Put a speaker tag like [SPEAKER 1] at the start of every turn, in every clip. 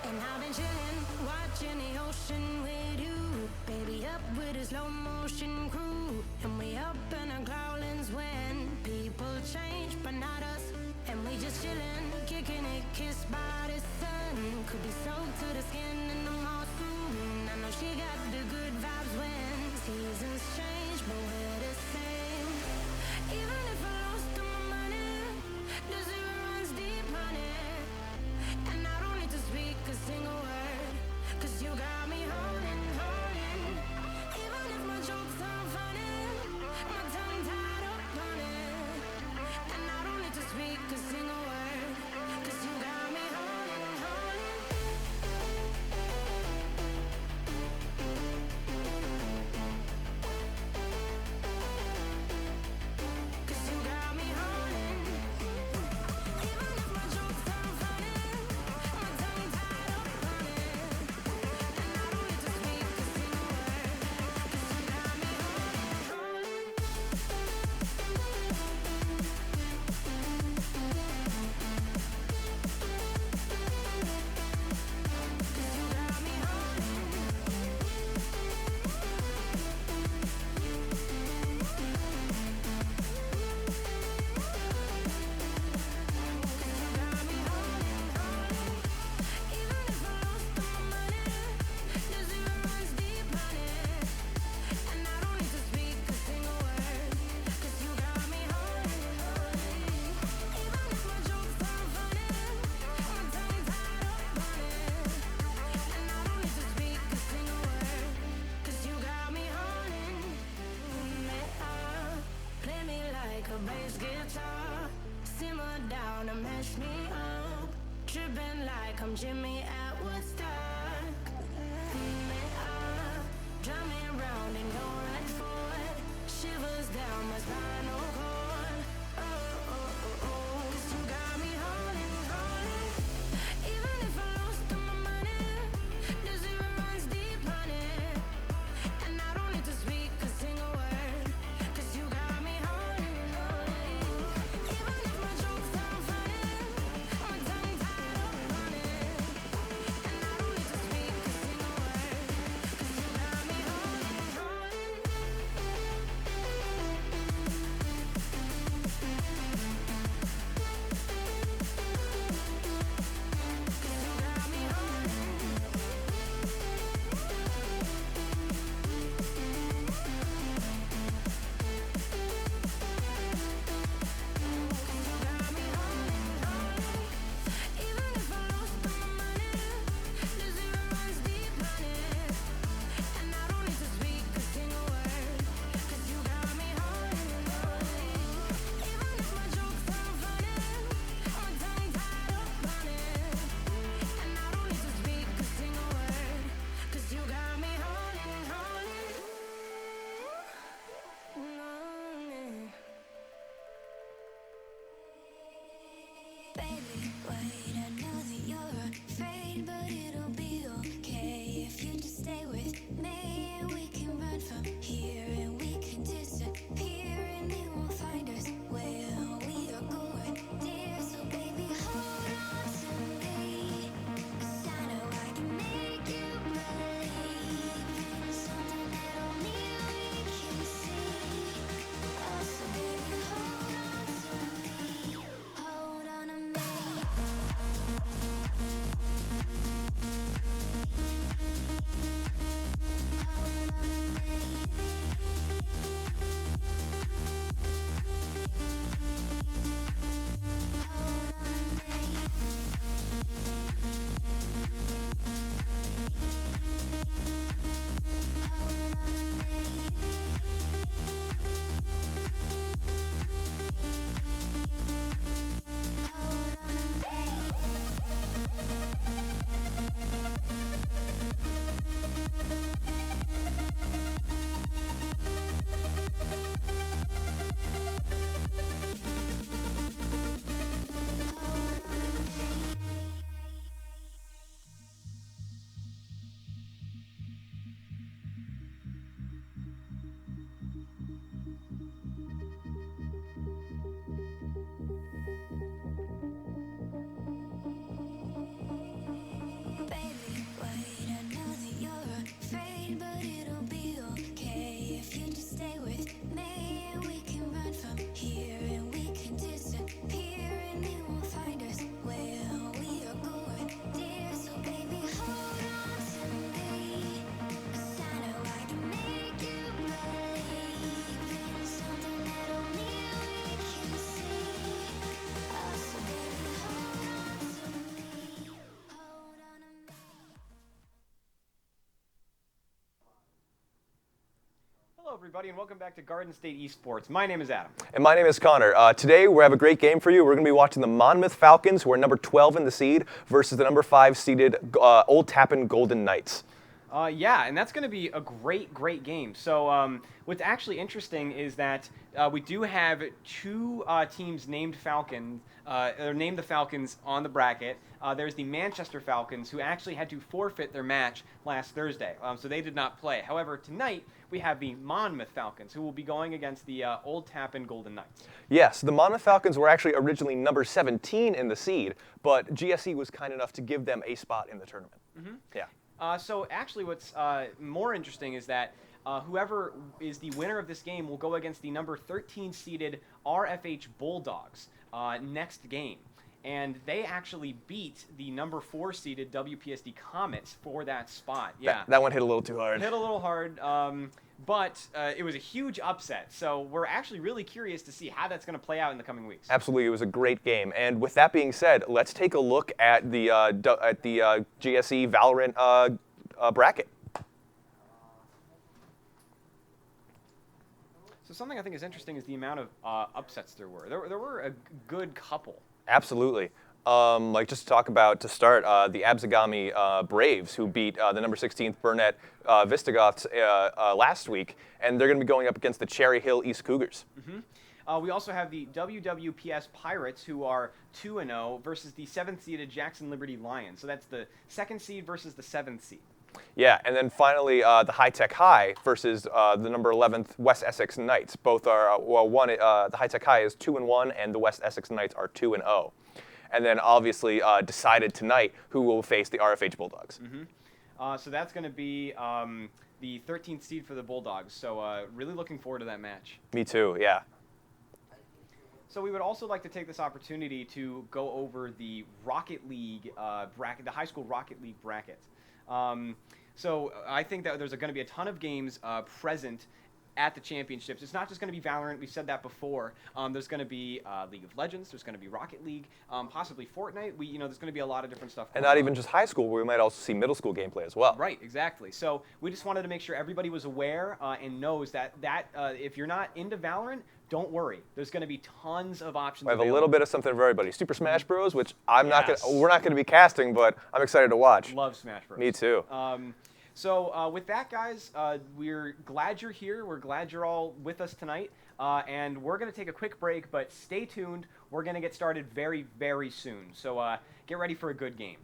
[SPEAKER 1] And I've been chillin', watching the ocean with you. Baby, up with a slow motion crew. And we up in our growlings when people change, but not us. And we just chillin', kicking it, kissed by the sun. Could be soaked to the skin in the mall soon. I know she got the good vibes when seasons change, but we're the same. Even if I lost all my money, the zero runs deep, honey. And I don't need to speak a single word, 'cause you got me holding, holding. Even if my jokes aren't funny, my tongue tied up on it. And I don't need to speak a single word, 'cause you got me holding, holding. 'Cause you got me holding. Even if my jokes aren't funny, my tongue tied up on it. And I don't need to speak a single word, 'cause you got me holding, holding. 'Cause you got me holding. Got me holding, holding. Even if I lost all my money, the zero runs deep, honey. And I don't need to speak a single word, 'cause you got me holding, holding. Even if my jokes aren't funny, my tongue tied up on it. And I don't need to speak a single word, 'cause you got me holding me up. Play me like a bass guitar, simmer down and mash me up. Tripping like I'm Jimmy at Woodstock. Me up, drive me around and go right for it. Shivers down my spinal cord. Oh, oh, oh, oh. 'Cause you got me holding, holding. Even if I lost all my money, the zero runs deep, honey. And I don't need to speak a single word, 'cause you got me holding, holding. Even if my jokes aren't funny, my tongue tied up on it. And I don't need to speak a single word, 'cause you got me holding, holding. 'Cause
[SPEAKER 2] everybody, and welcome back to Garden State Esports. My name is Adam.
[SPEAKER 3] And my name is Connor. Today we have a great game for you. We're going to be watching the Monmouth Falcons, who are number 12 in the seed, versus the number 5 seeded Old Tappan Golden Knights.
[SPEAKER 2] Yeah, and that's going to be a great game. So what's actually interesting is that we do have two teams named Falcons, or named the Falcons on the bracket. There's the Manchester Falcons, who actually had to forfeit their match last Thursday, so they did not play. However, tonight we have the Monmouth Falcons, who will be going against the Old Tappan Golden Knights.
[SPEAKER 3] Yes, the Monmouth Falcons were actually originally number 17 in the seed, but GSE was kind enough to give them a spot in the tournament.
[SPEAKER 2] Mm-hmm.
[SPEAKER 3] Yeah.
[SPEAKER 2] So actually what's more interesting is that whoever is the winner of this game will go against the number 13 seeded RFH Bulldogs next game. And they actually beat the number 4 seeded WPSD Comets for that spot. Yeah,
[SPEAKER 3] That one hit a little too hard.
[SPEAKER 2] Hit a little hard, but it was a huge upset. So we're actually really curious to see how that's going to play out in the coming weeks.
[SPEAKER 3] Absolutely, it was a great game. And with that being said, let's take a look at the GSE VALORANT bracket.
[SPEAKER 2] So something I think is interesting is the amount of upsets there were. There were a good couple.
[SPEAKER 3] Absolutely. Like just to talk about, to start, the Abzagami Braves, who beat the number 16th Burnett Vistagoths last week, and they're going to be going up against the Cherry Hill East Cougars.
[SPEAKER 2] Mm-hmm. We also have the WWPS Pirates, who are 2-0, versus the 7th seeded Jackson Liberty Lions. So that's the 2nd seed versus the 7th seed.
[SPEAKER 3] Yeah, and then finally the High Tech High versus the number 11th West Essex Knights. Both are, the High Tech High is 2-1, and the West Essex Knights are 2-0. And then obviously decided tonight who will face the RFH Bulldogs.
[SPEAKER 2] Mm-hmm. So that's going to be the 13th seed for the Bulldogs. So really looking forward to that match.
[SPEAKER 3] Me too, yeah.
[SPEAKER 2] So we would also like to take this opportunity to go over the Rocket League bracket, the high school Rocket League bracket. So I think that there's going to be a ton of games present at the championships. It's not just going to be Valorant. We've said that before. There's going to be League of Legends. There's going to be Rocket League. Possibly Fortnite. There's going to be a lot of different stuff.
[SPEAKER 3] And not even just high school, we might also see middle school gameplay as well.
[SPEAKER 2] Right, exactly. So we just wanted to make sure everybody was aware and knows that if you're not into Valorant, don't worry. There's going to be tons of options.
[SPEAKER 3] We have
[SPEAKER 2] available.
[SPEAKER 3] a little bit of something for everybody. Super Smash Bros, which we're not going to be casting, but I'm excited to watch.
[SPEAKER 2] Love Smash Bros.
[SPEAKER 3] Me too.
[SPEAKER 2] So with that, guys, we're glad you're here. We're glad you're all with us tonight. And we're going to take a quick break, but stay tuned. We're going to get started very, very soon. So get ready for a good game.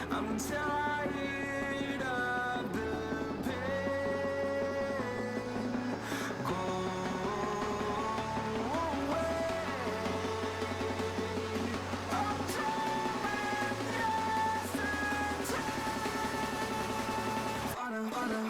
[SPEAKER 1] I'm tired of the pain. Go away. I'm tired of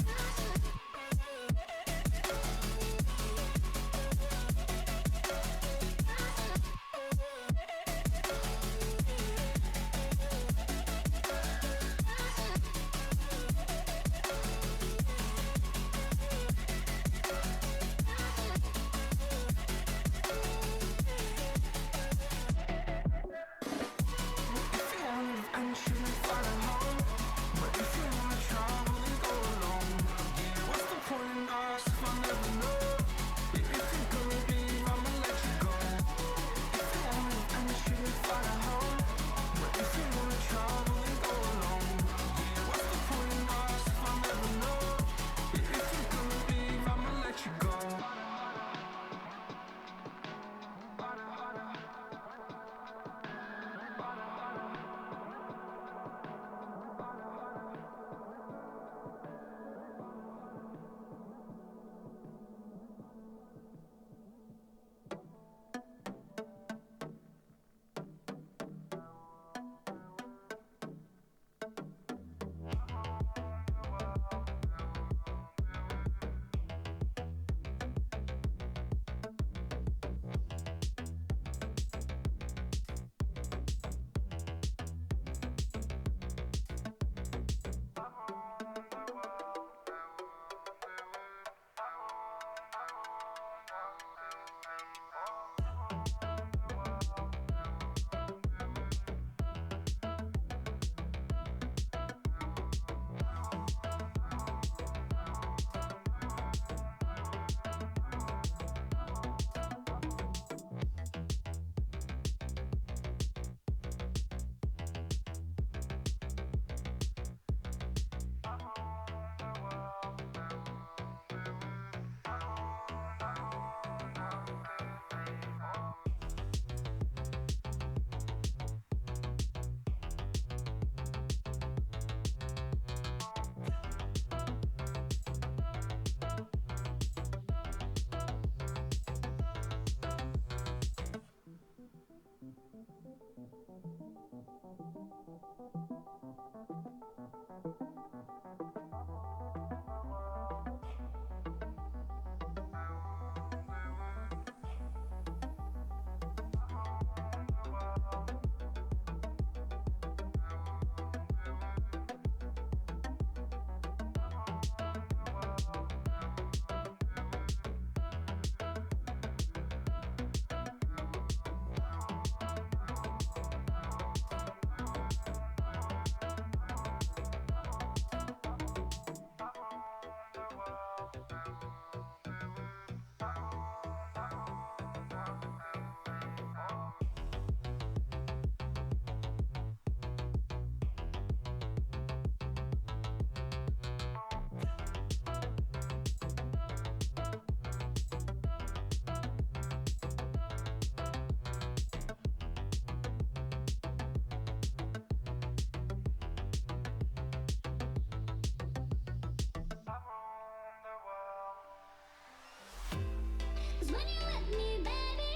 [SPEAKER 1] 'Cause when you're with me, baby,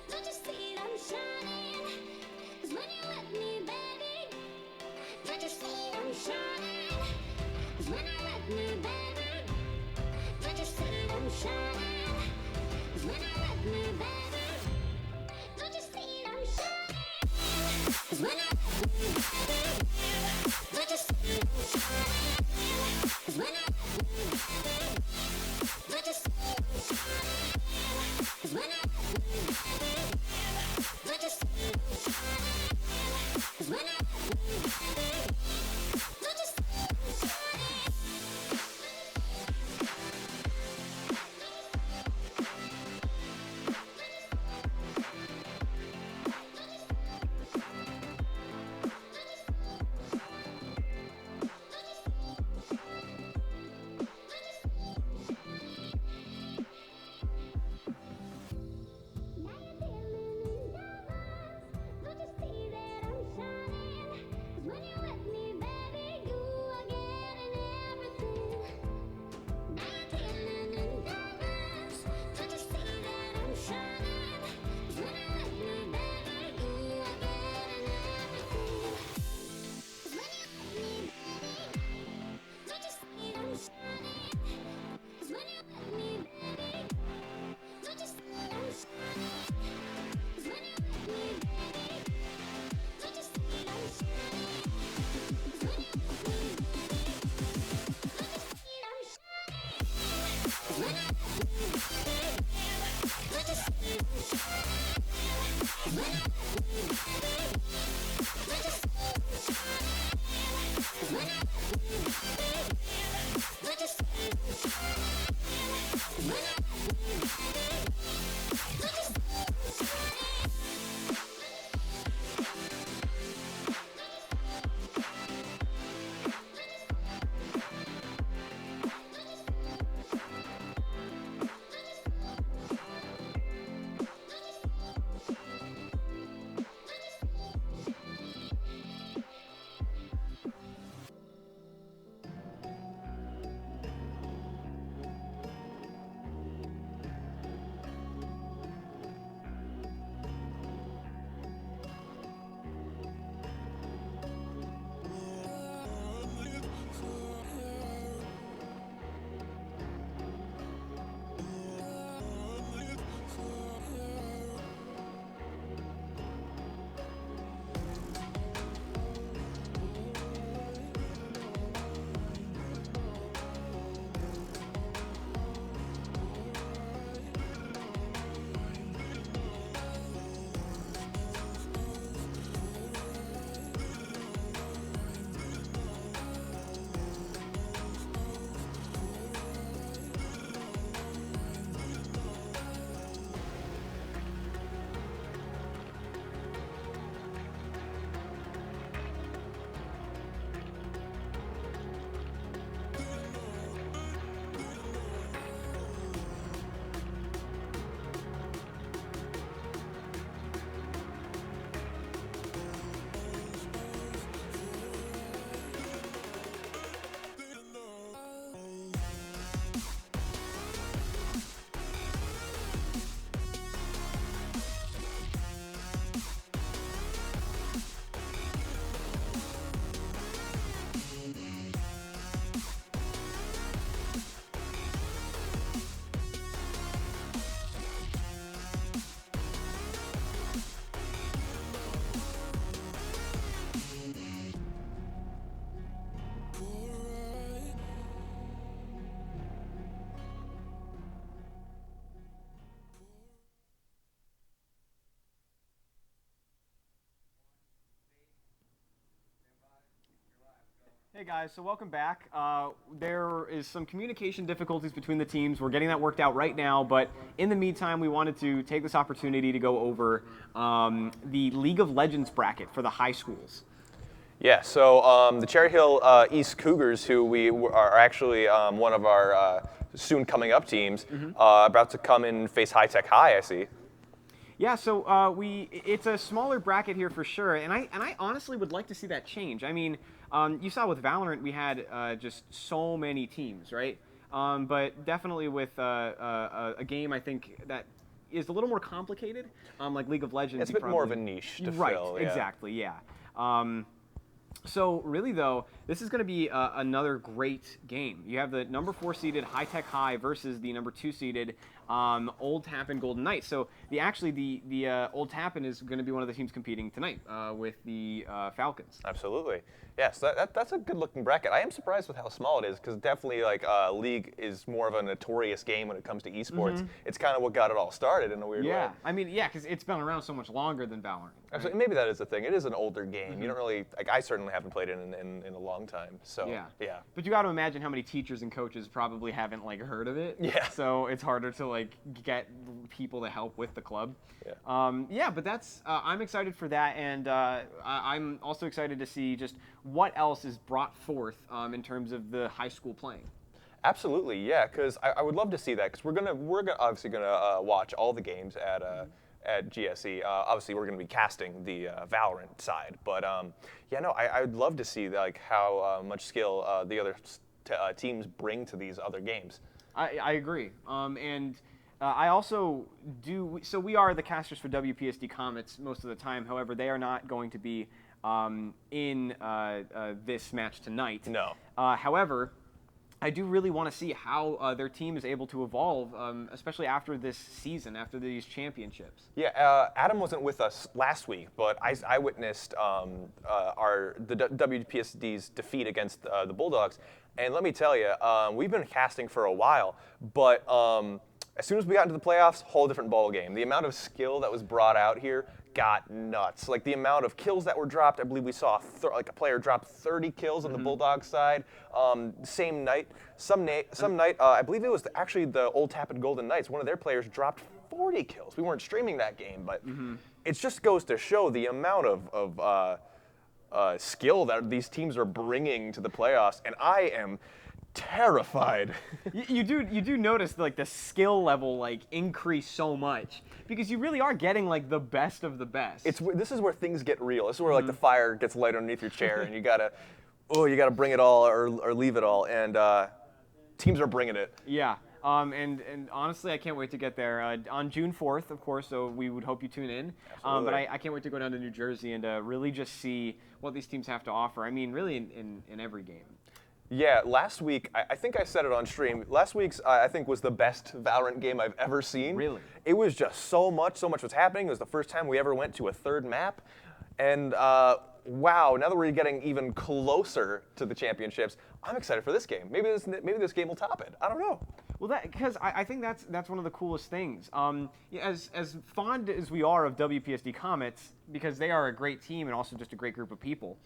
[SPEAKER 1] don't you see I'm shining? 'Cause when you're with me, baby, don't you see I'm shining? 'Cause when you're with me, baby, don't you see I'm shining? 'Cause when you're with me, baby, don't you see I'm shining? 'Cause when you're with me, baby, don't you see I'm shining? 'Cause when you're with me, baby, don't you see I'm shining? 'Cause when you're with me, baby, don't you see I'm shining? 'Cause when you're with me, baby, don't you see I'm shining? Now you're feeling in diamonds, don't you see that I'm shining? 'Cause when you're with me, baby, you are getting everything. Now you're feeling in diamonds, don't you see that I'm shining? 'Cause when you're with me, baby, you are getting everything. 'Cause when you're with me, baby, don't you see I'm shining? 'Cause when you're with me, baby, don't you see I'm shining? 'Cause when you're with me, baby, don't you see I'm shining? 'Cause when you're with me, baby, don't you see I'm shining? 'Cause when you're with me, baby, don't you see I'm shining? 'Cause when you're with me, baby, don't you see I'm shining? 'Cause when you're with me, baby, don't you see I'm shining? 'Cause when you're with me, baby, don't you see I'm shining?
[SPEAKER 2] Hey guys, so welcome back. There is some communication difficulties between the teams. We're getting that worked out right now, but in the meantime, we wanted to take this opportunity to go over the League of Legends bracket for the high schools.
[SPEAKER 3] Yeah, so the Cherry Hill East Cougars, who are actually one of our soon coming up teams, about to come in and face High Tech High, I see.
[SPEAKER 2] Yeah, so it's a smaller bracket here for sure, and I honestly would like to see that change. I mean, you saw with VALORANT we had just so many teams, right? But definitely with a game I think that is a little more complicated, like League of Legends.
[SPEAKER 3] It's a
[SPEAKER 2] you
[SPEAKER 3] bit more of a
[SPEAKER 2] probably-
[SPEAKER 3] niche to
[SPEAKER 2] right,
[SPEAKER 3] fill. Yeah.
[SPEAKER 2] exactly, yeah. So really though, this is going to be another great game. You have the number 4 seeded High Tech High versus the number 2 seeded Old Tappan Golden Knights. So the Old Tappan is going to be one of the teams competing tonight with the Falcons.
[SPEAKER 3] Absolutely. Yes, that's a good-looking bracket. I am surprised with how small it is because definitely like League is more of a notorious game when it comes to esports. It's kind of what got it all started in a weird way.
[SPEAKER 2] Yeah, I mean, yeah, because it's been around so much longer than Valorant. Right?
[SPEAKER 3] Absolutely. Maybe that is the thing. It is an older game. You don't really like. I certainly haven't played it in a long time. So
[SPEAKER 2] Yeah. But you got to imagine how many teachers and coaches probably haven't like heard of it.
[SPEAKER 3] Yeah.
[SPEAKER 2] So it's harder to like get people to help with the club.
[SPEAKER 3] Yeah.
[SPEAKER 2] But that's I'm excited for that, and I'm also excited to see just what else is brought forth in terms of the high school playing.
[SPEAKER 3] Absolutely, yeah. Because I would love to see that. Because we're obviously gonna watch all the games at GSE. Obviously, we're going to be casting the Valorant side, but yeah, no, I'd love to see like how much skill the other teams bring to these other games.
[SPEAKER 2] I agree, and I also do. So we are the casters for WPSD Comets most of the time. However, they are not going to be in this match tonight.
[SPEAKER 3] No.
[SPEAKER 2] However, I do really want to see how their team is able to evolve, especially after this season, after these championships.
[SPEAKER 3] Yeah, Adam wasn't with us last week, but I witnessed the WPSD's defeat against the Bulldogs, and let me tell you, we've been casting for a while, but as soon as we got into the playoffs, whole different ball game. The amount of skill that was brought out here got nuts. Like the amount of kills that were dropped, I believe we saw like a player drop 30 kills on the Bulldogs side. Same night, some night, I believe it was actually the Old Tappan Golden Knights. One of their players dropped 40 kills. We weren't streaming that game, but it just goes to show the amount of skill that these teams are bringing to the playoffs, and I am terrified.
[SPEAKER 2] You do notice like the skill level like increase so much because you really are getting like the best of the best.
[SPEAKER 3] This is where things get real. This is where like the fire gets light underneath your chair, and you gotta bring it all or leave it all. And teams are bringing it.
[SPEAKER 2] Yeah. And honestly, I can't wait to get there on June 4th, of course. So we would hope you tune in. But I can't wait to go down to New Jersey and really just see what these teams have to offer. I mean, really in every game.
[SPEAKER 3] Yeah, last week, I think I said it on stream, last week's, I think, was the best Valorant game I've ever seen.
[SPEAKER 2] Really?
[SPEAKER 3] It was just so much was happening. It was the first time we ever went to a third map. And wow, now that we're getting even closer to the championships, I'm excited for this game. Maybe this game will top it. I don't know.
[SPEAKER 2] Well, because I think that's one of the coolest things. As fond as we are of WPSD Comets, because they are a great team and also just a great group of people,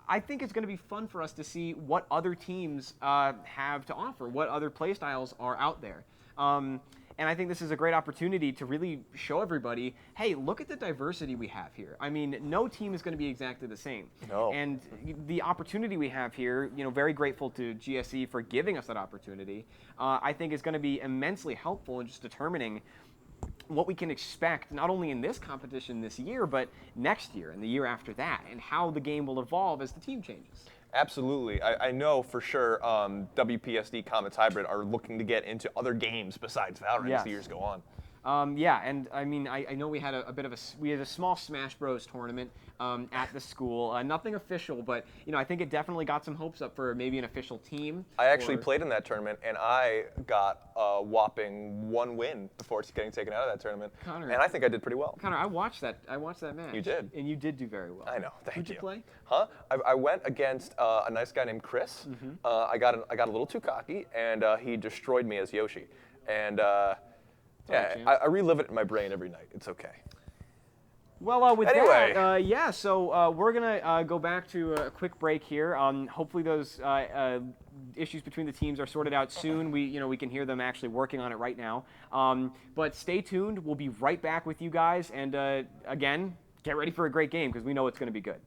[SPEAKER 2] I think it's going to be fun for us to see what other teams have to offer, what other playstyles are out there. And I think this is a great opportunity to really show everybody, hey, look at the diversity we have here. I mean, no team is going to be exactly the same.
[SPEAKER 3] No.
[SPEAKER 2] And the opportunity we have here, very grateful to GSE for giving us that opportunity, I think is going to be immensely helpful in just determining what we can expect, not only in this competition this year, but next year and the year after that, and how the game will evolve as the team changes.
[SPEAKER 3] Absolutely. I know for sure WPSD Comets Hybrid are looking to get into other games besides Valorant as the years go on.
[SPEAKER 2] Yeah, and I mean, I know we had a small Smash Bros tournament at the school. Nothing official, but I think it definitely got some hopes up for maybe an official team.
[SPEAKER 3] I actually played in that tournament, and I got a whopping 1 win before it's getting taken out of that tournament.
[SPEAKER 2] Connor,
[SPEAKER 3] and I think I did pretty well.
[SPEAKER 2] Connor, I watched that match.
[SPEAKER 3] You did.
[SPEAKER 2] And you did do very well.
[SPEAKER 3] I know. Thank you.
[SPEAKER 2] Who'd you play?
[SPEAKER 3] Huh? I went against a nice guy named Chris. I got a little too cocky, and he destroyed me as Yoshi. And yeah, I relive it in my brain every night. It's okay.
[SPEAKER 2] Well, with
[SPEAKER 3] Anyway.
[SPEAKER 2] that, so we're going to go back to a quick break here. Hopefully those issues between the teams are sorted out soon. We can hear them actually working on it right now. But stay tuned. We'll be right back with you guys. And again, get ready for a great game because we know it's going to be good.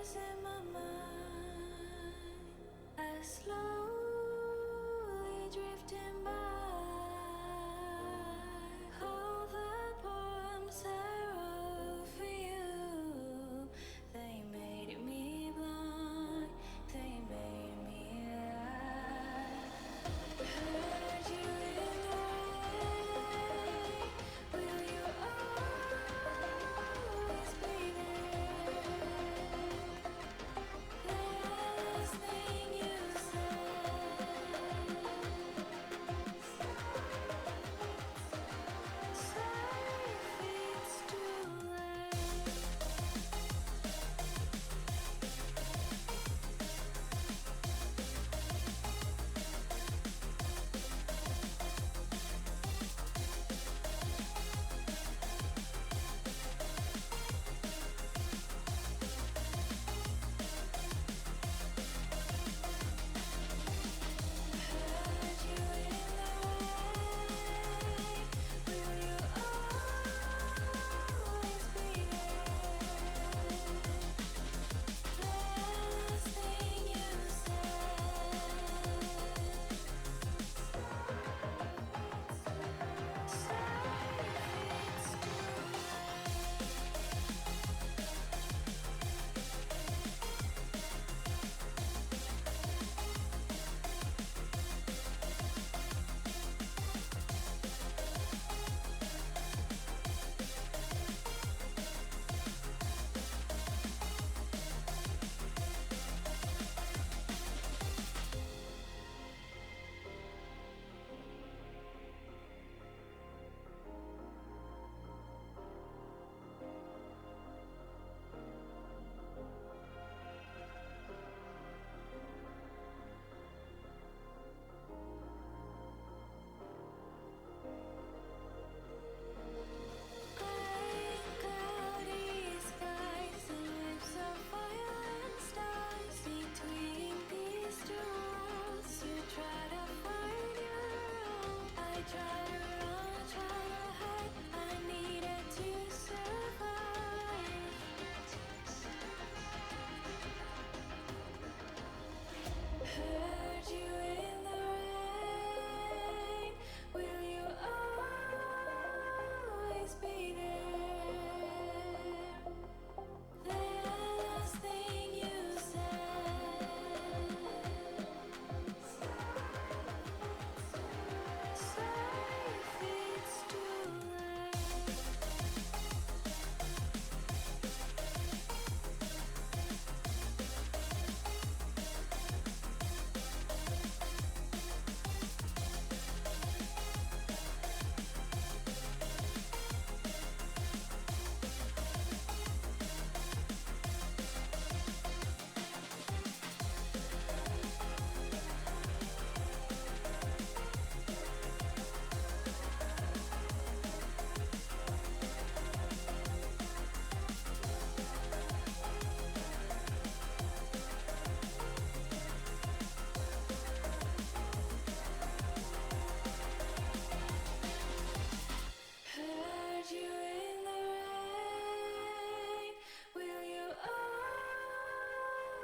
[SPEAKER 1] losing my mind. I slowly drifting by. All the poems I wrote for you, they made me blind. They made me lie. Heard you in the rain. Will you always be there? Last thing you said. Sorry if it's too late. Heard you in the rain. Will you always be there? Last thing you said. Sorry if it's too cloudy skies and lips of fire and stars between these two worlds. You try to find your own. I try to run, try to hide. I needed to survive. Heard you in the rain. Will you always be there? Last thing you said. Sorry if it's too late. Heard you in the rain. Will you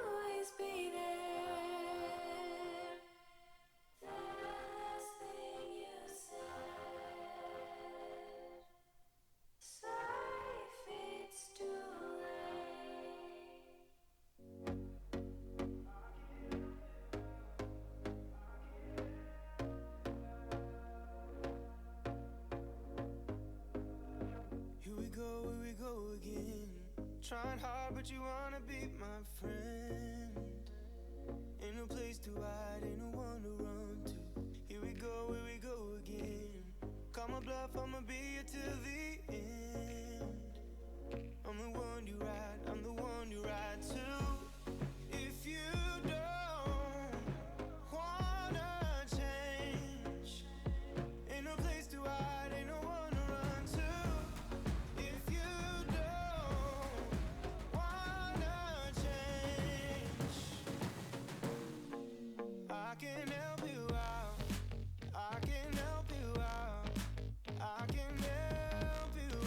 [SPEAKER 1] always be there? The last thing you said. Sorry if it's too late.
[SPEAKER 4] Here we go again. Trying hard, but you wanna be my friend. Ain't no place to hide, ain't no one to run to. Here we go again. Call my bluff, I'ma be here till the end. I'm the one you ride, I'm the one you ride to. If you don't wanna change, ain't no place to hide, ain't no one to run to. If you don't wanna change, I can help you out. I can help you out. I can help you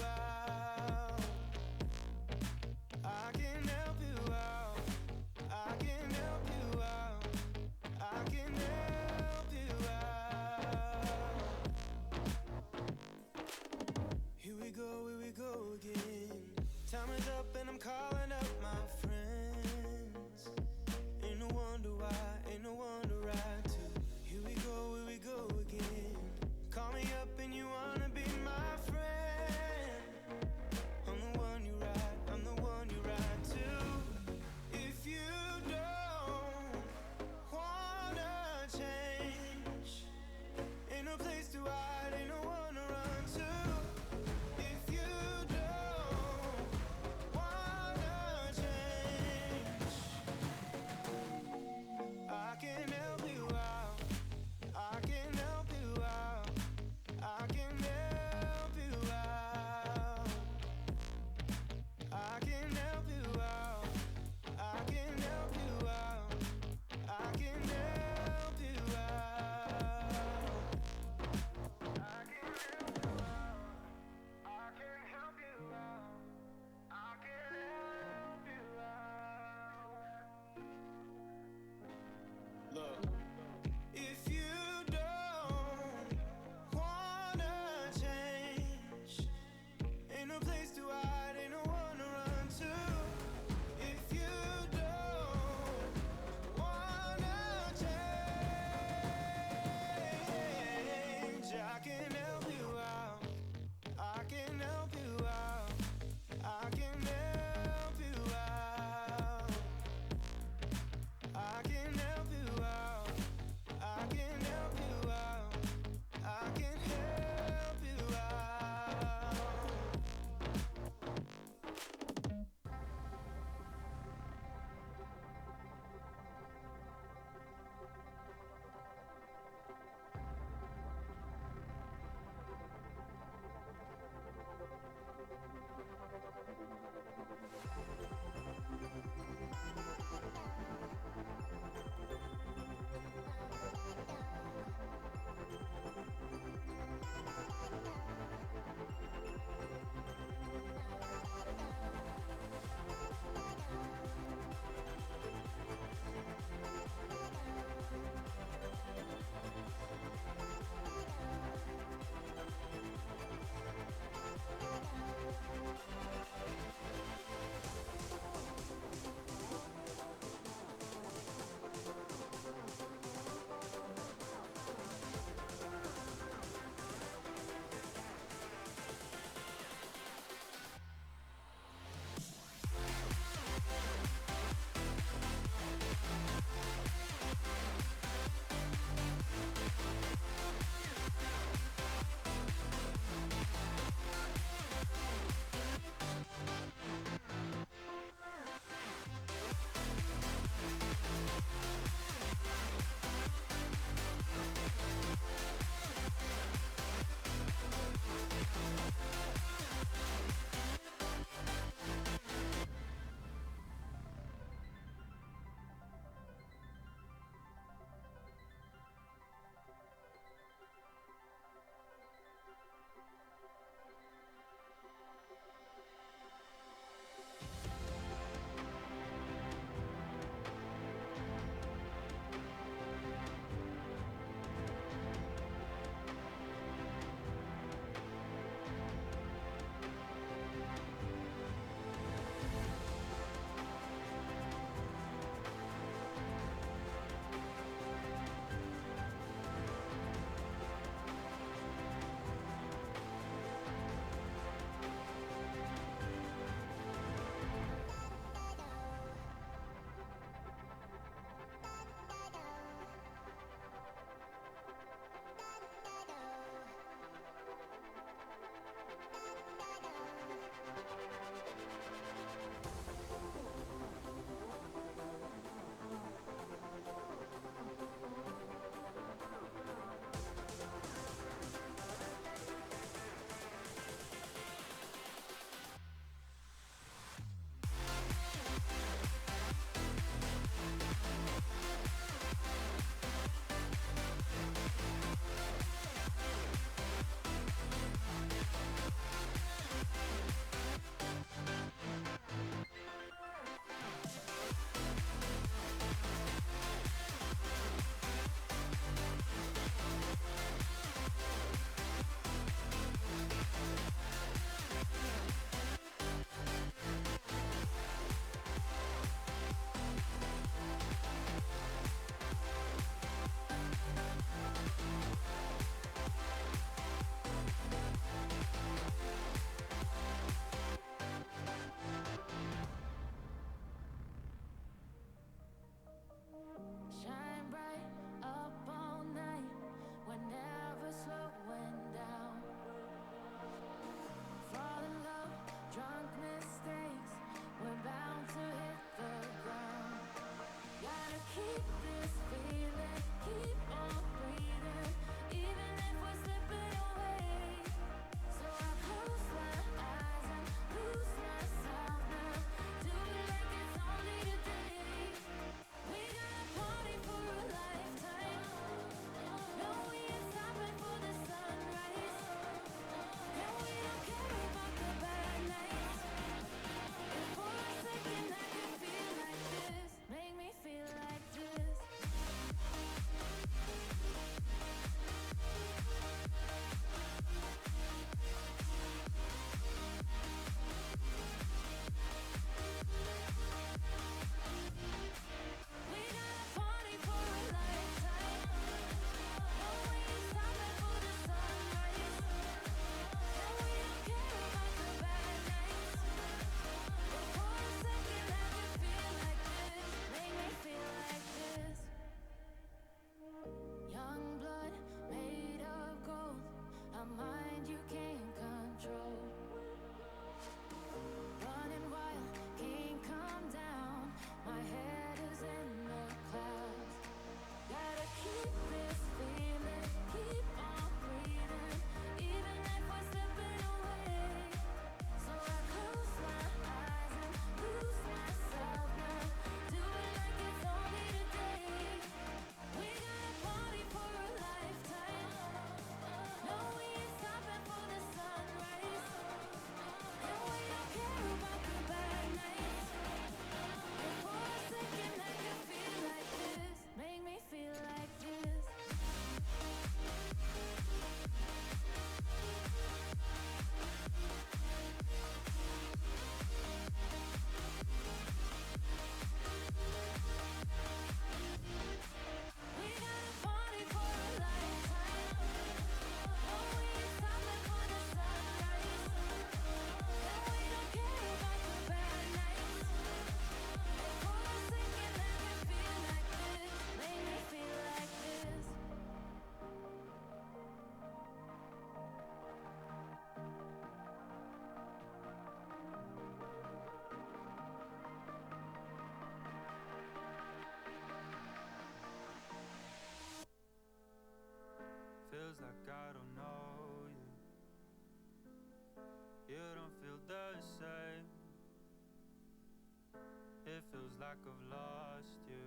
[SPEAKER 4] like I've lost you,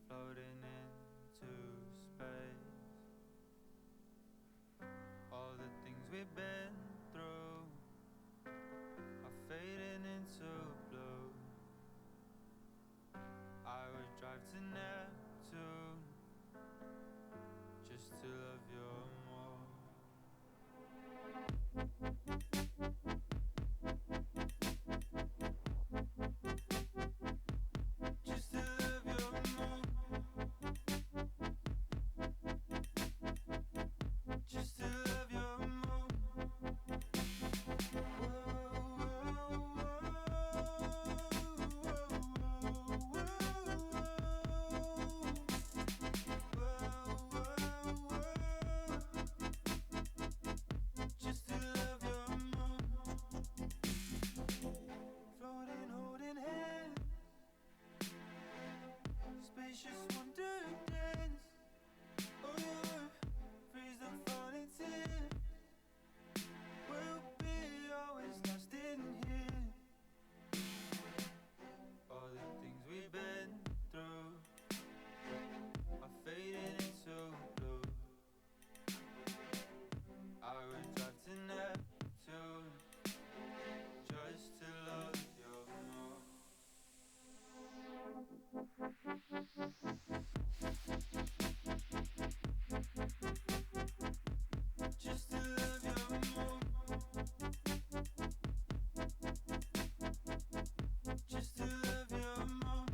[SPEAKER 4] floating into space. All the things we've been through are fading into blue. I would drive to Neptune just to love you more. Just to love you more. Just to love you more. Just to love you more. Floating, holding hands, spacious wonder dance. Oh yeah, freeze the falling tears. We'll be always lost in here. All the things we've been through are fading into blue. I would drive to Neptune just to love you more. Just to love you more. Just to love you more.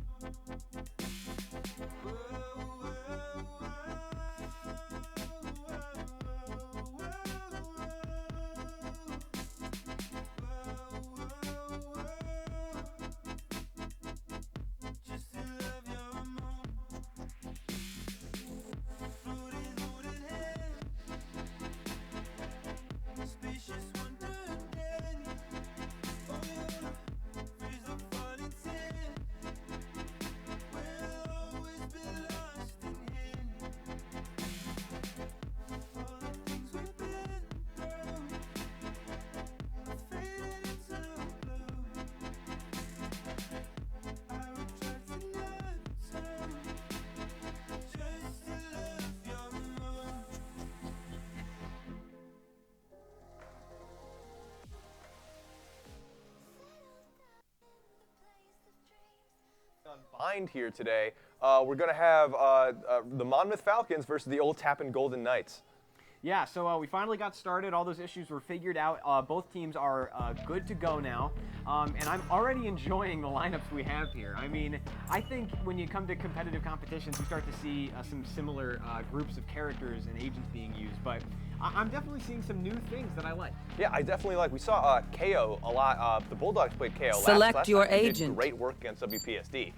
[SPEAKER 4] Just to love you more. Floating, holding hands, spacious wonder dance. Oh yeah, freeze the falling tears. We'll always be lost in here. All the things we've been through are fading into blue. I would try to Neptune just to love you more.
[SPEAKER 3] Bind here today. We're going to have the Monmouth Falcons versus the old Tappan Golden Knights.
[SPEAKER 2] Yeah, so we finally got started. All those issues were figured out. Both teams are good to go now. And I'm already enjoying the lineups we have here. I mean, I think when you come to competitive competitions, you start to see some similar groups of characters and agents being used. But I'm definitely seeing some new things that I like.
[SPEAKER 3] Yeah, I definitely like. We saw KO a lot. The Bulldogs played KO
[SPEAKER 5] Select
[SPEAKER 3] last
[SPEAKER 5] your
[SPEAKER 3] time. They did
[SPEAKER 5] agent.
[SPEAKER 3] great work against WPSD.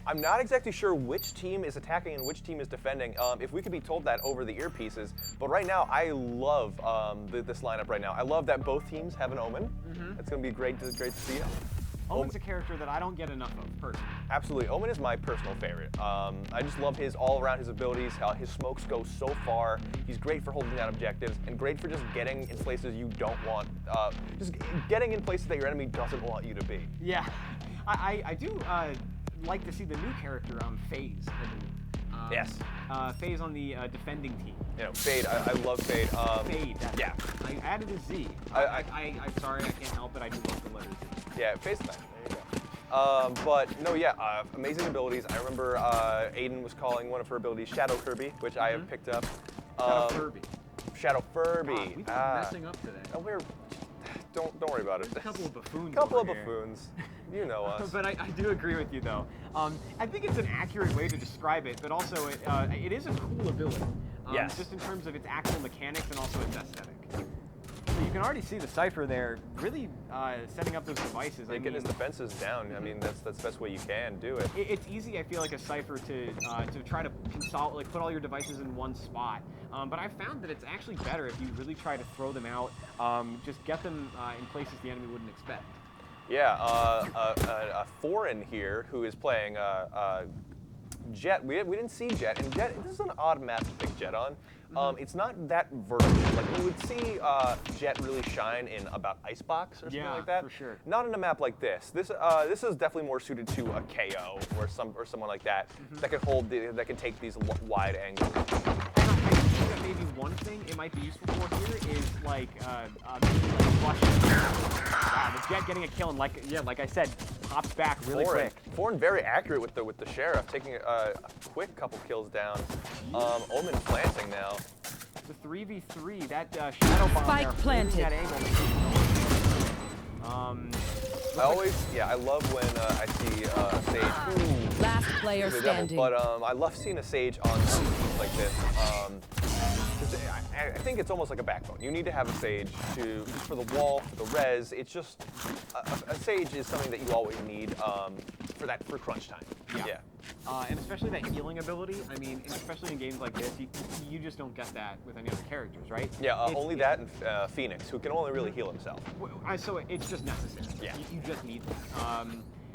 [SPEAKER 3] I'm not exactly sure which team is attacking and which team is defending. If we could be told that over the earpieces. But right now, I love this lineup right now. I love that both teams have an Omen. It's going to be great to see.
[SPEAKER 2] Omen's a character that I don't get enough of, personally.
[SPEAKER 3] Absolutely. Omen is my personal favorite. I just love his all-around his abilities, how his smokes go so far. He's great for holding down objectives and great for just getting in places you don't want, just getting in places that your enemy doesn't want you to be.
[SPEAKER 2] Yeah, I do like to see the new character, FaZe.
[SPEAKER 3] Yes.
[SPEAKER 2] FaZe on the defending team.
[SPEAKER 3] You know, Fade, I love Fade.
[SPEAKER 2] Fade, that's
[SPEAKER 3] yeah.
[SPEAKER 2] I added a Z. I'm sorry, I can't help it. I do love the letter Z.
[SPEAKER 3] Yeah, Fade's nice. There you go. But no, yeah, amazing abilities. I remember Aiden was calling one of her abilities Shadow Kirby, which I have picked up.
[SPEAKER 2] Shadow Furby.
[SPEAKER 3] Shadow Furby.
[SPEAKER 2] We've been messing up today.
[SPEAKER 3] Oh, don't worry about it.
[SPEAKER 2] A couple of buffoons.
[SPEAKER 3] Couple of
[SPEAKER 2] over here.
[SPEAKER 3] buffoons. You know us.
[SPEAKER 2] But I do agree with you, though. I think it's an accurate way to describe it, but also it is a cool ability.
[SPEAKER 3] Yes.
[SPEAKER 2] Just in terms of its actual mechanics and also its aesthetic. So you can already see the Cypher there really setting up those devices.
[SPEAKER 3] Getting his defenses down. I mean, that's the best way you can do it.
[SPEAKER 2] It's easy, I feel like, a Cypher to try to consolidate, like put all your devices in one spot. But I've found that it's actually better if you really try to throw them out, just get them in places the enemy wouldn't expect.
[SPEAKER 3] Yeah, a foreign here who is playing Jet, we didn't see Jet, and Jet, this is an odd map to pick Jet on. It's not that vertical. Like, we would see Jet really shine in about Icebox or something like that.
[SPEAKER 2] For sure.
[SPEAKER 3] Not in a map like this. This is definitely more suited to a KO or someone like that that can that can take these wide angles.
[SPEAKER 2] I think that maybe one thing it might be useful for here is like flush. Wow, the Jet getting a kill and like I said, pops back really quick.
[SPEAKER 3] Foreign very accurate with the Sheriff, taking a quick couple kills down. Omen planting now.
[SPEAKER 2] It's a 3v3. That shadow bomb
[SPEAKER 5] Spike
[SPEAKER 2] there,
[SPEAKER 5] planted.
[SPEAKER 2] that angle.
[SPEAKER 3] I love when I see Sage. Ooh.
[SPEAKER 5] Last player
[SPEAKER 3] Double,
[SPEAKER 5] standing.
[SPEAKER 3] but I love seeing a Sage on teams like this. 'Cause I think it's almost like a backbone. You need to have a Sage just for the wall, for the res. It's just a Sage is something that you always need for crunch time. Yeah.
[SPEAKER 2] And especially that healing ability. I mean, especially in games like this, you just don't get that with any other characters, right?
[SPEAKER 3] Yeah, only that and Phoenix, who can only really heal himself.
[SPEAKER 2] So it's just necessary.
[SPEAKER 3] Yeah.
[SPEAKER 2] You just need that.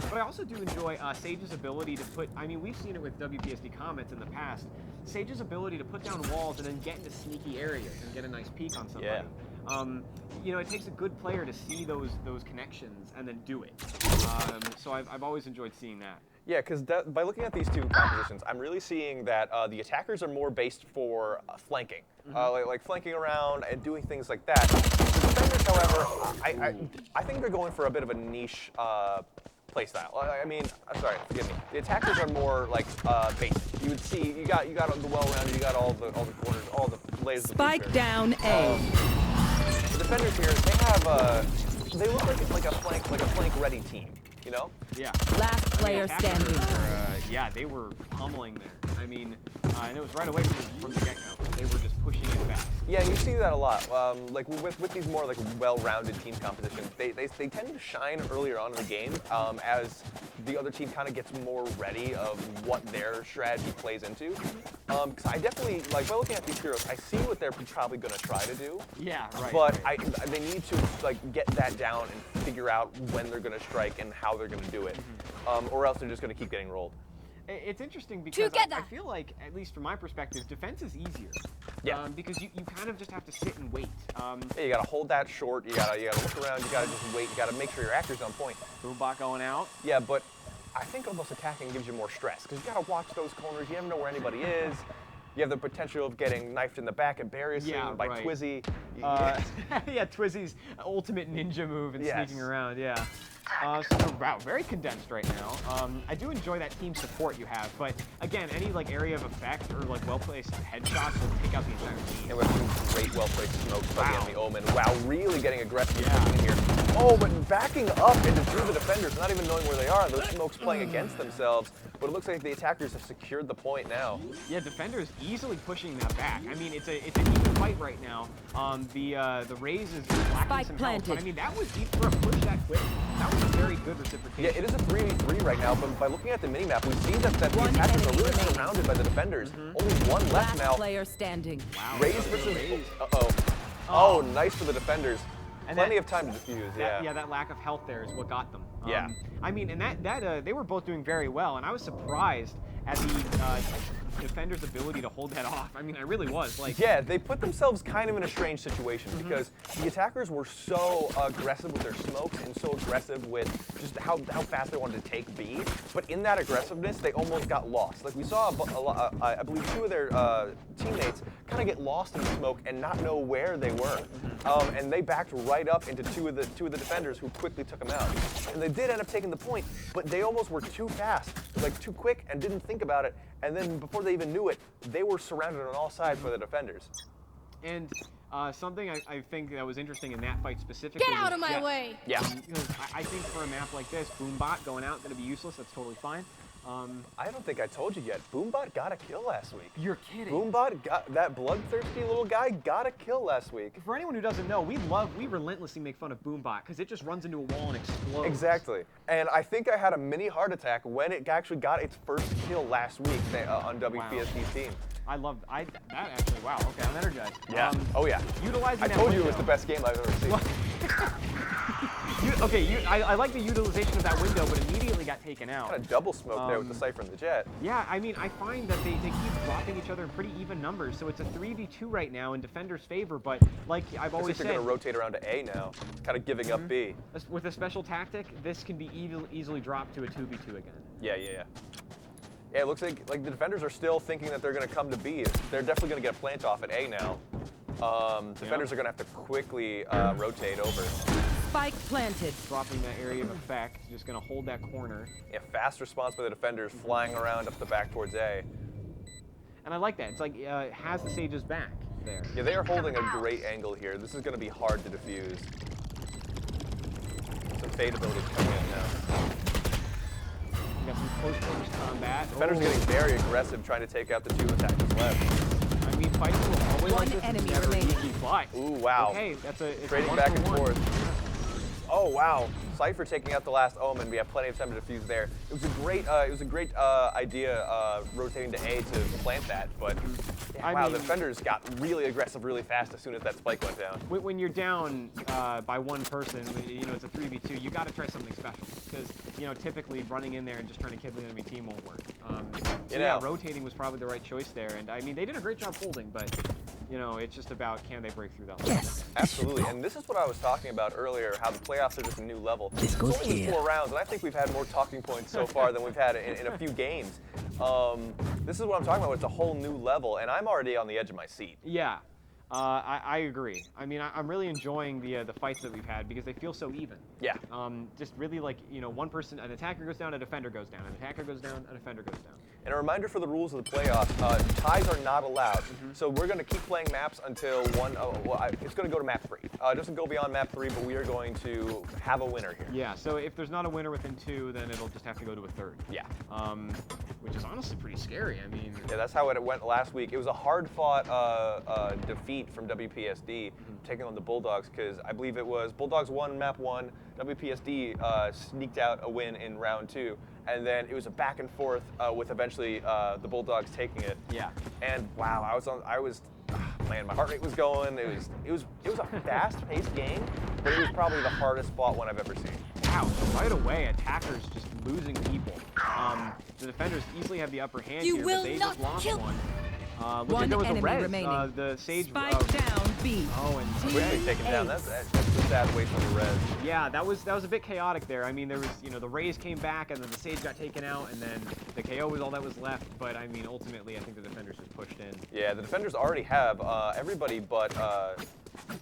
[SPEAKER 2] But I also do enjoy Sage's ability to put, I mean, we've seen it with WPSD Comets in the past, Sage's ability to put down walls and then get into sneaky areas and get a nice peek on somebody.
[SPEAKER 3] Yeah.
[SPEAKER 2] You know, it takes a good player to see those connections and then do it. So I've always enjoyed seeing that.
[SPEAKER 3] Yeah, because by looking at these two compositions, I'm really seeing that the attackers are more based for flanking, like flanking around and doing things like that. The defenders, however, I think they're going for a bit of a niche playstyle. I mean, I'm sorry, forgive me. The attackers are more like basic. You would see you got the well-rounded, you got all the corners, all the layers.
[SPEAKER 5] Spike
[SPEAKER 3] of
[SPEAKER 5] down A.
[SPEAKER 3] The defenders here, they look like a flank ready team. You know?
[SPEAKER 2] Yeah.
[SPEAKER 5] Last player standing.
[SPEAKER 2] They were pummeling there. I mean, and it was right away from the get-go. They were just pushing it fast.
[SPEAKER 3] Yeah, you see that a lot. Like with these more like well-rounded team compositions, they tend to shine earlier on in the game as the other team kind of gets more ready of what their strategy plays into. Because I definitely, like, by looking at these heroes, I see what they're probably going to try to do.
[SPEAKER 2] Yeah, right.
[SPEAKER 3] But they need to like get that down and figure out when they're going to strike and how they're going to do it, or else they're just going to keep getting rolled.
[SPEAKER 2] It's interesting because I feel like, at least from my perspective, defense is easier.
[SPEAKER 3] Yeah.
[SPEAKER 2] Because you kind of just have to sit and wait.
[SPEAKER 3] Yeah, you gotta hold that short. You gotta look around. You gotta just wait. You gotta make sure your accuracy's on point.
[SPEAKER 2] Boombot going out.
[SPEAKER 3] Yeah, but I think almost attacking gives you more stress because you gotta watch those corners. You never know where anybody is. You have the potential of getting knifed in the back embarrassing by Twizzy.
[SPEAKER 2] Yeah, Twizzy's ultimate ninja move and sneaking around. Yeah. Wow, very condensed right now. I do enjoy that team support you have, but again, any like area of effect or like well-placed headshots will take out the entire team.
[SPEAKER 3] And we have some great well-placed smokes by the enemy Omen. Wow, really getting aggressive in here. Oh, but backing up into through the defenders, not even knowing where they are. Those smokes playing against themselves, but it looks like the attackers have secured the point now. Yeah,
[SPEAKER 2] defenders easily pushing that back. I mean, it's an even fight right now. The Raze is lacking some health, but I mean that was deep for a push that quick. That was a very good reciprocation.
[SPEAKER 3] Yeah, it is a 3v3 right now, but by looking at the minimap, we see that the attackers are really surrounded by the defenders. Only one left now.
[SPEAKER 5] Player standing.
[SPEAKER 2] Wow.
[SPEAKER 3] Raze versus. Oh, nice for the defenders.
[SPEAKER 2] And
[SPEAKER 3] plenty of time to defuse.
[SPEAKER 2] That lack of health there is what got them.
[SPEAKER 3] Yeah.
[SPEAKER 2] I mean, and that they were both doing very well, and I was surprised at the defender's ability to hold that off. I mean, I really was. Like,
[SPEAKER 3] yeah, they put themselves kind of in a strange situation because the attackers were so aggressive with their smokes and so aggressive with just how fast they wanted to take B. But in that aggressiveness, they almost got lost. Like we saw, I believe, two of their teammates kind of get lost in the smoke and not know where they were. And they backed right up into two of the defenders who quickly took them out. And they did end up taking the point, but they almost were too fast, like too quick, and didn't think about it. And then before they even knew it, they were surrounded on all sides by the defenders.
[SPEAKER 2] And something I think that was interesting in that fight specifically.
[SPEAKER 5] Get out of my way!
[SPEAKER 3] Yeah.
[SPEAKER 2] Because I think for a map like this, Boombot going out going to be useless. That's totally fine.
[SPEAKER 3] I don't think I told you yet. Boombot got a kill last week.
[SPEAKER 2] You're kidding.
[SPEAKER 3] Boombot got that bloodthirsty little guy got a kill last week.
[SPEAKER 2] For anyone who doesn't know, we relentlessly make fun of Boombot because it just runs into a wall and explodes.
[SPEAKER 3] Exactly. And I think I had a mini heart attack when it actually got its first kill last week on WPSD's team.
[SPEAKER 2] I love that actually. Wow. Okay, I'm energized.
[SPEAKER 3] Yeah. Oh yeah.
[SPEAKER 2] Utilizing.
[SPEAKER 3] I told you it was the best game I've ever seen.
[SPEAKER 2] Okay, I like the utilization of that window, but immediately got taken out.
[SPEAKER 3] Kind of double smoke there with the Cypher and the Jet.
[SPEAKER 2] Yeah, I mean, I find that they keep dropping each other in pretty even numbers, so it's a 3v2 right now in Defender's favor, but like I've always
[SPEAKER 3] They're
[SPEAKER 2] said,
[SPEAKER 3] going to rotate around to A now, kind of giving up B.
[SPEAKER 2] with a special tactic, this can be easily dropped to a 2v2 again.
[SPEAKER 3] Yeah. Yeah, it looks like the Defenders are still thinking that they're going to come to B. They're definitely going to get a plant off at A now. Defenders are going to have to quickly rotate over.
[SPEAKER 5] Spike planted.
[SPEAKER 2] Dropping that area of effect, just going to hold that corner.
[SPEAKER 3] Yeah, fast response by the Defenders, flying around up the back towards A.
[SPEAKER 2] And I like that. It's like has the Sage's back there.
[SPEAKER 3] Yeah, they are holding a great angle here. This is going to be hard to defuse. Some fade abilities coming in now.
[SPEAKER 2] We got some close quarters combat.
[SPEAKER 3] Defenders getting very aggressive, trying to take out the 2 attackers left.
[SPEAKER 2] I mean, fighting will always
[SPEAKER 5] One
[SPEAKER 2] like this
[SPEAKER 5] enemy
[SPEAKER 2] is never
[SPEAKER 5] remaining.
[SPEAKER 2] easy, but
[SPEAKER 3] Ooh, wow.
[SPEAKER 2] okay, it's
[SPEAKER 3] Trading
[SPEAKER 2] a
[SPEAKER 3] back and
[SPEAKER 2] 1-for-1.
[SPEAKER 3] forth. Oh wow, Cypher taking out the last Omen. We have plenty of time to defuse there. It was a great idea rotating to A to plant that, but yeah,
[SPEAKER 2] I
[SPEAKER 3] wow,
[SPEAKER 2] mean-
[SPEAKER 3] the Defenders got really aggressive really fast as soon as that spike went down.
[SPEAKER 2] When you're down by one person, you know, it's a 3v2, you got to try something special. Because, you know, typically running in there and just trying to kill the enemy team won't work. So yeah, rotating was probably the right choice there. And, I mean, they did a great job holding, but, you know, it's just about can they break through that line.
[SPEAKER 5] Yes.
[SPEAKER 3] Absolutely, and this is what I was talking about earlier, how the playoffs are just a new level.
[SPEAKER 5] This goes
[SPEAKER 3] It's only been
[SPEAKER 5] here.
[SPEAKER 3] 4 rounds, and I think we've had more talking points so far than we've had in a few games. This is what I'm talking about. It's a whole new level, and I'm already on the edge of my seat.
[SPEAKER 2] Yeah, I agree. I mean, I'm really enjoying the fights that we've had because they feel so even.
[SPEAKER 3] Yeah.
[SPEAKER 2] Just really like, you know, one person, an attacker goes down, a defender goes down, an attacker goes down, a defender goes down.
[SPEAKER 3] And a reminder for the rules of the playoffs, ties are not allowed. So we're going to keep playing maps until it's going to go to map 3. It doesn't go beyond map 3, but we are going to have a winner here.
[SPEAKER 2] Yeah, so if there's not a winner within 2, then it'll just have to go to a 3rd.
[SPEAKER 3] Yeah.
[SPEAKER 2] Which is honestly pretty scary. I mean,
[SPEAKER 3] Yeah, that's how it went last week. It was a hard-fought defeat from WPSD taking on the Bulldogs because I believe it was Bulldogs won map 1, WPSD sneaked out a win in round 2, and then it was a back and forth with eventually the Bulldogs taking it.
[SPEAKER 2] yeah.
[SPEAKER 3] And wow, man, my heart rate was going. It was a fast-paced game, but it was probably the hardest fought one I've ever seen.
[SPEAKER 2] Wow, so right away, attackers just losing people. The defenders easily have the upper hand
[SPEAKER 5] You
[SPEAKER 2] here,
[SPEAKER 5] will
[SPEAKER 2] but they
[SPEAKER 5] not
[SPEAKER 2] just lost
[SPEAKER 5] kill-
[SPEAKER 2] one. Looks like
[SPEAKER 5] One
[SPEAKER 2] there was a
[SPEAKER 5] enemy
[SPEAKER 2] res.
[SPEAKER 5] remaining.
[SPEAKER 2] The Sage.
[SPEAKER 5] Spike down B.
[SPEAKER 2] Oh, and
[SPEAKER 3] Quickly taken down. That's a sad waste on the res.
[SPEAKER 2] yeah, that was a bit chaotic there. I mean, there was, you know, the Rays came back, and then the Sage got taken out, and then the KO was all that was left. But I mean, ultimately, I think the defenders just pushed in.
[SPEAKER 3] Yeah, the Defenders already have everybody but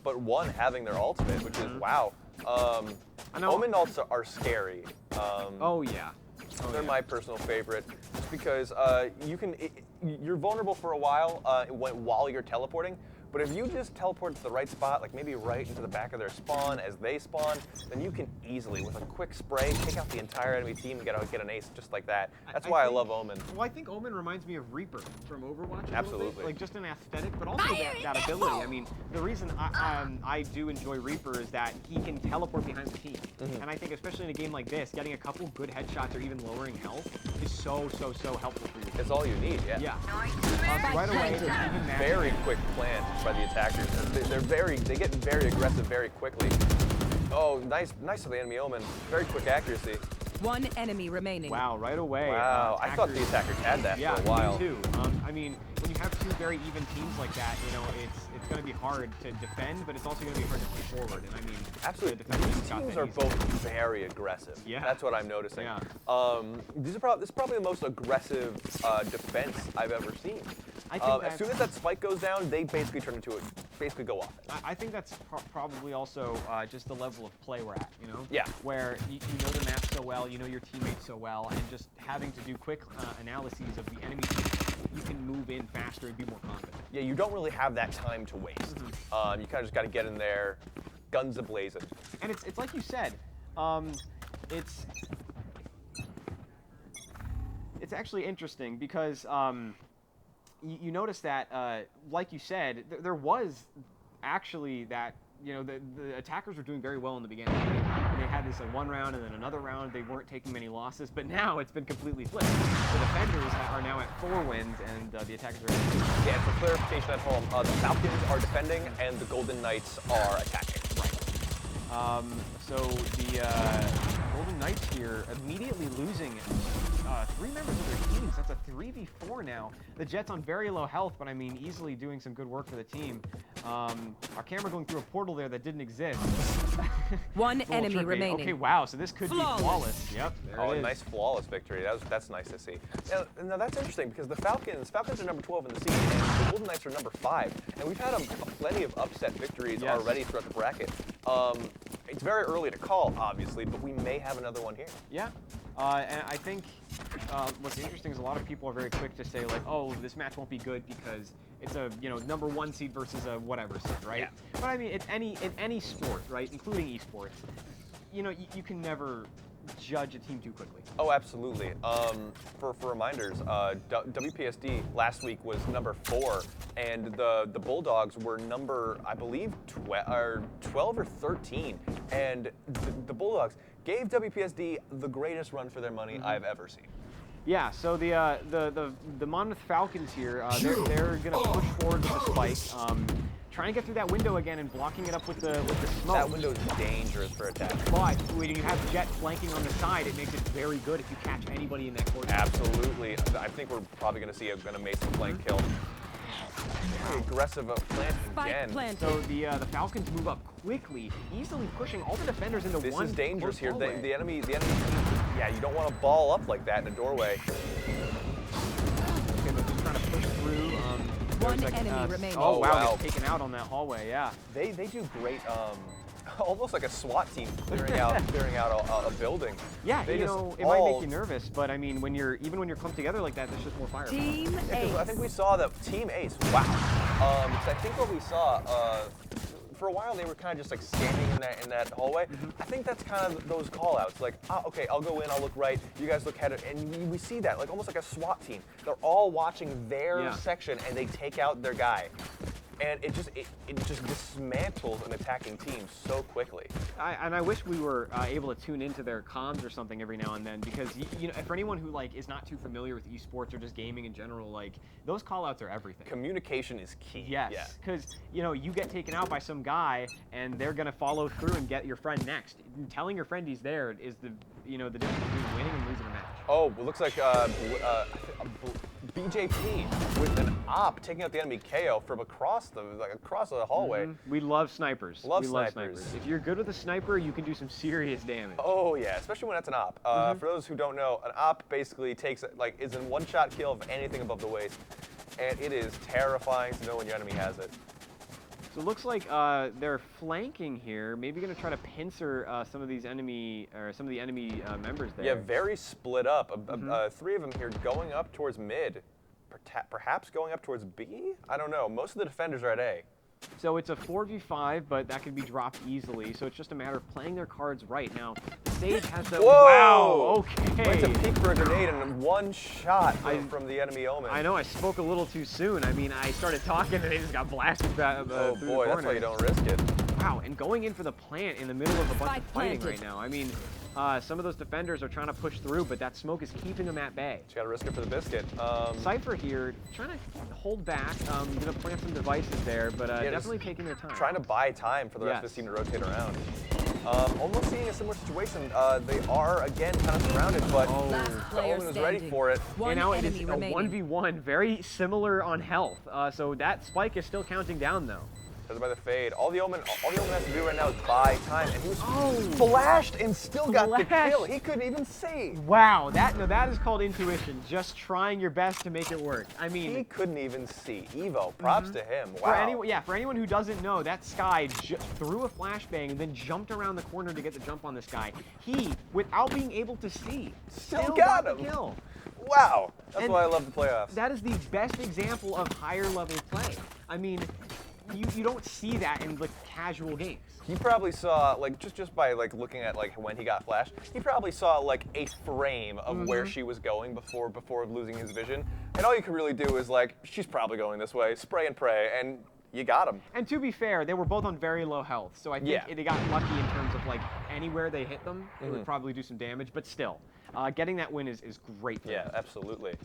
[SPEAKER 3] one having their ultimate, which is wow.
[SPEAKER 2] I know.
[SPEAKER 3] Omen ults are scary.
[SPEAKER 2] Oh yeah. Oh,
[SPEAKER 3] They're
[SPEAKER 2] yeah.
[SPEAKER 3] my personal favorite, just because you're vulnerable for a while while you're teleporting. But if you just teleport to the right spot, like maybe right into the back of their spawn as they spawn, then you can easily, with a quick spray, take out the entire enemy team and get an ace just like that. That's why I
[SPEAKER 2] think-
[SPEAKER 3] love Omen.
[SPEAKER 2] Well, I think Omen reminds me of Reaper from Overwatch. A little
[SPEAKER 3] Absolutely.
[SPEAKER 2] bit. Like just an aesthetic, but also that ability. I mean, the reason I do enjoy Reaper is that he can teleport behind the team, and I think especially in a game like this, getting a couple good headshots or even lowering health is so helpful for you.
[SPEAKER 3] It's all you need, yeah.
[SPEAKER 2] Yeah. Right away, there's even that.
[SPEAKER 3] Very quick plant by the attackers. They get very aggressive very quickly. Oh, nice of the enemy Omen. Very quick accuracy.
[SPEAKER 5] One enemy remaining.
[SPEAKER 2] Wow, right away.
[SPEAKER 3] Wow, I thought the attackers had that
[SPEAKER 2] Yeah,
[SPEAKER 3] for a while.
[SPEAKER 2] me too. I mean, when you have 2 very even teams like that, you know, it's going to be hard to defend, but it's also going to be hard to push forward. And I mean,
[SPEAKER 3] Absolutely.
[SPEAKER 2] the defenders
[SPEAKER 3] These
[SPEAKER 2] got
[SPEAKER 3] teams
[SPEAKER 2] that
[SPEAKER 3] are
[SPEAKER 2] easy.
[SPEAKER 3] both very aggressive.
[SPEAKER 2] Yeah.
[SPEAKER 3] That's what I'm noticing.
[SPEAKER 2] Yeah.
[SPEAKER 3] This is probably the most aggressive defense I've ever seen.
[SPEAKER 2] I think
[SPEAKER 3] As soon as that spike goes down, they basically go off it.
[SPEAKER 2] I think that's probably also just the level of play we're at, you know?
[SPEAKER 3] Yeah.
[SPEAKER 2] Where you know the map so well, you know your teammates so well, and just having to do quick analyses of the enemy team, you can move in faster and be more confident.
[SPEAKER 3] Yeah, you don't really have that time to waste. You kind of just got to get in there, guns a-blazing.
[SPEAKER 2] And it's like you said, it's actually interesting because you notice that, like you said, there was actually that, you know, the attackers were doing very well in the beginning. And they had this like 1 round and then another round. They weren't taking many losses, but now it's been completely flipped. The defenders are now at 4 wins and the attackers are at 2.
[SPEAKER 3] Yeah, for clarification at home, the Falcons are defending and the Golden Knights are attacking.
[SPEAKER 2] Right. So the Golden Knights here immediately losing 3 members of their teams. That's a 3v4 now. The Jets on very low health, but I mean easily doing some good work for the team. Our camera going through a portal there that didn't exist.
[SPEAKER 5] One
[SPEAKER 2] It's a little
[SPEAKER 5] enemy
[SPEAKER 2] trippy.
[SPEAKER 5] remaining.
[SPEAKER 2] Okay, wow. So this could
[SPEAKER 5] Flawless.
[SPEAKER 2] be flawless. Yep. There
[SPEAKER 3] Oh,
[SPEAKER 2] it
[SPEAKER 3] a
[SPEAKER 2] is.
[SPEAKER 3] nice flawless victory. That's nice to see. Now that's interesting because the Falcons are number 12 in the seed, and the Golden Knights are number 5. And we've had plenty of upset victories
[SPEAKER 2] Yes.
[SPEAKER 3] already throughout the bracket. It's very early to call, obviously, but we may have another one here.
[SPEAKER 2] Yeah. And I think what's interesting is a lot of people are very quick to say like, oh, this match won't be good because it's a number 1 seed versus a whatever seed, right?
[SPEAKER 3] Yeah.
[SPEAKER 2] But I mean, in any sport, right, including esports, you can never judge a team too quickly.
[SPEAKER 3] Oh, absolutely. For reminders, WPSD last week was number 4, and the Bulldogs were number, I believe, 12 or 13. And the Bulldogs gave WPSD the greatest run for their money I've ever seen.
[SPEAKER 2] Yeah, so the Monmouth Falcons here, they're gonna push forward with the spike, trying to get through that window again and blocking it up with the smoke.
[SPEAKER 3] That window is dangerous for attack.
[SPEAKER 2] But when you have Jet flanking on the side, it makes it very good if you catch anybody in that corner.
[SPEAKER 3] Absolutely. I think we're probably going to see an amazing flank kill. Very aggressive plant
[SPEAKER 5] Spike
[SPEAKER 3] again.
[SPEAKER 5] planted.
[SPEAKER 2] So the Falcons move up quickly, easily pushing all the defenders into
[SPEAKER 3] This
[SPEAKER 2] one.
[SPEAKER 3] is dangerous here.
[SPEAKER 2] hallway.
[SPEAKER 3] The enemy team, yeah, you don't want to ball up like that in a doorway.
[SPEAKER 2] Okay, they're just trying to push through.
[SPEAKER 5] One
[SPEAKER 2] there's
[SPEAKER 5] enemy remaining.
[SPEAKER 2] Oh,
[SPEAKER 3] Oh,
[SPEAKER 2] wow,
[SPEAKER 3] wow.
[SPEAKER 2] gets taken out on that hallway. Yeah.
[SPEAKER 3] They do great, almost like a SWAT team clearing out a building.
[SPEAKER 2] Yeah,
[SPEAKER 3] They
[SPEAKER 2] it
[SPEAKER 3] just
[SPEAKER 2] might
[SPEAKER 3] all-
[SPEAKER 2] make you nervous, but I mean, even when you're clumped together like that, there's just more fire.
[SPEAKER 5] Team
[SPEAKER 3] Yeah, 'cause I
[SPEAKER 5] Ace.
[SPEAKER 3] think we saw that Team Ace. Wow. 'Cause I think what we saw for a while they were kind of just like standing in that hallway. I think that's kind of those call outs. Like, okay, I'll go in, I'll look right. You guys look headed, and we see that like almost like a SWAT team. They're all watching their
[SPEAKER 2] Yeah.
[SPEAKER 3] section, and they take out their guy. And it just dismantles an attacking team so quickly.
[SPEAKER 2] I wish we were able to tune into their comms or something every now and then, because for anyone who like is not too familiar with esports or just gaming in general, like those callouts are everything.
[SPEAKER 3] Communication is key.
[SPEAKER 2] Yes,
[SPEAKER 3] Yeah.
[SPEAKER 2] because you get taken out by some guy and they're gonna follow through and get your friend next. And telling your friend he's there is the difference between winning and losing a match.
[SPEAKER 3] Oh, it looks like BJP with an op taking out the enemy KO from across the hallway.
[SPEAKER 2] We love snipers.
[SPEAKER 3] Love
[SPEAKER 2] we
[SPEAKER 3] snipers.
[SPEAKER 2] If you're good with a sniper, you can do some serious damage.
[SPEAKER 3] Oh yeah, especially when it's an op. For those who don't know, an op basically is a one-shot kill of anything above the waist, and it is terrifying to know when your enemy has it.
[SPEAKER 2] So it looks like they're flanking here. Maybe going to try to pincer some of the enemy members there.
[SPEAKER 3] Yeah, very split up. 3 of them here going up towards mid, perhaps going up towards B. I don't know. Most of the defenders are at A.
[SPEAKER 2] So it's a 4v5, but that could be dropped easily. So it's just a matter of playing their cards right. Now, the stage has the...
[SPEAKER 3] Whoa!
[SPEAKER 2] Wow, okay.
[SPEAKER 3] Went to peek for a grenade and one shot
[SPEAKER 2] I-
[SPEAKER 3] from the enemy Omen.
[SPEAKER 2] I know I spoke a little too soon. I mean, I started talking and they just got blasted back,
[SPEAKER 3] Oh
[SPEAKER 2] through
[SPEAKER 3] boy,
[SPEAKER 2] the
[SPEAKER 3] that's why you
[SPEAKER 2] corner.
[SPEAKER 3] don't risk it.
[SPEAKER 2] Wow, and going in for the plant in the middle of a bunch
[SPEAKER 5] Spike
[SPEAKER 2] of fighting
[SPEAKER 5] planted.
[SPEAKER 2] right now. I mean, some of those defenders are trying to push through, but that smoke is keeping them at bay.
[SPEAKER 3] Just gotta risk it for the biscuit.
[SPEAKER 2] Cypher here, trying to hold back, gonna plant some devices there, but
[SPEAKER 3] just
[SPEAKER 2] definitely taking their time.
[SPEAKER 3] Trying to buy time for the rest of
[SPEAKER 2] Yes.
[SPEAKER 3] the team to rotate around. Almost seeing a similar situation. They are again kind of surrounded, but
[SPEAKER 5] Last
[SPEAKER 3] the
[SPEAKER 5] player
[SPEAKER 3] Omen was ready
[SPEAKER 5] standing.
[SPEAKER 3] for it.
[SPEAKER 5] One
[SPEAKER 2] And now it is
[SPEAKER 5] enemy
[SPEAKER 2] a
[SPEAKER 5] remaining.
[SPEAKER 2] 1v1, very similar on health. So that spike is still counting down though.
[SPEAKER 3] Because by the fade, all the Omen has to do right now is buy time, and he was
[SPEAKER 2] Oh.
[SPEAKER 3] flashed and still got the
[SPEAKER 2] Flashed.
[SPEAKER 3] kill. He couldn't even see.
[SPEAKER 2] Wow, that is called intuition. Just trying your best to make it work. I mean,
[SPEAKER 3] He couldn't even see. Evo, props to him. Wow.
[SPEAKER 2] for anyone who doesn't know, that Sky threw a flashbang and then jumped around the corner to get the jump on this guy. He, without being able to see,
[SPEAKER 3] Still
[SPEAKER 2] got
[SPEAKER 3] got
[SPEAKER 2] the
[SPEAKER 3] him.
[SPEAKER 2] kill.
[SPEAKER 3] Wow. That's
[SPEAKER 2] And
[SPEAKER 3] why I love the playoffs.
[SPEAKER 2] That is the best example of higher level play. I mean, you don't see that in like casual games.
[SPEAKER 3] He probably saw, like, just by like looking at like when he got flashed, he probably saw like a frame of where she was going before losing his vision. And all you can really do is like, she's probably going this way, spray and pray, and you got him.
[SPEAKER 2] And to be fair, they were both on very low health, so I think
[SPEAKER 3] Yeah.
[SPEAKER 2] they got lucky in terms of like anywhere they hit them, it would probably do some damage. But still, getting that win is great for them.
[SPEAKER 3] Yeah, absolutely.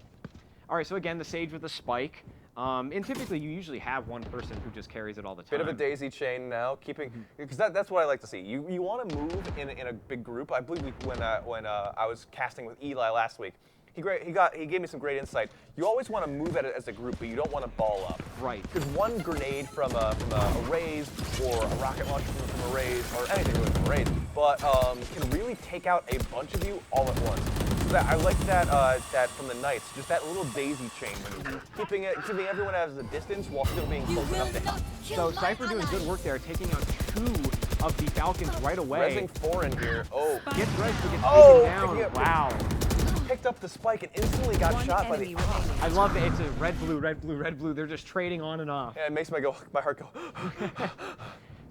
[SPEAKER 2] All right, so again, the Sage with the spike. And typically, you usually have one person who just carries it all the time.
[SPEAKER 3] Bit of a daisy chain now, because that's what I like to see. You want to move in a big group. I believe when I was casting with Eli last week, he gave me some great insight. You always want to move at it as a group, but you don't want to ball up.
[SPEAKER 2] Right.
[SPEAKER 3] Because one grenade from a raise or a rocket launcher from a raise or anything really from a raise, but can really take out a bunch of you all at once. So I like that from the Knights, just that little daisy chain maneuver, keeping everyone at a distance while still being close enough to help.
[SPEAKER 2] So Cypher doing good work there, taking out 2 of the Falcons right away.
[SPEAKER 3] Rezzing 4 in here. Oh.
[SPEAKER 2] Gets Rez to get
[SPEAKER 3] Oh,
[SPEAKER 2] taken down. Wow.
[SPEAKER 3] Picked up the spike and instantly got
[SPEAKER 5] One
[SPEAKER 3] shot by the.
[SPEAKER 5] enemy remaining.
[SPEAKER 2] I love that it's a red, blue, red, blue, red, blue. They're just trading on and off.
[SPEAKER 3] Yeah, it makes my heart go.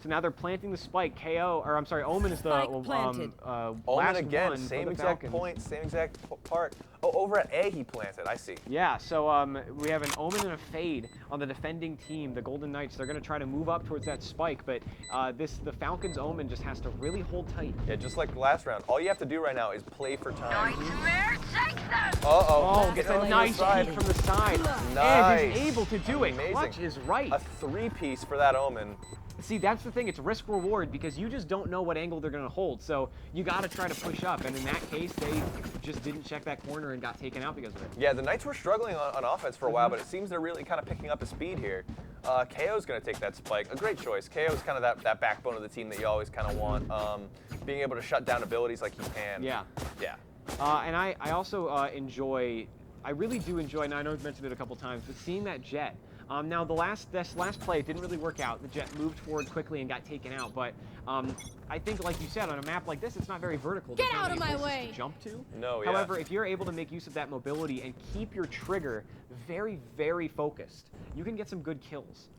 [SPEAKER 2] So now they're planting the spike. KO, or I'm sorry, Omen is the
[SPEAKER 5] Spike planted.
[SPEAKER 3] Omen
[SPEAKER 2] last
[SPEAKER 3] again,
[SPEAKER 2] one for
[SPEAKER 3] same
[SPEAKER 2] the
[SPEAKER 3] exact
[SPEAKER 2] Falcons.
[SPEAKER 3] point, same exact part. Oh, over at A he planted. I see.
[SPEAKER 2] Yeah, so we have an Omen and a Fade on the defending team, the Golden Knights. They're going to try to move up towards that spike, but the Falcons Omen just has to really hold tight.
[SPEAKER 3] Yeah, just like the last round. All you have to do right now is play for time.
[SPEAKER 1] Nightmare takes them.
[SPEAKER 2] Oh, gets
[SPEAKER 3] on
[SPEAKER 2] a
[SPEAKER 3] the
[SPEAKER 2] nice
[SPEAKER 3] side.
[SPEAKER 2] peek from the side. And
[SPEAKER 3] Nice.
[SPEAKER 2] is able to do it.
[SPEAKER 3] Amazing.
[SPEAKER 2] Clutch is right.
[SPEAKER 3] A 3-piece for that Omen.
[SPEAKER 2] See, that's the thing. It's risk reward because you just don't know what angle they're going to hold. So you got to try to push up. And in that case, they just didn't check that corner and got taken out because of it.
[SPEAKER 3] Yeah, the Knights were struggling on offense for a while, but it seems they're really kind of picking up a speed here. KO's going to take that spike. A great choice. KO's kind of that backbone of the team that you always kind of want. Being able to shut down abilities like he can.
[SPEAKER 2] Yeah.
[SPEAKER 3] Yeah.
[SPEAKER 2] And I also enjoy, I really do enjoy, and I know I've mentioned it a couple times, but seeing that Jet. Now, this last play, it didn't really work out. The Jet moved forward quickly and got taken out. But I think, like you said, on a map like this, it's not very vertical.
[SPEAKER 1] Get
[SPEAKER 2] There's not
[SPEAKER 1] out of
[SPEAKER 2] many
[SPEAKER 1] my
[SPEAKER 2] places
[SPEAKER 1] way.
[SPEAKER 2] to jump to.
[SPEAKER 3] No, yeah.
[SPEAKER 2] However, if you're able to make use of that mobility and keep your trigger very, very focused, you can get some good kills.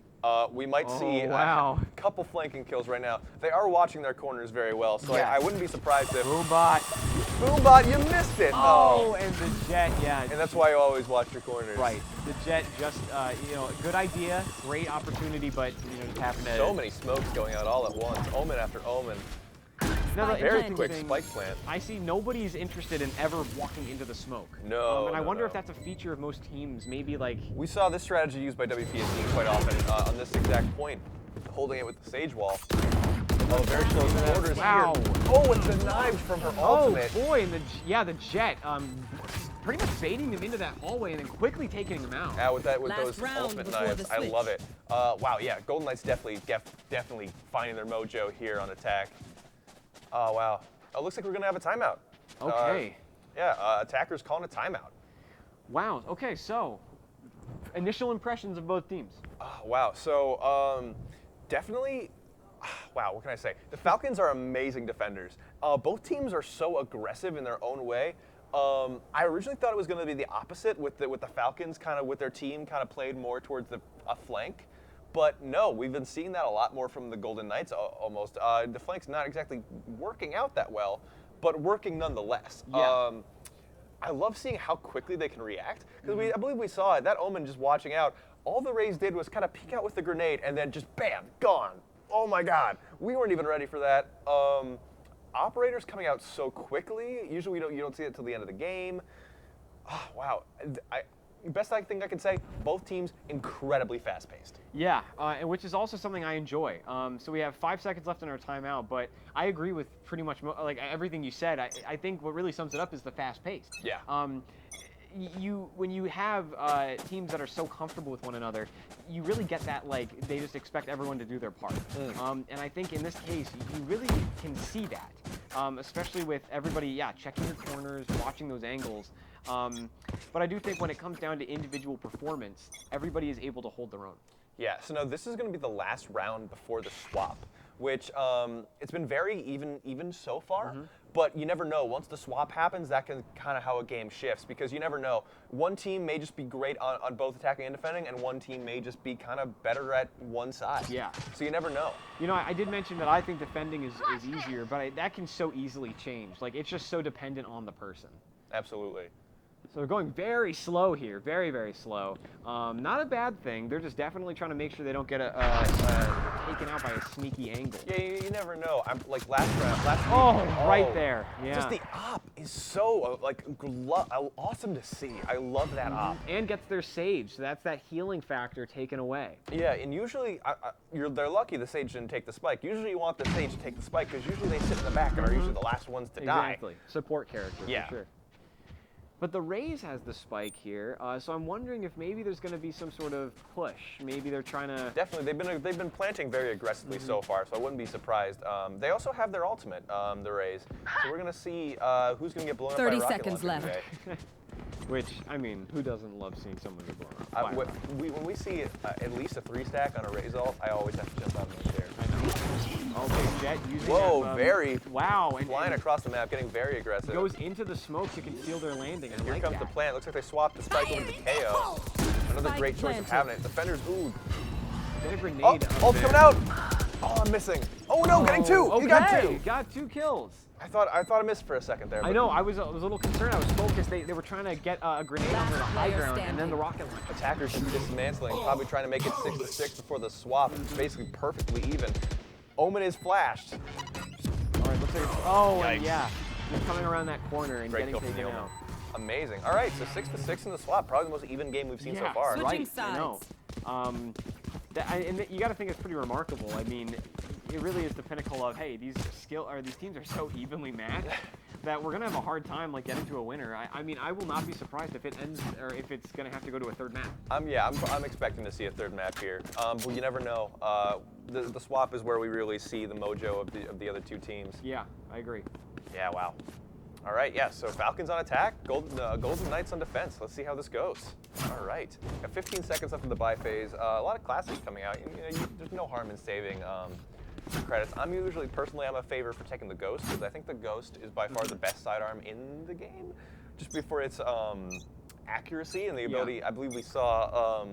[SPEAKER 3] We might see
[SPEAKER 2] wow.
[SPEAKER 3] a couple flanking kills right now. They are watching their corners very well, so
[SPEAKER 2] Yeah.
[SPEAKER 3] I wouldn't be surprised if...
[SPEAKER 2] Boombot.
[SPEAKER 3] Boombot, you missed it!
[SPEAKER 2] Oh, and the Jet, yeah.
[SPEAKER 3] And that's why you always watch your corners.
[SPEAKER 2] Right. The Jet just, good idea, great opportunity, but, just happened to...
[SPEAKER 3] So many smokes going out all at once. Omen after Omen.
[SPEAKER 2] Now, the
[SPEAKER 3] Very
[SPEAKER 2] interesting
[SPEAKER 3] quick
[SPEAKER 2] thing,
[SPEAKER 3] spike plant.
[SPEAKER 2] I see nobody's interested in ever walking into the smoke.
[SPEAKER 3] No,
[SPEAKER 2] and I
[SPEAKER 3] no,
[SPEAKER 2] wonder
[SPEAKER 3] no.
[SPEAKER 2] if that's a feature of most teams. Maybe like
[SPEAKER 3] We saw this strategy used by WPSC quite often on this exact point, holding it with the Sage Wall. Oh, very close quarters
[SPEAKER 2] Wow.
[SPEAKER 3] here. Oh, with the knives from her ultimate.
[SPEAKER 2] Oh boy, and the Jet, pretty much baiting them into that hallway and then quickly taking them out.
[SPEAKER 3] Yeah, with
[SPEAKER 5] Last
[SPEAKER 3] those
[SPEAKER 5] round
[SPEAKER 3] ultimate
[SPEAKER 5] before
[SPEAKER 3] knives,
[SPEAKER 5] the
[SPEAKER 3] I love
[SPEAKER 5] switch.
[SPEAKER 3] it. Wow, yeah, Golden Knights definitely finding their mojo here on attack. Oh wow. Oh, looks like we're gonna have a timeout.
[SPEAKER 2] Okay.
[SPEAKER 3] Attackers calling a timeout.
[SPEAKER 2] Wow. Okay, so initial impressions of both teams.
[SPEAKER 3] Wow. So definitely. Wow. What can I say? The Falcons are amazing defenders. Both teams are so aggressive in their own way. I originally thought it was going to be the opposite with the Falcons kind of with their team kind of played more towards a flank. But no, we've been seeing that a lot more from the Golden Knights almost. The flank's not exactly working out that well, but working nonetheless.
[SPEAKER 2] Yeah.
[SPEAKER 3] I love seeing how quickly they can react. Because I believe we saw it, that Omen just watching out, all the Rays did was kind of peek out with the grenade and then just bam, gone. Oh my God, we weren't even ready for that. Operators coming out so quickly, usually you don't see it till the end of the game. Oh, wow, best thing I can say, both teams incredibly fast-paced.
[SPEAKER 2] Yeah, and which is also something I enjoy. So we have 5 seconds left in our timeout, but I agree with pretty much like everything you said. I think what really sums it up is the fast-paced.
[SPEAKER 3] Yeah.
[SPEAKER 2] When you have teams that are so comfortable with one another, you really get that they just expect everyone to do their part. And I think in this case, you really can see that, especially with everybody, checking your corners, watching those angles. But I do think when it comes down to individual performance, everybody is able to hold their own.
[SPEAKER 3] Yeah, so now this is going to be the last round before the swap, which it's been very even so far, but you never know. Once the swap happens, that can kind of how a game shifts because you never know. One team may just be great on both attacking and defending, and one team may just be kind of better at one side.
[SPEAKER 2] Yeah.
[SPEAKER 3] So you never know.
[SPEAKER 2] I did mention that I think defending is easier, but that can so easily change. It's just so dependent on the person.
[SPEAKER 3] Absolutely.
[SPEAKER 2] So they're going very slow here, very, very slow. Not a bad thing. They're just definitely trying to make sure they don't get a taken out by a sneaky angle.
[SPEAKER 3] Yeah, you never know. I'm like last week.
[SPEAKER 2] Oh, right there. Yeah.
[SPEAKER 3] Just the op is so awesome to see. I love that op.
[SPEAKER 2] And gets their sage, so that's that healing factor taken away.
[SPEAKER 3] Yeah, and usually they're lucky the sage didn't take the spike. Usually you want the sage to take the spike because usually they sit in the back and are usually the last ones to die.
[SPEAKER 2] Exactly. Support character,
[SPEAKER 3] Yeah.
[SPEAKER 2] for sure. But the Rays has the spike here, so I'm wondering if maybe there's going to be some sort of push. Maybe they're trying to...
[SPEAKER 3] Definitely, they've been planting very aggressively so far, so I wouldn't be surprised. They also have their ultimate, the Rays, so we're gonna see who's gonna get blown up by a
[SPEAKER 5] 30
[SPEAKER 3] rocket
[SPEAKER 5] seconds
[SPEAKER 3] launcher
[SPEAKER 5] left.
[SPEAKER 3] today.
[SPEAKER 2] Which, I mean, who doesn't love seeing someone get blown up?
[SPEAKER 3] When we see at least a 3-stack on a Rays ult, I always have to jump out of the chair.
[SPEAKER 2] I know. Okay, Jet using
[SPEAKER 3] Whoa,
[SPEAKER 2] that,
[SPEAKER 3] very
[SPEAKER 2] wow, and
[SPEAKER 3] flying across the map, getting very aggressive.
[SPEAKER 2] goes into the smoke to conceal their landing.
[SPEAKER 3] Here comes the plant. Looks like they swapped the spike over to KO. Another
[SPEAKER 5] Spike
[SPEAKER 3] great choice of
[SPEAKER 5] planted.
[SPEAKER 3] having it. Defenders, ooh.
[SPEAKER 2] Get a grenade.
[SPEAKER 3] Oh,
[SPEAKER 2] up
[SPEAKER 3] ult's
[SPEAKER 2] there.
[SPEAKER 3] coming out. Oh, I'm missing. Oh no, getting two.
[SPEAKER 2] Okay.
[SPEAKER 3] He got two.
[SPEAKER 2] Got 2 kills.
[SPEAKER 3] I thought I missed for a second there.
[SPEAKER 2] I
[SPEAKER 3] but
[SPEAKER 2] know. I was a little concerned. I was focused. They were trying to get a grenade onto the
[SPEAKER 5] Last
[SPEAKER 2] high
[SPEAKER 5] player
[SPEAKER 2] ground, and then the
[SPEAKER 5] standing.
[SPEAKER 2] rocket launcher.
[SPEAKER 3] Attackers just dismantling, probably trying to make it 6-6 before the swap. It's basically perfectly even. Omen is flashed.
[SPEAKER 2] All right, looks like and
[SPEAKER 3] Yikes.
[SPEAKER 2] yeah, they're coming around that corner and
[SPEAKER 3] Great
[SPEAKER 2] getting
[SPEAKER 3] kill from
[SPEAKER 2] taken
[SPEAKER 3] the
[SPEAKER 2] out.
[SPEAKER 3] Omen. Amazing. All right, so 6-6 in the swap. Probably the most even game we've seen so far.
[SPEAKER 5] Switching
[SPEAKER 2] right. I know. And you got to think it's pretty remarkable. I mean, it really is the pinnacle of these teams are so evenly matched that we're gonna have a hard time like getting to a winner. I mean, I will not be surprised if it ends or if it's gonna have to go to a third map.
[SPEAKER 3] I'm expecting to see a third map here, but you never know. The swap is where we really see the mojo of the other two teams.
[SPEAKER 2] Yeah, I agree.
[SPEAKER 3] Yeah, wow. All right, yeah, so Falcons on attack, Golden Knights on defense. Let's see how this goes. All right, got 15 seconds left in the buy phase. A lot of classics coming out. There's no harm in saving credits. I'm a favor for taking the Ghost because I think the Ghost is by far the best sidearm in the game, just before its accuracy and the ability. I believe we saw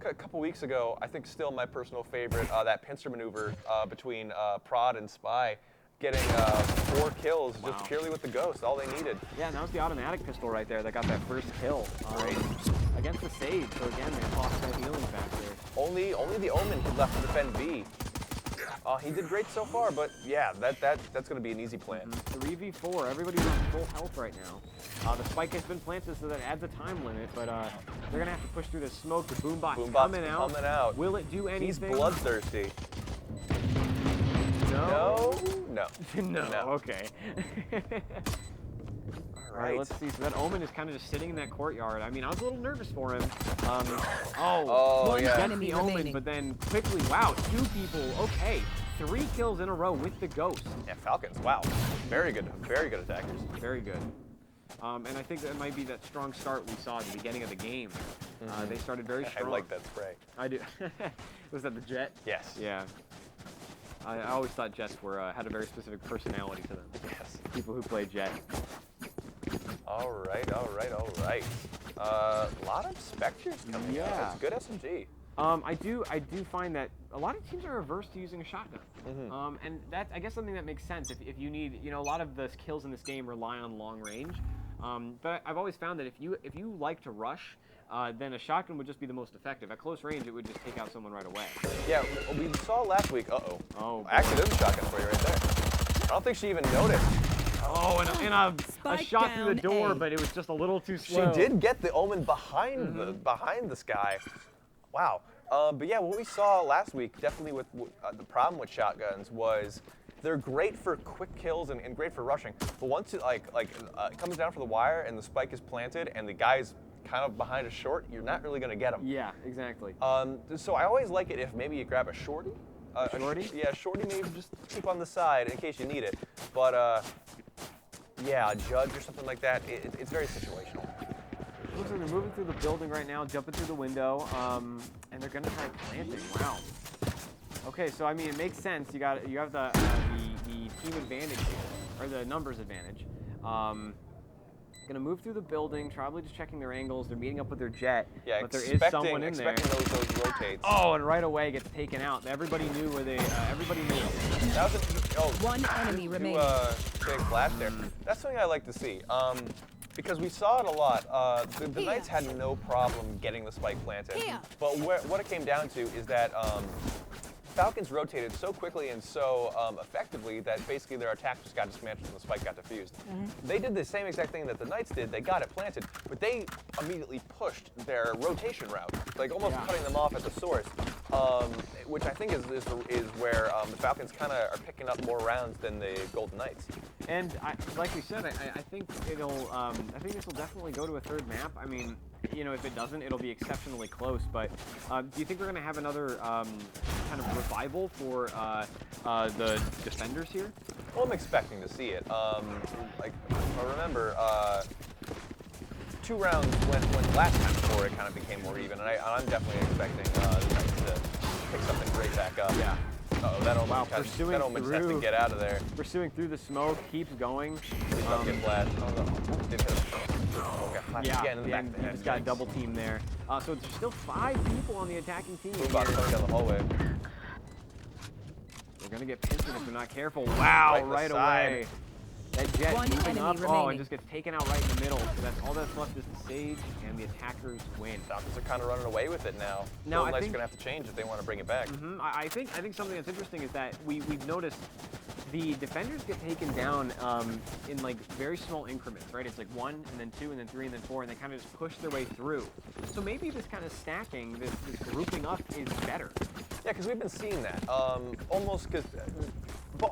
[SPEAKER 3] a couple weeks ago, I think still my personal favorite, that pincer maneuver between Prod and Spy. Getting 4 kills just purely with the Ghost, all they needed.
[SPEAKER 2] Yeah, and that was the automatic pistol right there that got that first kill against the Sage. So again, they lost that healing factor.
[SPEAKER 3] Only the Omen had left to defend B. He did great so far, but yeah, that's going to be an easy plan.
[SPEAKER 2] 3v4, everybody's on full health right now. The spike has been planted, so that adds a time limit, but they're going to have to push through the smoke. The Boombot's coming out. Will it do anything?
[SPEAKER 3] He's bloodthirsty.
[SPEAKER 2] No.
[SPEAKER 3] No.
[SPEAKER 2] No.
[SPEAKER 3] No.
[SPEAKER 2] Okay. All right, let's see. So that Omen is kind of just sitting in that courtyard. I mean, I was a little nervous for him.
[SPEAKER 5] One
[SPEAKER 3] yeah.
[SPEAKER 2] Gets
[SPEAKER 5] enemy
[SPEAKER 2] the Omen,
[SPEAKER 5] remaining.
[SPEAKER 2] but then quickly, wow, 2 people. Okay, 3 kills in a row with the Ghost.
[SPEAKER 3] Yeah, Falcons. Wow, very good attackers.
[SPEAKER 2] Very good. And I think that might be that strong start we saw at the beginning of the game. They started very strong.
[SPEAKER 3] I like that spray.
[SPEAKER 2] I do. Was that the Jet?
[SPEAKER 3] Yes.
[SPEAKER 2] Yeah. I always thought Jets had a very specific personality to them.
[SPEAKER 3] Yes.
[SPEAKER 2] People who play Jet.
[SPEAKER 3] All right. A lot of Spectres coming out.
[SPEAKER 2] Yeah.
[SPEAKER 3] It's good SMG.
[SPEAKER 2] I do find that a lot of teams are averse to using a shotgun. And that's, I guess, something that makes sense if you need, a lot of the kills in this game rely on long range. But I've always found that if you like to rush, then a shotgun would just be the most effective. At close range, it would just take out someone right away.
[SPEAKER 3] Yeah, we saw last week.
[SPEAKER 2] Oh,
[SPEAKER 3] actually, there's a shotgun for you right there. I don't think she even noticed.
[SPEAKER 2] Oh, and a
[SPEAKER 5] Spike
[SPEAKER 2] shot through the
[SPEAKER 5] down
[SPEAKER 2] door,
[SPEAKER 5] A.
[SPEAKER 2] but it was just a little too slow.
[SPEAKER 3] She did get the Omen behind the sky. Wow. But yeah, what we saw last week, definitely with the problem with shotguns was they're great for quick kills and great for rushing. But once it it comes down for the wire and the spike is planted and the guy's kind of behind a short, you're not really going to get him.
[SPEAKER 2] Yeah, exactly.
[SPEAKER 3] So I always like it if maybe you grab a shorty.
[SPEAKER 2] Shorty?
[SPEAKER 3] Yeah, shorty maybe just keep on the side in case you need it. But yeah, a judge or something like that, it's very situational.
[SPEAKER 2] Looks like they're moving through the building right now, jumping through the window, and they're gonna try planting. Wow. Okay, so I mean, it makes sense. You have the team advantage here, or the numbers advantage. Gonna move through the building, probably just checking their angles. They're meeting up with their jet,
[SPEAKER 3] Yeah,
[SPEAKER 2] but there is someone in there.
[SPEAKER 3] expecting those rotates.
[SPEAKER 2] Oh, and right away gets taken out. Everybody knew where they. Everybody knew.
[SPEAKER 3] That was
[SPEAKER 5] One enemy remaining.
[SPEAKER 3] Big flash there. That's something I like to see. Because we saw it a lot. The Knights had no problem getting the spike planted. But what it came down to is that Falcons rotated so quickly and so effectively that basically their attack just got dismantled and the spike got defused. They did the same exact thing that the Knights did. They got it planted, but they immediately pushed their rotation route, like almost cutting them off at the source, which I think is where the Falcons kind of are picking up more rounds than the Golden Knights.
[SPEAKER 2] And like we said, I think it'll. I think this will definitely go to a third map. I mean, you know, if it doesn't, it'll be exceptionally close. But do you think we're going to have another kind of revival for the defenders here?
[SPEAKER 3] Well, I'm expecting to see it. Like I remember, 2 rounds when last time before it kind of became more even, and I'm definitely expecting the Knights to pick something great back up.
[SPEAKER 2] Yeah.
[SPEAKER 3] Uh-oh, that almost
[SPEAKER 2] pursuing
[SPEAKER 3] has to get out of there.
[SPEAKER 2] Pursuing through the smoke, keeps going.
[SPEAKER 3] He's not getting flashed. Oh, no. Didn't hit him. Okay,
[SPEAKER 2] Yeah,
[SPEAKER 3] again in the back of the
[SPEAKER 2] he
[SPEAKER 3] head.
[SPEAKER 2] just got a double team there. So there's still 5 people on the attacking team.
[SPEAKER 3] Boombox coming down the hallway.
[SPEAKER 2] They're gonna get pinched if they're not careful. Wow,
[SPEAKER 3] Right in the
[SPEAKER 2] away. That jet
[SPEAKER 5] One
[SPEAKER 2] moving
[SPEAKER 5] enemy
[SPEAKER 2] up, and
[SPEAKER 5] remaining.
[SPEAKER 2] just gets taken out right in the middle. So that's all that's left is the Sage, and the attackers win.
[SPEAKER 3] Falcons are kind of running away with it now.
[SPEAKER 2] Now,
[SPEAKER 3] Golden
[SPEAKER 2] I
[SPEAKER 3] Knights are
[SPEAKER 2] think-
[SPEAKER 3] going to have to change if they want to bring it back.
[SPEAKER 2] I think something that's interesting is that we've noticed the defenders get taken down in like very small increments, right? It's like 1, and then 2, and then 3, and then 4, and they kind of just push their way through. So maybe this kind of stacking, this grouping up is better.
[SPEAKER 3] Yeah, because we've been seeing that. Almost because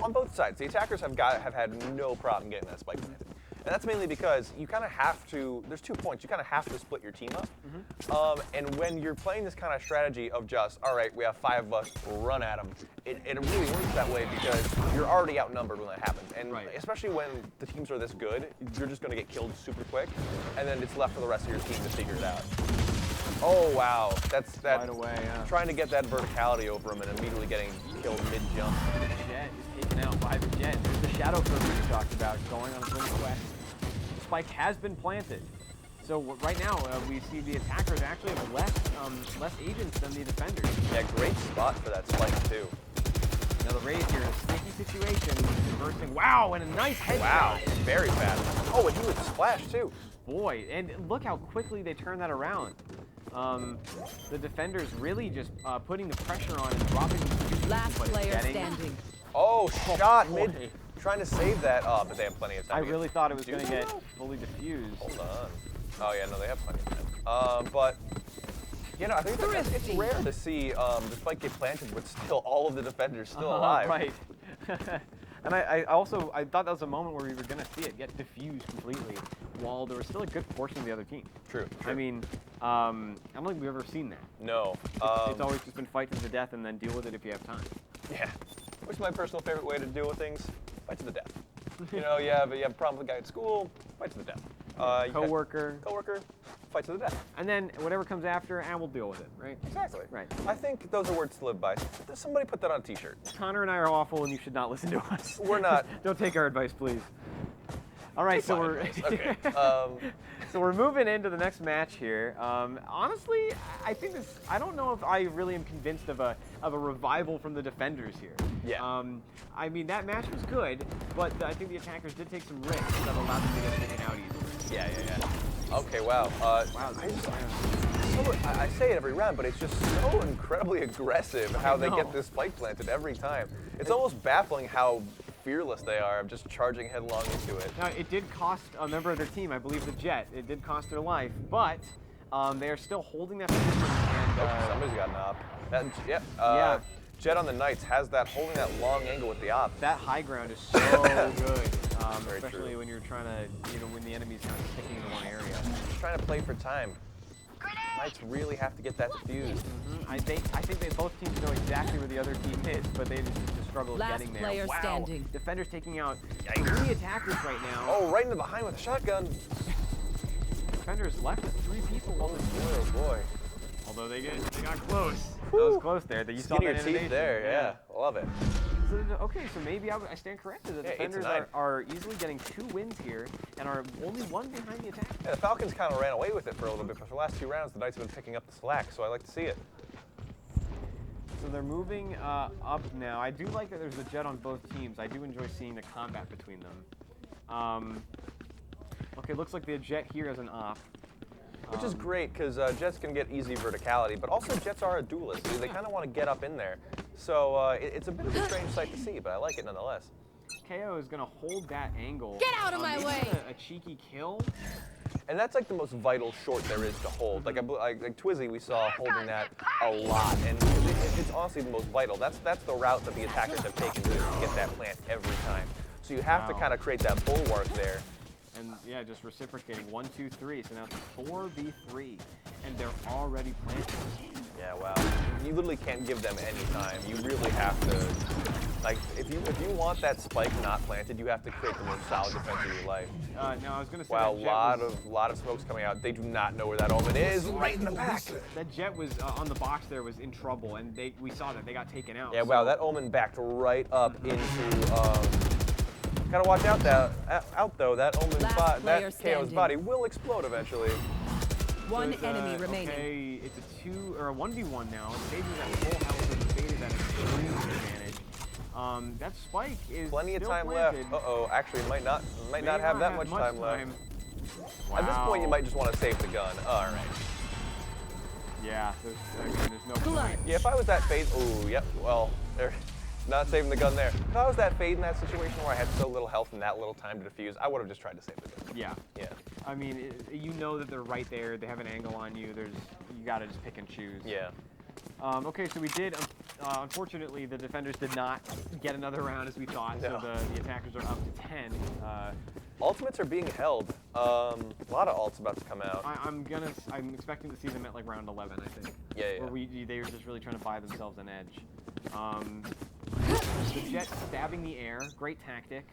[SPEAKER 3] on both sides, the attackers have had no problem getting that spike planted. And that's mainly because you kind of have to, there's 2 points, you kind of have to split your team up. And when you're playing this kind of strategy of just, all right, we have 5 of us, run at them, it really works that way because you're already outnumbered when that happens. And especially when the teams are this good, you're just going to get killed super quick, and then it's left for the rest of your team to figure it out. Oh, wow. That's
[SPEAKER 2] Right away, yeah.
[SPEAKER 3] Trying to get that verticality over him and immediately getting killed mid-jump.
[SPEAKER 2] Jet is taken out by the Jet. There's the shadow curve we talked about going on a little quest. Spike has been planted. So right now we see the attackers actually have less agents than the defenders.
[SPEAKER 3] Yeah, great spot for that spike too.
[SPEAKER 2] Now the Rays here in a sticky situation. Bursting. Wow, and a nice headshot.
[SPEAKER 3] Wow, very fast. Oh, and he was splashed too.
[SPEAKER 2] Boy, and look how quickly they turn that around. The defenders really just putting the pressure on and dropping the
[SPEAKER 5] Last
[SPEAKER 2] but it's
[SPEAKER 5] player
[SPEAKER 2] getting-
[SPEAKER 5] standing.
[SPEAKER 3] Oh, shot
[SPEAKER 2] boy.
[SPEAKER 3] mid. Trying to save that. Oh, but they have plenty of
[SPEAKER 2] I
[SPEAKER 3] time.
[SPEAKER 2] really thought it was
[SPEAKER 3] Do
[SPEAKER 2] going to
[SPEAKER 3] they
[SPEAKER 2] get
[SPEAKER 3] though?
[SPEAKER 2] fully diffused.
[SPEAKER 3] Hold on. Oh yeah, no, they have plenty of time. But you know, I think it's rare to see the spike get planted with still all of the defenders still alive.
[SPEAKER 2] Right. And I also thought that was a moment where we were going to see it get diffused completely, while there was still a good portion of the other team.
[SPEAKER 3] True.
[SPEAKER 2] I mean, I don't think we've ever seen that.
[SPEAKER 3] No.
[SPEAKER 2] It's always just been fight to the death and then deal with it if you have time.
[SPEAKER 3] Yeah. Which is my personal favorite way to deal with things. Fight to the death. You know, you have a problem with a guy at school, fight to the death.
[SPEAKER 2] Coworker.
[SPEAKER 3] Coworker, fight to the death.
[SPEAKER 2] And then whatever comes after, and we'll deal with it, right?
[SPEAKER 3] Exactly.
[SPEAKER 2] Right.
[SPEAKER 3] I think those are words to live by. Somebody put that on a t-shirt.
[SPEAKER 2] Connor and I are awful, and you should not listen to us.
[SPEAKER 3] We're not.
[SPEAKER 2] Don't take our advice, please. All right, so
[SPEAKER 3] my
[SPEAKER 2] we're
[SPEAKER 3] advice. Okay.
[SPEAKER 2] so we're moving into the next match here. Honestly, I think this. I don't know if I really am convinced of a revival from the defenders here.
[SPEAKER 3] Yeah.
[SPEAKER 2] I mean that match was good, but I think the attackers did take some risks that allowed them to get taken out easily.
[SPEAKER 3] Yeah. Okay, wow.
[SPEAKER 2] Wow.
[SPEAKER 3] I say it every round, but it's just so incredibly aggressive how they
[SPEAKER 2] know.
[SPEAKER 3] get this spike planted every time. It's almost baffling how fearless they are of just charging headlong into it.
[SPEAKER 2] Now, it did cost a member of their team, I believe the Jet. It did cost their life, but they are still holding that position. And,
[SPEAKER 3] Somebody's got an op. Yeah.
[SPEAKER 2] Yeah.
[SPEAKER 3] Jet on the Knights has that holding that long angle with the op.
[SPEAKER 2] that high ground is so good,
[SPEAKER 3] Very
[SPEAKER 2] especially
[SPEAKER 3] true.
[SPEAKER 2] when you're trying to, when the enemy's kind of sticking in one area.
[SPEAKER 3] Just trying to play for time. Knights really have to get that defused.
[SPEAKER 2] I think they both teams know exactly where the other team is, but they just struggle
[SPEAKER 5] Last
[SPEAKER 2] getting there.
[SPEAKER 5] player
[SPEAKER 2] Wow.
[SPEAKER 5] standing.
[SPEAKER 2] Defenders taking out
[SPEAKER 3] Yikes.
[SPEAKER 2] 3 attackers right now.
[SPEAKER 3] Oh, right in the behind with a shotgun.
[SPEAKER 2] Defenders left with 3 people.
[SPEAKER 3] Oh boy.
[SPEAKER 2] Although they got close. That was close there. You saw
[SPEAKER 3] Skinnier
[SPEAKER 2] that
[SPEAKER 3] teeth
[SPEAKER 2] animation.
[SPEAKER 3] there, yeah. Love it.
[SPEAKER 2] So, okay, so maybe I stand corrected. The
[SPEAKER 3] Yeah, 8 to
[SPEAKER 2] defenders
[SPEAKER 3] 9.
[SPEAKER 2] are easily getting 2 wins here and are only 1 behind the attack.
[SPEAKER 3] Yeah, the Falcons kind of ran away with it for a little bit, but for the last 2 rounds, the Knights have been picking up the slack, so I like to see it.
[SPEAKER 2] So they're moving up now. I do like that there's a Jet on both teams. I do enjoy seeing the combat between them. Okay, looks like the Jet here has an op.
[SPEAKER 3] Which is great, because Jets can get easy verticality, but also Jets are a duelist. They kind of want to get up in there. So it's a bit of a strange sight to see, but I like it nonetheless.
[SPEAKER 2] KO is going to hold that angle.
[SPEAKER 5] Get out of my
[SPEAKER 2] Maybe
[SPEAKER 5] way!
[SPEAKER 2] A cheeky kill.
[SPEAKER 3] And that's like the most vital short there is to hold. Like Twizzy, we saw holding that a lot, and it's honestly the most vital. That's the route that the attackers have taken to get that plant every time. So you have to kind of create that bulwark there.
[SPEAKER 2] And yeah, just reciprocating 1, 2, 3. So now it's 4v3, and they're already planted.
[SPEAKER 3] Yeah, wow. You literally can't give them any time. You really have to, like, if you want that spike not planted, you have to create the most solid defense of your life.
[SPEAKER 2] No, I was gonna say
[SPEAKER 3] Wow,
[SPEAKER 2] that
[SPEAKER 3] lot of smokes coming out. They do not know where that omen is. Right in the back.
[SPEAKER 2] that Jet was on the box there was in trouble, and we saw that they got taken out.
[SPEAKER 3] Yeah, wow, that omen backed right up into. Gotta watch out though. That omen
[SPEAKER 5] Last player
[SPEAKER 3] KO's
[SPEAKER 5] standing.
[SPEAKER 3] body will explode eventually.
[SPEAKER 5] One
[SPEAKER 2] It's,
[SPEAKER 5] enemy remaining.
[SPEAKER 2] Okay, it's a 2 or a 1v1 now. Sage is at full health and Fade is at extreme advantage. That spike is
[SPEAKER 3] Plenty of
[SPEAKER 2] still
[SPEAKER 3] time
[SPEAKER 2] planted.
[SPEAKER 3] left. Uh-oh, actually might not have that much time left.
[SPEAKER 2] Wow.
[SPEAKER 3] At this point, you might just want to save the gun. All right.
[SPEAKER 2] Yeah, there's no
[SPEAKER 5] Clutch.
[SPEAKER 2] point.
[SPEAKER 3] Yeah, if I was that Fade, ooh, yep. Well, they're not saving the gun there. If I was that Fade in that situation where I had so little health and that little time to defuse, I would have just tried to save the gun.
[SPEAKER 2] Yeah.
[SPEAKER 3] Yeah.
[SPEAKER 2] I mean, you know that they're right there. They have an angle on you. You gotta just pick and choose.
[SPEAKER 3] Yeah.
[SPEAKER 2] Okay, so we did. Unfortunately, the defenders did not get another round as we thought.
[SPEAKER 3] No.
[SPEAKER 2] So the attackers are up to 10.
[SPEAKER 3] Ultimates are being held. A lot of ults about to come out.
[SPEAKER 2] I'm expecting to see them at like round 11, I think.
[SPEAKER 3] Yeah, yeah.
[SPEAKER 2] Where they were just really trying to buy themselves an edge. The Jet stabbing the air, great tactic.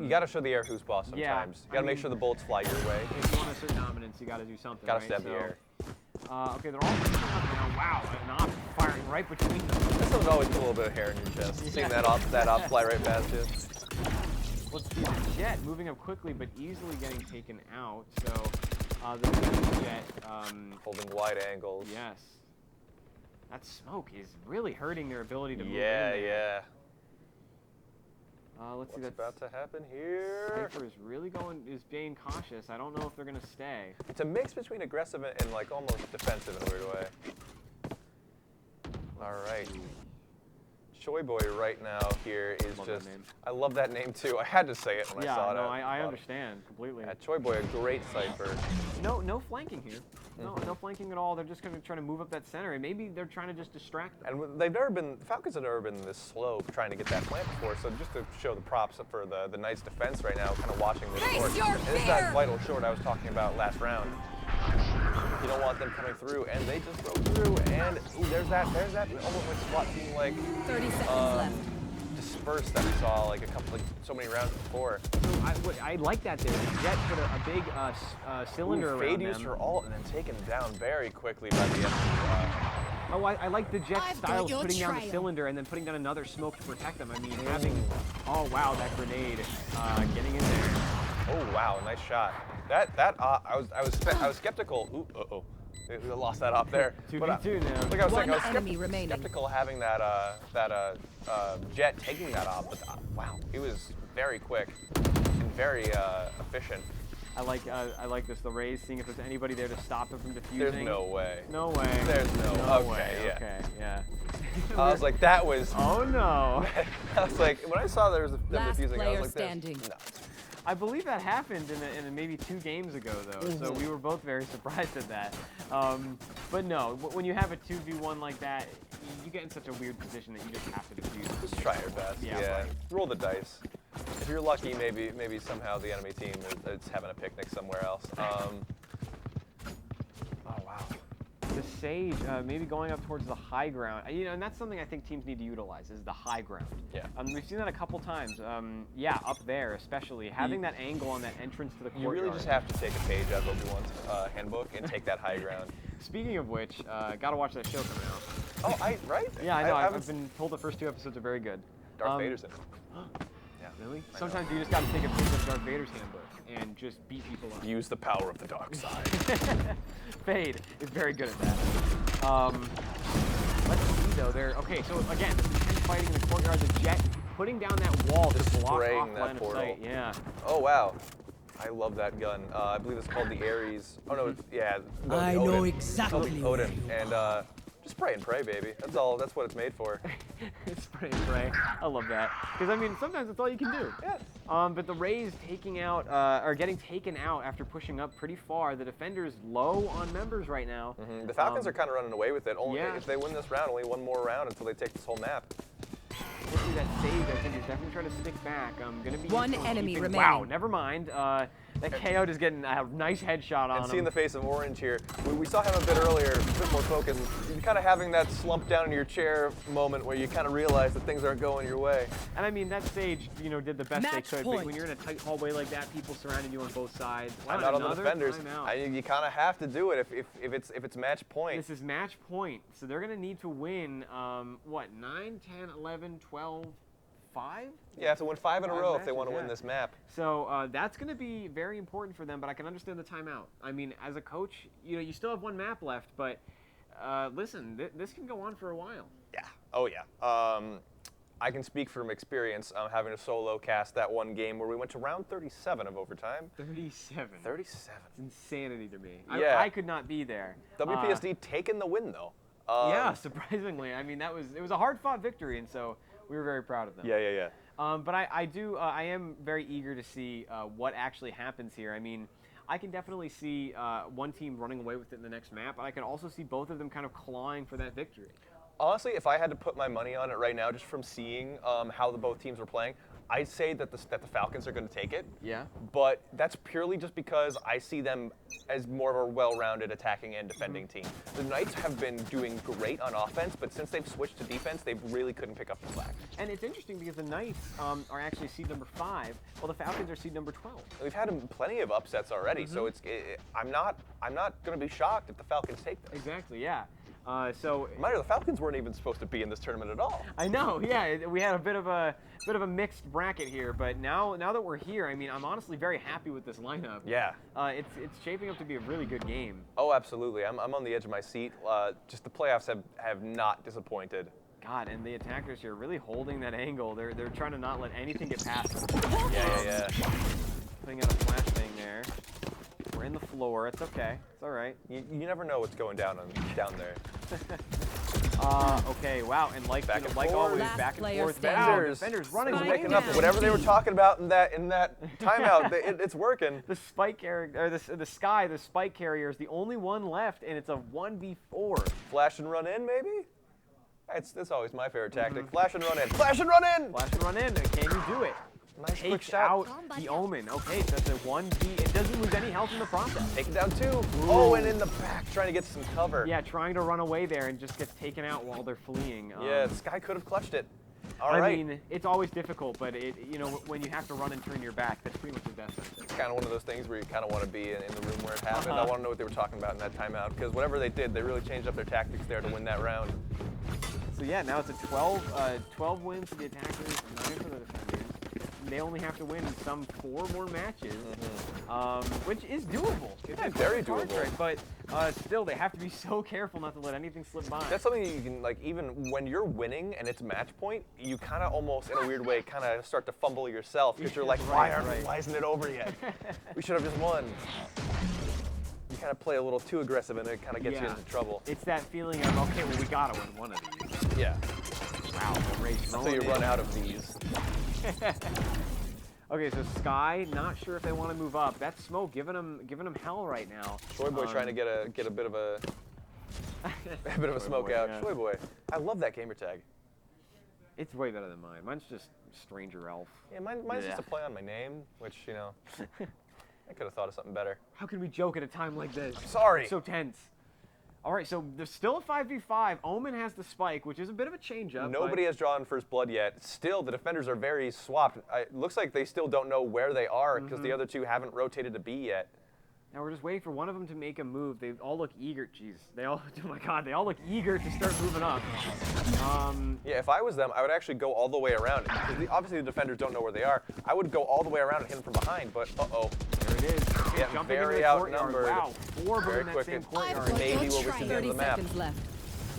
[SPEAKER 3] You got to show the air who's boss sometimes.
[SPEAKER 2] Yeah,
[SPEAKER 3] You got to make sure the bullets fly your way.
[SPEAKER 2] If you want to assert dominance, you got to do something.
[SPEAKER 3] Got to
[SPEAKER 2] right?
[SPEAKER 3] stab the air.
[SPEAKER 2] Okay, they're all now. Wow, an op firing right between them.
[SPEAKER 3] This one's always put a little bit of hair in your chest. Seeing that op fly right past you.
[SPEAKER 2] Let's see the Jet moving up quickly, but easily getting taken out. So the Jet,
[SPEAKER 3] Holding wide angles.
[SPEAKER 2] yes, that smoke is really hurting their ability to move in
[SPEAKER 3] Yeah,
[SPEAKER 2] there.
[SPEAKER 3] yeah.
[SPEAKER 2] Let's see
[SPEAKER 3] What's
[SPEAKER 2] that.
[SPEAKER 3] about to happen here?
[SPEAKER 2] Cypher is really being cautious. I don't know if they're gonna stay.
[SPEAKER 3] It's a mix between aggressive and like almost defensive in a weird way. All right. Choi Boy right now here is
[SPEAKER 2] Love that
[SPEAKER 3] just.
[SPEAKER 2] name.
[SPEAKER 3] I love that name too. I had to say it when I saw it.
[SPEAKER 2] no, I understand completely.
[SPEAKER 3] Yeah, Choi Boy, a great cipher.
[SPEAKER 2] No flanking here. No
[SPEAKER 3] Mm-hmm.
[SPEAKER 2] flanking at all. They're just gonna try to move up that center, and maybe they're trying to just distract them.
[SPEAKER 3] And the Falcons have never been this slow trying to get that plant before, so just to show the props for the Knights' defense right now, kind of watching this
[SPEAKER 5] Face
[SPEAKER 3] short.
[SPEAKER 5] your
[SPEAKER 3] And this is
[SPEAKER 5] fear!
[SPEAKER 3] that vital short I was talking about last round. You don't want them coming through, and they just go through, and ooh, there's that almost like SWAT team like
[SPEAKER 5] 30 seconds left.
[SPEAKER 3] disperse that we saw like so many rounds before.
[SPEAKER 2] I like that there. The Jet put a big cylinder
[SPEAKER 3] Fade
[SPEAKER 2] around
[SPEAKER 3] used
[SPEAKER 2] them.
[SPEAKER 3] her ult and then taken down very quickly by the enemy.
[SPEAKER 2] Oh, I like the Jet
[SPEAKER 5] I've
[SPEAKER 2] style
[SPEAKER 5] got
[SPEAKER 2] of
[SPEAKER 5] your
[SPEAKER 2] putting down the
[SPEAKER 5] trail.
[SPEAKER 2] cylinder and then putting down another smoke to protect them. I mean, having oh wow, that grenade getting in there.
[SPEAKER 3] Oh wow, nice shot. I was skeptical. Ooh, uh-oh. We lost that up there.
[SPEAKER 2] 2v2 now.
[SPEAKER 3] Like I was saying,
[SPEAKER 5] One
[SPEAKER 3] I was
[SPEAKER 5] enemy remaining.
[SPEAKER 3] skeptical having that Jet taking that off, but wow, he was very quick and very efficient.
[SPEAKER 2] I like this. The Rays seeing if there's anybody there to stop them from defusing.
[SPEAKER 3] There's no way.
[SPEAKER 2] No way.
[SPEAKER 3] There's no
[SPEAKER 2] way.
[SPEAKER 3] okay, yeah.
[SPEAKER 2] Okay, yeah.
[SPEAKER 3] I was like, that was.
[SPEAKER 2] Oh no.
[SPEAKER 3] I was like, when I saw there was them
[SPEAKER 5] Last
[SPEAKER 3] defusing, I
[SPEAKER 5] player
[SPEAKER 3] was like,
[SPEAKER 5] standing.
[SPEAKER 3] No.
[SPEAKER 2] I believe that happened in maybe 2 games ago, though, so we were both very surprised at that. But no, when you have a 2v1 like that, you get in such a weird position that you just have to defuse.
[SPEAKER 3] Just try your best.
[SPEAKER 2] Yeah, right.
[SPEAKER 3] Roll the dice. If you're lucky, maybe somehow the enemy team is having a picnic somewhere else. Oh wow.
[SPEAKER 2] The Sage maybe going up towards the high ground, and that's something I think teams need to utilize is the high ground.
[SPEAKER 3] Yeah.
[SPEAKER 2] We've seen that a couple times. Yeah, up there especially, having that angle on that entrance to the courtyard.
[SPEAKER 3] You really just have to take a page out of Obi-Wan's handbook and take that high ground.
[SPEAKER 2] Speaking of which, gotta watch that show coming out.
[SPEAKER 3] Oh, right?
[SPEAKER 2] Yeah, I know. I've
[SPEAKER 3] haven't-
[SPEAKER 2] been told the first 2 episodes are very good.
[SPEAKER 3] Darth Vader's in it. Yeah.
[SPEAKER 2] Really?
[SPEAKER 3] I
[SPEAKER 2] Sometimes you just gotta take a page of Darth Vader's handbook and just beat people up.
[SPEAKER 3] Use the power of the dark side.
[SPEAKER 2] Fade is very good at that. Let's see though. Okay. So again, this is 10 fighting in the courtyard. The Jet putting down that wall to block
[SPEAKER 3] spraying
[SPEAKER 2] off
[SPEAKER 3] that
[SPEAKER 2] line of
[SPEAKER 3] portal.
[SPEAKER 2] sight. Yeah.
[SPEAKER 3] Oh wow. I love that gun. I believe it's called the Ares. Oh no, yeah.
[SPEAKER 6] I
[SPEAKER 3] the
[SPEAKER 6] know
[SPEAKER 3] Odin.
[SPEAKER 6] exactly
[SPEAKER 3] Odin.
[SPEAKER 6] where you
[SPEAKER 3] And Just pray and pray, baby. That's all. That's what it's made for.
[SPEAKER 2] Spray and pray. I love that. Because, I mean, sometimes that's all you can do.
[SPEAKER 3] Yeah.
[SPEAKER 2] But the Rays taking out, or getting taken out after pushing up pretty far. The defender's low on members right now.
[SPEAKER 3] The Falcons are kind of running away with it. Only
[SPEAKER 2] yeah.
[SPEAKER 3] if they win this round, only one more round until they take this whole map.
[SPEAKER 2] We'll see that save. I think he's definitely trying to stick back. Gonna be
[SPEAKER 5] One
[SPEAKER 2] useful in
[SPEAKER 5] enemy
[SPEAKER 2] keeping-
[SPEAKER 5] remaining.
[SPEAKER 2] Wow, never mind. That KO just getting a nice headshot on
[SPEAKER 3] And
[SPEAKER 2] him.
[SPEAKER 3] seeing the face of Orange here, we saw him a bit earlier, a bit more focused. You're kind of having that slump down in your chair moment where you kind of realize that things aren't going your way.
[SPEAKER 2] And I mean, that stage, did the best
[SPEAKER 5] Match
[SPEAKER 2] they could.
[SPEAKER 5] point.
[SPEAKER 2] But when you're in a tight hallway like that, people surrounding you on both sides.
[SPEAKER 3] I'm not on the
[SPEAKER 2] Another
[SPEAKER 3] defenders.
[SPEAKER 2] timeout.
[SPEAKER 3] You kind of have to do it if it's match point.
[SPEAKER 2] This is match point, so they're going to need to win, 9, 10, 11, 12, 5?
[SPEAKER 3] You have to win 5 in a
[SPEAKER 2] 5
[SPEAKER 3] row if they
[SPEAKER 2] matches,
[SPEAKER 3] want to win
[SPEAKER 2] yeah.
[SPEAKER 3] this map.
[SPEAKER 2] So that's going to be very important for them, but I can understand the timeout. I mean, as a coach, you still have one map left, but listen, this can go on for a while.
[SPEAKER 3] Yeah. Oh, yeah. I can speak from experience having a solo cast that one game where we went to round 37 of overtime.
[SPEAKER 2] 37.
[SPEAKER 3] 37.
[SPEAKER 2] It's insanity to me.
[SPEAKER 3] Yeah.
[SPEAKER 2] I could not be there.
[SPEAKER 3] WPSD taking the win, though.
[SPEAKER 2] Yeah, surprisingly. I mean, it was a hard-fought victory, and so we were very proud of them.
[SPEAKER 3] Yeah.
[SPEAKER 2] But I am very eager to see what actually happens here. I mean, I can definitely see one team running away with it in the next map, but I can also see both of them kind of clawing for that victory.
[SPEAKER 3] Honestly, if I had to put my money on it right now, just from seeing how both teams were playing, I'd say that the Falcons are going to take it.
[SPEAKER 2] Yeah.
[SPEAKER 3] But that's purely just because I see them as more of a well-rounded attacking and defending team. The Knights have been doing great on offense, but since they've switched to defense, they really couldn't pick up the slack.
[SPEAKER 2] And it's interesting because the Knights are actually seed number 5, while the Falcons are seed number 12.
[SPEAKER 3] We've had plenty of upsets already, so I'm not going to be shocked if the Falcons take this.
[SPEAKER 2] Exactly, yeah. So
[SPEAKER 3] Reminder, the Falcons weren't even supposed to be in this tournament at all.
[SPEAKER 2] I know, yeah. We had a bit of a mixed bracket here, but now that we're here, I mean, I'm honestly very happy with this lineup.
[SPEAKER 3] Yeah.
[SPEAKER 2] It's shaping up to be a really good game.
[SPEAKER 3] Oh, absolutely. I'm on the edge of my seat. Just the playoffs have not disappointed.
[SPEAKER 2] God, and the attackers here really holding that angle. They're trying to not let anything get past them.
[SPEAKER 3] Yeah.
[SPEAKER 2] Putting out a flash thing there. We're in the floor. It's okay. It's all right.
[SPEAKER 3] You never know what's going down there.
[SPEAKER 2] Okay, wow, and like
[SPEAKER 3] Back and
[SPEAKER 2] like
[SPEAKER 3] forth.
[SPEAKER 2] always,
[SPEAKER 5] Last
[SPEAKER 2] back and
[SPEAKER 5] player
[SPEAKER 2] forth.
[SPEAKER 5] standing.
[SPEAKER 2] Wow, defenders running
[SPEAKER 5] Spike
[SPEAKER 2] away.
[SPEAKER 3] Picking up
[SPEAKER 5] down.
[SPEAKER 3] whatever they were talking about in that timeout. It's working.
[SPEAKER 2] The spike carrier, or the Sky, the spike carrier is the only one left, and it's a 1v4.
[SPEAKER 3] Flash and run in, maybe? That's always my favorite tactic. Flash and run in. Flash and run in!
[SPEAKER 2] Flash and run in. Can you do it?
[SPEAKER 3] Nice quick
[SPEAKER 2] Takes
[SPEAKER 3] shot.
[SPEAKER 2] out the Omen. Okay, so that's a 1v. It doesn't lose any health in the process.
[SPEAKER 3] Take it down 2. Oh, and in the back, trying to get some cover.
[SPEAKER 2] Yeah, trying to run away there and just gets taken out while they're fleeing.
[SPEAKER 3] Yeah, this guy could have clutched it. All
[SPEAKER 2] I
[SPEAKER 3] right.
[SPEAKER 2] mean, it's always difficult, but when you have to run and turn your back, that's pretty much the best.
[SPEAKER 3] It's kind of one of those things where you kind of want to be in the room where it happened. I want to know what they were talking about in that timeout, because whatever they did, they really changed up their tactics there to win that round.
[SPEAKER 2] So yeah, now it's a 12 wins for the attackers, 9 for the defenders. They only have to win some 4 more matches, which is doable. It's
[SPEAKER 3] very
[SPEAKER 2] hard
[SPEAKER 3] doable.
[SPEAKER 2] trick, but still, they have to be so careful not to let anything slip by.
[SPEAKER 3] That's something you can, like, even when you're winning and it's match point, you kind of almost, in a weird way, kind of start to fumble yourself because you're like, why isn't it over yet? We should have just won. You kind of play a little too aggressive and it kind of gets you into trouble.
[SPEAKER 2] It's that feeling of, okay, well, we gotta win one of these.
[SPEAKER 3] Yeah.
[SPEAKER 2] Wow, the race
[SPEAKER 3] So
[SPEAKER 2] rolling
[SPEAKER 3] you
[SPEAKER 2] in.
[SPEAKER 3] run out of these.
[SPEAKER 2] Okay, so Sky, not sure if they want to move up. That's Smoke giving them hell right now.
[SPEAKER 3] Shoy Boy trying to get a bit of a
[SPEAKER 2] Shoy
[SPEAKER 3] smoke
[SPEAKER 2] Boy,
[SPEAKER 3] out.
[SPEAKER 2] yeah.
[SPEAKER 3] Shoy Boy. I love that gamer tag.
[SPEAKER 2] It's way better than mine. Mine's just Stranger Elf.
[SPEAKER 3] Yeah, mine's just a play on my name, which, I could have thought of something better.
[SPEAKER 2] How can we joke at a time like this?
[SPEAKER 3] Sorry.
[SPEAKER 2] So tense. All right, so there's still a 5v5. Omen has the spike, which is a bit of a change-up.
[SPEAKER 3] Nobody has drawn first blood yet. Still, the defenders are very swapped. It looks like they still don't know where they are because the other two haven't rotated to B yet.
[SPEAKER 2] Now we're just waiting for one of them to make a move. They all look eager. Jeez, they all. Oh my God, they all look eager to start moving up.
[SPEAKER 3] Yeah, if I was them, I would actually go all the way around. Because obviously the defenders don't know where they are. I would go all the way around and hit them from behind. But
[SPEAKER 2] There it is.
[SPEAKER 3] Yeah,
[SPEAKER 2] Jumping
[SPEAKER 3] very
[SPEAKER 2] into the courtyard.
[SPEAKER 3] outnumbered.
[SPEAKER 2] Wow, 4 of them
[SPEAKER 3] Very
[SPEAKER 2] in that
[SPEAKER 3] quick.
[SPEAKER 2] same
[SPEAKER 3] I've
[SPEAKER 2] courtyard.
[SPEAKER 3] Maybe we'll reach the end of
[SPEAKER 5] 30
[SPEAKER 3] the map.
[SPEAKER 5] seconds left.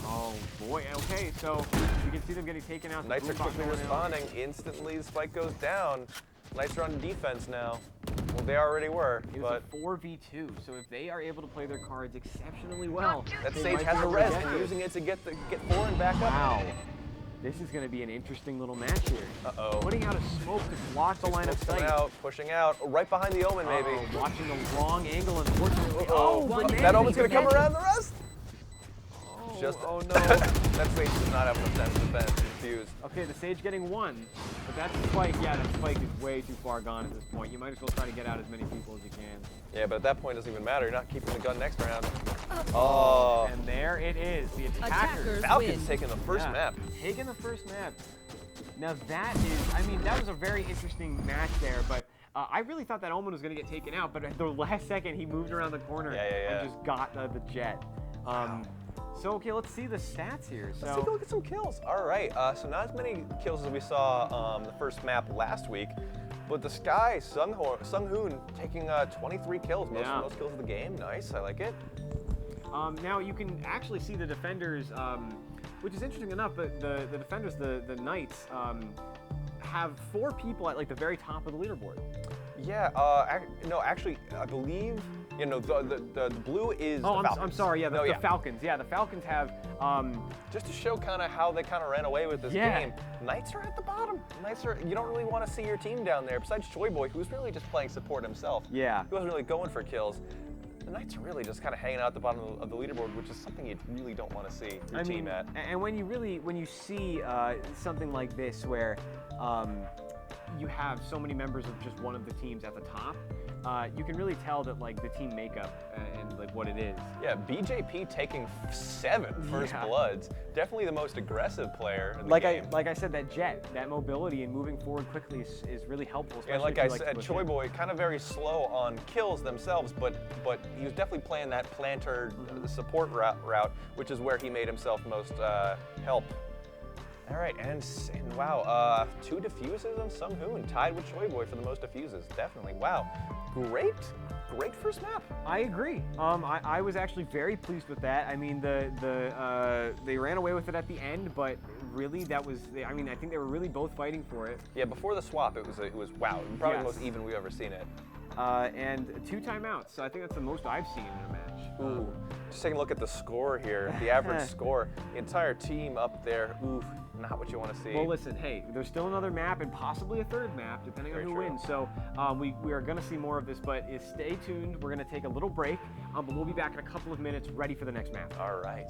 [SPEAKER 2] Oh boy. Okay, so you can see them getting taken out.
[SPEAKER 3] Knights are quickly responding. Instantly, the spike goes down. Knights are on defense now. Will they already were.
[SPEAKER 2] It
[SPEAKER 3] But
[SPEAKER 2] was a 4v2, so if they are able to play their cards exceptionally well,
[SPEAKER 3] that
[SPEAKER 2] they
[SPEAKER 3] Sage
[SPEAKER 2] might
[SPEAKER 3] has
[SPEAKER 2] be
[SPEAKER 3] a
[SPEAKER 2] able to
[SPEAKER 3] res
[SPEAKER 2] get
[SPEAKER 3] and
[SPEAKER 2] this.
[SPEAKER 3] using it to get forward and back up.
[SPEAKER 2] Wow. This is going to be an interesting little match here.
[SPEAKER 3] Uh-oh.
[SPEAKER 2] Putting out a smoke to block the line of
[SPEAKER 3] Smoke's coming
[SPEAKER 2] sight.
[SPEAKER 3] out, pushing out, right behind the Omen maybe.
[SPEAKER 2] Uh-oh, watching the wrong angle, unfortunately.
[SPEAKER 3] Oh,
[SPEAKER 5] one
[SPEAKER 3] that
[SPEAKER 5] man
[SPEAKER 3] Omen's gonna come
[SPEAKER 5] defended.
[SPEAKER 3] around the rest.
[SPEAKER 2] Oh no.
[SPEAKER 3] That Sage does not have enough defense. Confused.
[SPEAKER 2] Okay, the Sage getting one, but that spike, yeah, that spike is way too far gone at this point. You might as well try to get out as many people as you can.
[SPEAKER 3] Yeah, but at that point it doesn't even matter. You're not keeping the gun next round. Oh.
[SPEAKER 2] And there it is, the attackers.
[SPEAKER 5] Attackers
[SPEAKER 3] Falcon's
[SPEAKER 5] win.
[SPEAKER 3] taking the first
[SPEAKER 2] Yeah,
[SPEAKER 3] map.
[SPEAKER 2] taking the first map. Now that is, I mean, that was a very interesting match there, but I really thought that Omen was going to get taken out, but at the last second he moved around the corner
[SPEAKER 3] Yeah.
[SPEAKER 2] and just got the jet. So, okay, let's see the stats here.
[SPEAKER 3] Let's take a look at some kills. All right, so not as many kills as we saw the first map last week, but the Sky, Sung-hoon taking 23 kills, most kills of the game. Nice, I like it.
[SPEAKER 2] Now you can actually see the defenders, which is interesting enough, but the defenders, the Knights, have 4 people at like the very top of the leaderboard.
[SPEAKER 3] Yeah, no, actually, I believe, you know, the blue is the Falcons.
[SPEAKER 2] I'm sorry, yeah, the
[SPEAKER 3] No,
[SPEAKER 2] Falcons. Yeah, the Falcons have,
[SPEAKER 3] just to show kind of how they kind of ran away with this
[SPEAKER 2] Yeah.
[SPEAKER 3] game. Knights are at the bottom. Knights are, you don't really want to see your team down there, besides Choi Boy, who's really just playing support himself.
[SPEAKER 2] Yeah.
[SPEAKER 3] He wasn't really going for kills. The Knights are really just kind of hanging out at the bottom of the leaderboard, which is something you really don't want to see your team at.
[SPEAKER 2] And when you see something like this where you have so many members of just one of the teams at the top, you can really tell that like the team makeup and like what it is.
[SPEAKER 3] Yeah, BJP taking 7 first bloods. Definitely the most aggressive player in the game.
[SPEAKER 2] Like I said, that jet, that mobility and moving forward quickly is really helpful.
[SPEAKER 3] And like
[SPEAKER 2] especially
[SPEAKER 3] I
[SPEAKER 2] if you
[SPEAKER 3] said,
[SPEAKER 2] to push
[SPEAKER 3] Choi
[SPEAKER 2] in.
[SPEAKER 3] Boy kind of very slow on kills themselves, but he was definitely playing that planter support route, which is where he made himself most help. All right, and wow, 2 defuses on Sung-hoon, tied with Choi Boy for the most defuses. Definitely, wow, great first map.
[SPEAKER 2] I agree. I was actually very pleased with that. I mean, they ran away with it at the end, but really that was, I mean, I think they were really both fighting for it.
[SPEAKER 3] Yeah, before the swap, it was wow, probably the
[SPEAKER 2] Yes.
[SPEAKER 3] most even we've ever seen it.
[SPEAKER 2] And 2 timeouts, so I think that's the most I've seen in a match.
[SPEAKER 3] Ooh, just taking a look at the score here, the average score, the entire team up there. Ooh, not what you want to see.
[SPEAKER 2] Well, listen, hey, there's still another map and possibly a third map, depending on
[SPEAKER 3] Very
[SPEAKER 2] who
[SPEAKER 3] true.
[SPEAKER 2] wins. So we are going to see more of this, but stay tuned. We're going to take a little break, but we'll be back in a couple of minutes, ready for the next map.
[SPEAKER 3] All right.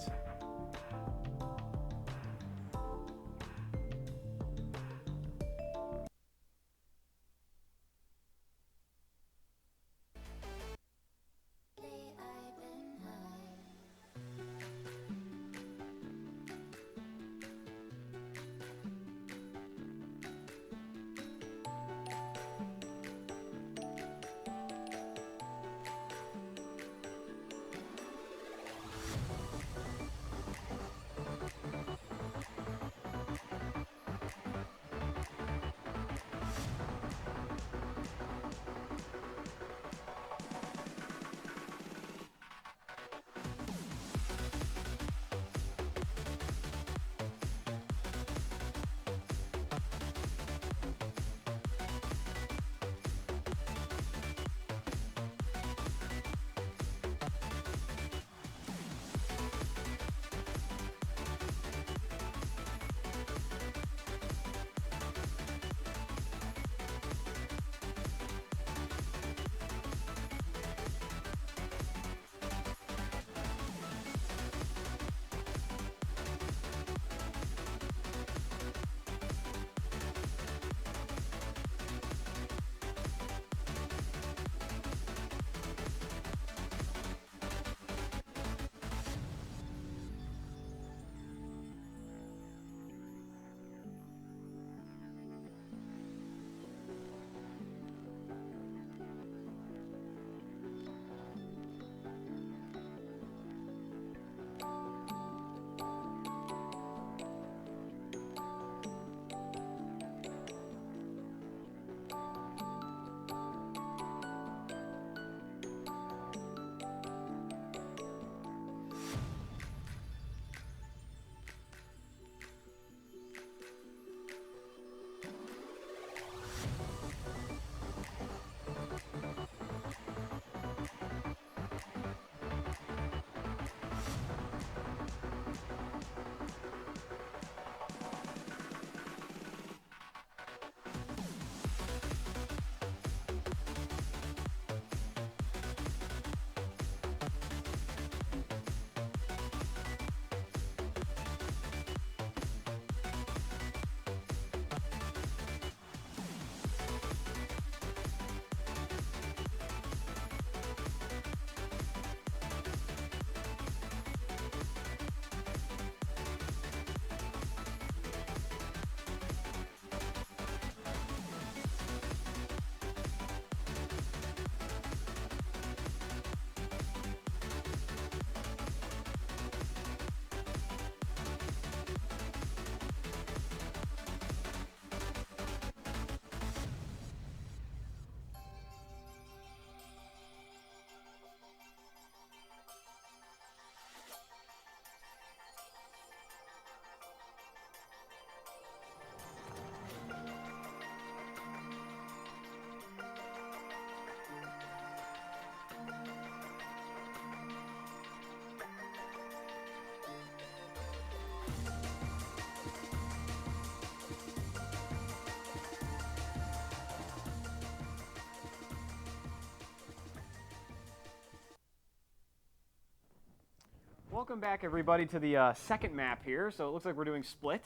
[SPEAKER 2] welcome back everybody to the second map here. So it looks like we're doing split.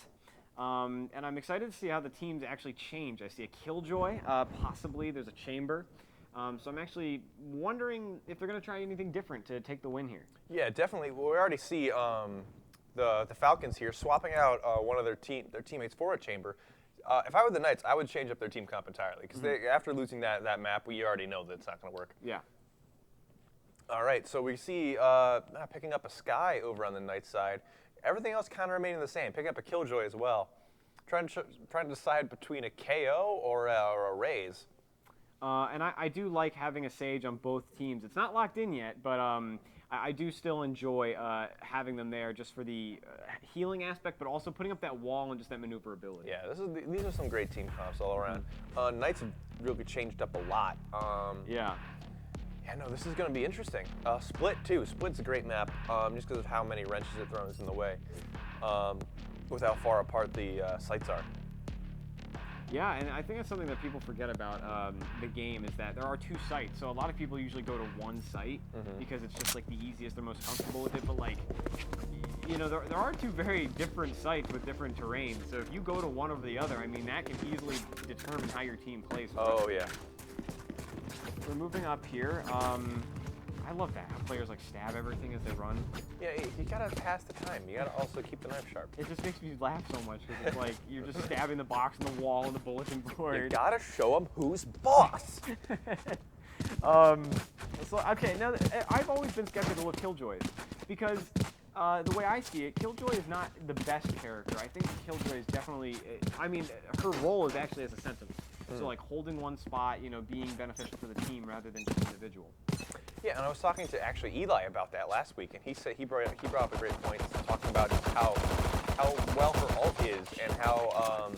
[SPEAKER 2] And I'm excited to see how the teams actually change. I see a Killjoy, possibly there's a Chamber. So I'm actually wondering if they're going to try anything different to take the win here.
[SPEAKER 3] Yeah, definitely. Well, we already see the Falcons here swapping out one of their teammates for a Chamber. If I were the Knights, I would change up their team comp entirely because after losing that map, we already know that it's not going to work.
[SPEAKER 2] Yeah.
[SPEAKER 3] All right, so we see picking up a Sky over on the Knights side. Everything else kind of remaining the same. Picking up a Killjoy as well. Trying to decide between a KO or a Raze.
[SPEAKER 2] And I do like having a Sage on both teams. It's not locked in yet, but I do still enjoy having them there just for the healing aspect, but also putting up that wall and just that maneuverability.
[SPEAKER 3] Yeah, these are some great team comps all around. Knights have really changed up a lot.
[SPEAKER 2] Yeah.
[SPEAKER 3] Yeah, no, this is going to be interesting. Split, too. Split's a great map just because of how many wrenches it throws in the way with how far apart the sites are.
[SPEAKER 2] Yeah, and I think that's something that people forget about the game is that there are two sites. So a lot of people usually go to one site because it's just like the easiest, they're most comfortable with it. But like, you know, there are two very different sites with different terrains. So if you go to one over the other, I mean, that can easily determine how your team plays.
[SPEAKER 3] Oh, yeah.
[SPEAKER 2] We're moving up here. I love that how players like stab everything as they run.
[SPEAKER 3] Yeah, you gotta pass the time. You gotta also keep the knife sharp.
[SPEAKER 2] It just makes me laugh so much because it's like you're just stabbing the box and the wall and the bulletin board.
[SPEAKER 3] You gotta show them who's boss.
[SPEAKER 2] So okay, now I've always been skeptical of Killjoys because the way I see it, Killjoy is not the best character. I think Killjoy is definitely, I mean, her role is actually as a sentinel. So like holding one spot, you know, being beneficial for the team rather than just individual.
[SPEAKER 3] Yeah, and I was talking to actually Eli about that last week, and he said he brought up a great point, talking about just how well her ult is and how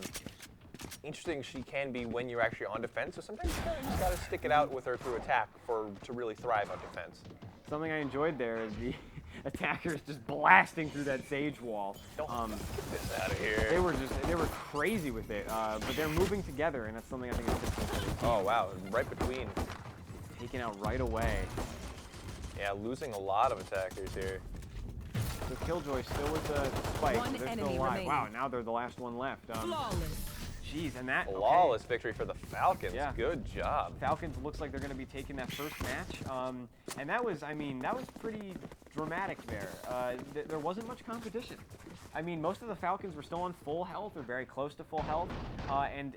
[SPEAKER 3] interesting she can be when you're actually on defense. So sometimes you just gotta stick it out with her through attack to really thrive on defense.
[SPEAKER 2] Something I enjoyed there is the attackers just blasting through that Sage wall.
[SPEAKER 3] Get this out of here.
[SPEAKER 2] They were crazy with it, but they're moving together, and that's something I think is difficult.
[SPEAKER 3] Oh wow, right between.
[SPEAKER 2] Taken out right away.
[SPEAKER 3] Yeah, losing a lot of attackers here.
[SPEAKER 2] So Killjoy still with the spike.
[SPEAKER 5] One
[SPEAKER 2] They're still
[SPEAKER 5] enemy
[SPEAKER 2] alive.
[SPEAKER 5] remaining.
[SPEAKER 2] Wow, now they're the last one left.
[SPEAKER 5] Flawless.
[SPEAKER 2] Jeez, and that
[SPEAKER 3] Flawless victory for the Falcons.
[SPEAKER 2] Yeah.
[SPEAKER 3] Good job.
[SPEAKER 2] Falcons looks like they're going to be taking that first match, and that was, I mean, that was pretty dramatic there. There wasn't much competition. I mean, most of the Falcons were still on full health or very close to full health, and